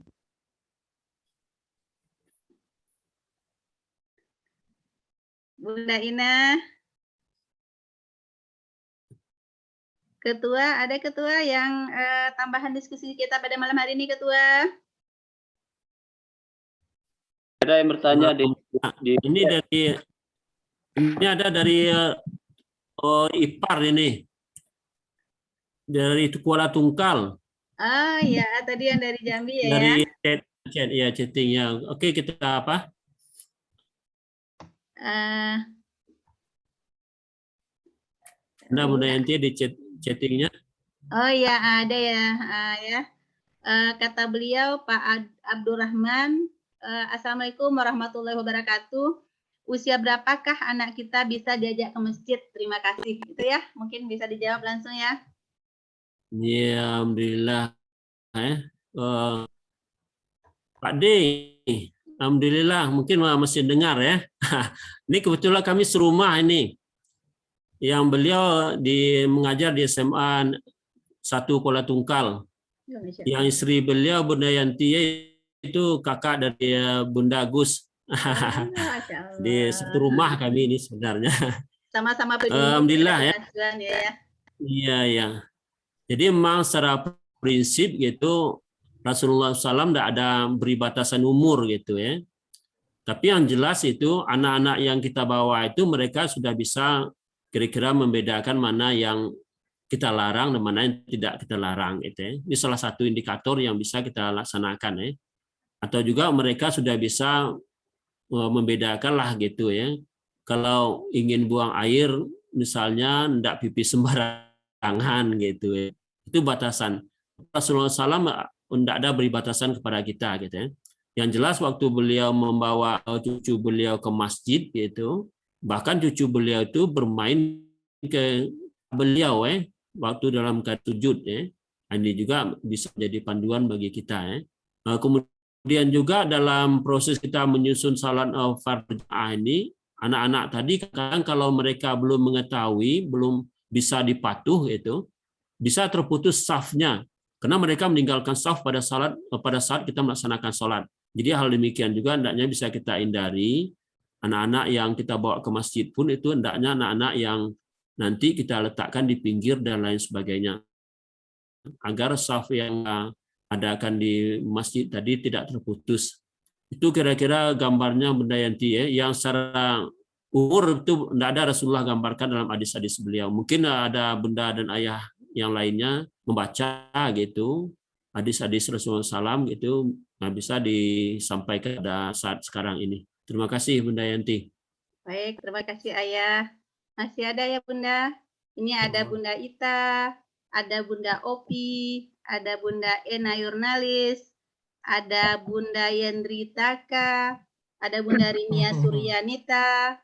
Bunda Ina. Ketua, ada ketua yang tambahan diskusi kita pada malam hari ini, ketua? Ada yang bertanya di Ini ada dari IPAR ini. Dari Kuala Tungkal. Oh ya, tadi yang dari Jambi ya. Dari chat ya, chattingnya. Oke, kita apa? Nah, Bunda Yanti di chattingnya. Oh ya, ada ya. Kata beliau Pak Abdurrahman, Assalamualaikum warahmatullahi wabarakatuh. Usia berapakah anak kita bisa diajak ke masjid? Terima kasih. Itu ya, mungkin bisa dijawab langsung ya. Ya, alhamdulillah. Pak D, Alhamdulillah, mungkin masih dengar ya. Ini kebetulan kami serumah ini. Yang beliau mengajar di SMA 1 Kuala Tungkal. Yang istri beliau Bunda Yanti itu kakak dari Bunda Agus. Di satu rumah kami ini sebenarnya. Sama-sama Alhamdulillah ya. ya. Iya, ya. Jadi memang secara prinsip gitu Rasulullah SAW tidak ada beri batasan umur gitu ya. Tapi yang jelas itu anak-anak yang kita bawa itu mereka sudah bisa kira-kira membedakan mana yang kita larang dan mana yang tidak kita larang gitu ya. Ini salah satu indikator yang bisa kita laksanakan ya. Atau juga mereka sudah bisa membedakan lah gitu ya. Kalau ingin buang air misalnya tidak pipis sembarangan gitu ya. Itu batasan. Rasulullah SAW tidak ada beri batasan kepada kita gitu ya. Yang jelas waktu beliau membawa cucu beliau ke masjid gitu, bahkan cucu beliau itu bermain ke beliau waktu dalam keadaan sujud ya. Ini juga bisa jadi panduan bagi kita ya. Kemudian juga dalam proses kita menyusun salat fardhu ini, anak-anak tadi kadang kalau mereka belum mengetahui, belum bisa dipatuh itu, bisa terputus safnya karena mereka meninggalkan saf pada saat kita melaksanakan salat. Jadi hal demikian juga hendaknya bisa kita hindari. Anak-anak yang kita bawa ke masjid pun itu hendaknya anak-anak yang nanti kita letakkan di pinggir dan lain sebagainya. Agar saf yang adakan di masjid tadi tidak terputus. Itu kira-kira gambarnya Bunda Yanti ya, yang secara umur itu tidak ada Rasulullah gambarkan dalam hadis-hadis beliau. Mungkin ada bunda dan ayah yang lainnya membaca gitu hadis-hadis Rasulullah SAW gitu, bisa disampaikan pada saat sekarang ini. Terima kasih Bunda Yanti. Baik, terima kasih Ayah. Masih ada ya Bunda? Ini ada Bunda Ita, ada Bunda Opi, ada Bunda Ena Yurnalis, ada Bunda Yendri Taka, ada Bunda Rinia Suryanita,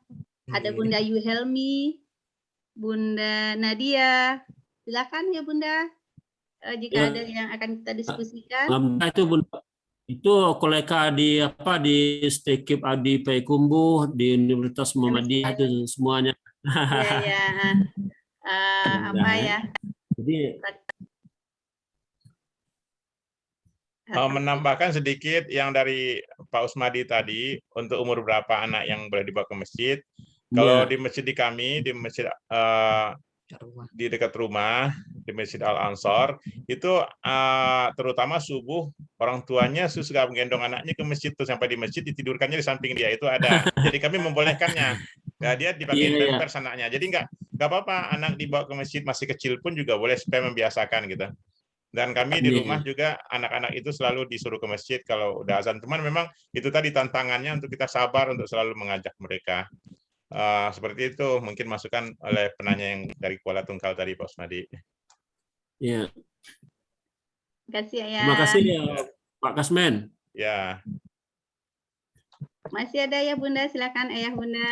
ada Bunda Yuhelmi, Bunda Nadia. Silakan ya Bunda, jika ada yang akan kita diskusikan. Itu Bunda, itu kolega di Stekip Adi Payakumbuh di Universitas Muhammadiyah itu semuanya. Ya. Apa ya? Jadi menambahkan sedikit yang dari Pak Usmadi tadi untuk umur berapa anak yang boleh dibawa ke masjid. Kalau di masjid di kami, di masjid di dekat rumah, di Masjid Al-Ansor, itu terutama subuh orang tuanya suka menggendong anaknya ke masjid tuh, sampai di masjid ditidurkannya di samping dia, itu ada. Jadi kami membolehkannya. Nah, dia dipakai pampers anaknya. Jadi nggak apa-apa anak dibawa ke masjid masih kecil pun juga boleh supaya membiasakan gitu. Dan kami di rumah juga anak-anak itu selalu disuruh ke masjid kalau udah azan. Cuman memang itu tadi tantangannya untuk kita sabar untuk selalu mengajak mereka. Seperti itu mungkin masukan oleh penanya yang dari Kuala Tungkal tadi Pak Usmadi. Iya. Terima kasih Ayah. Terima kasih ya Pak Kasmen. Ya. Masih ada ya Bunda, silakan Ayah Bunda.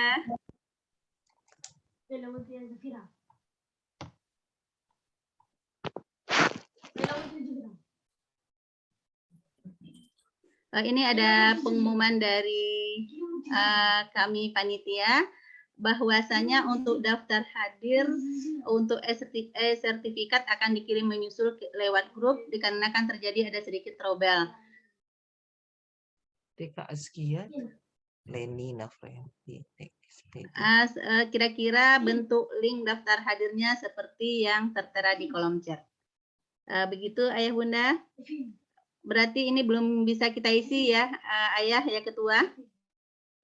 Ini ada pengumuman dari kami panitia bahwasanya untuk daftar hadir untuk sertifikat akan dikirim menyusul lewat grup dikarenakan terjadi ada sedikit trouble. Kira-kira bentuk link daftar hadirnya seperti yang tertera di kolom chat. Begitu Ayah Bunda. Berarti ini belum bisa kita isi ya Ayah ya Ketua.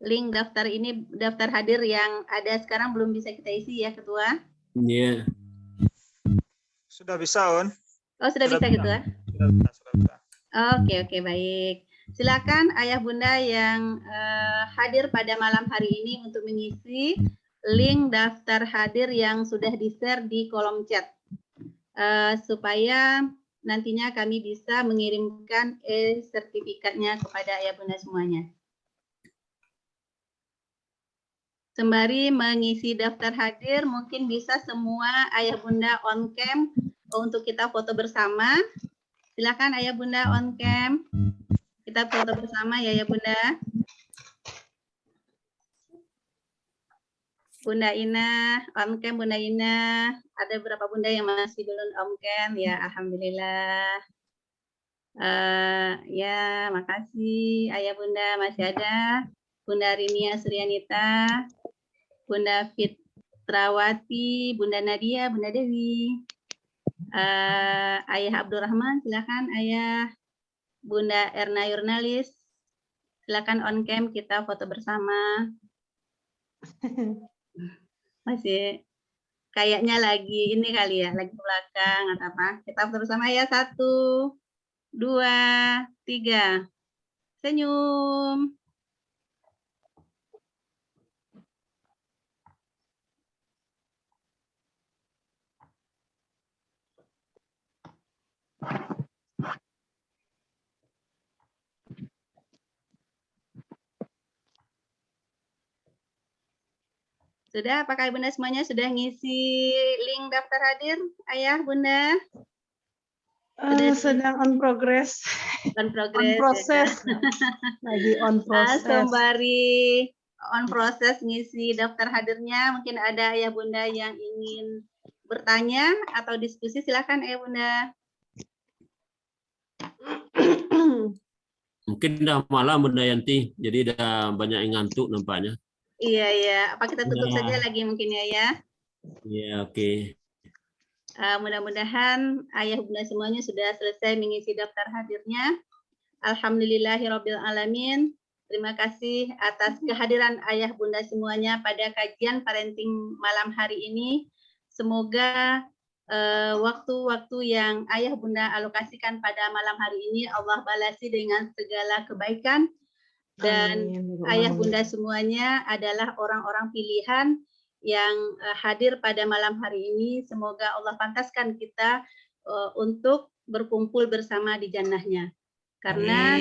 Link daftar ini, daftar hadir yang ada sekarang belum bisa kita isi ya Ketua. Iya. Sudah bisa, Un. Oh, sudah bisa Ketua? Sudah bisa. Oke, baik. Silakan Ayah Bunda yang hadir pada malam hari ini untuk mengisi link daftar hadir yang sudah di-share di kolom chat. Supaya nantinya kami bisa mengirimkan sertifikatnya kepada Ayah Bunda semuanya. Sembari mengisi daftar hadir, mungkin bisa semua Ayah Bunda on cam untuk kita foto bersama. Silakan Ayah Bunda on cam. Kita foto bersama ya Ayah Bunda. Bunda Ina, on cam Bunda Ina. Ada beberapa bunda yang masih belum on cam ya, alhamdulillah. Ya, makasih Ayah Bunda masih ada. Bunda Rinia Suryanita, Bunda Fitrawati, Bunda Nadia, Bunda Dewi. Ayah Abdurrahman, silakan Ayah. Bunda Erna Yurnalis, silakan on cam kita foto bersama. Masih kayaknya lagi ini kali ya, lagi ke belakang atau apa. Kita foto bersama ya, 1, 2, 3. Senyum. Sudah, apakah Bunda semuanya sudah ngisi link daftar hadir? Ayah, Bunda? Sedang on progress. On On progress. proses. Ya. Lagi on proses. Sembari on proses ngisi daftar hadirnya, mungkin ada Ayah Bunda yang ingin bertanya atau diskusi, silakan Ayah Bunda. Mungkin udah malam Bunda Yanti, jadi udah banyak yang ngantuk nampaknya. Iya, iya. Apa kita tutup Ya. saja lagi mungkin ya? Ya, oke. Mudah-mudahan Ayah Bunda semuanya sudah selesai mengisi daftar hadirnya. Alhamdulillahirabbil alamin. Terima kasih atas kehadiran Ayah Bunda semuanya pada kajian parenting malam hari ini. Semoga waktu-waktu yang Ayah Bunda alokasikan pada malam hari ini Allah balasi dengan segala kebaikan. Dan Ayah Bunda semuanya adalah orang-orang pilihan yang hadir pada malam hari ini. Semoga Allah pantaskan kita untuk berkumpul bersama di jannahnya. Karena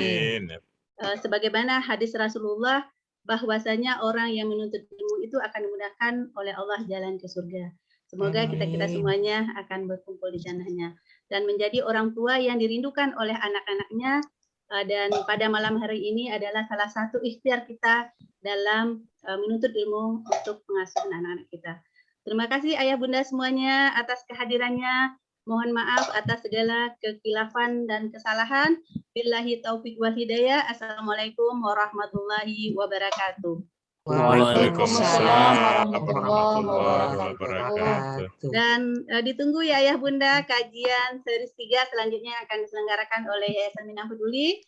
sebagaimana hadis Rasulullah, bahwasanya orang yang menuntut ilmu itu akan dimudahkan oleh Allah jalan ke surga. Semoga kita-kita semuanya akan berkumpul di jannahnya. Dan menjadi orang tua yang dirindukan oleh anak-anaknya. Dan pada malam hari ini adalah salah satu ikhtiar kita dalam menuntut ilmu untuk pengasuhan anak-anak kita. Terima kasih Ayah Bunda semuanya atas kehadirannya. Mohon maaf atas segala kekhilafan dan kesalahan. Billahi taufiq wal hidayah. Assalamualaikum warahmatullahi wabarakatuh. Waalaikumsalam warahmatullahi wabarakatuh. Dan ditunggu ya Ayah Bunda, kajian seri 3 selanjutnya akan diselenggarakan oleh Yayasan Minang Peduli.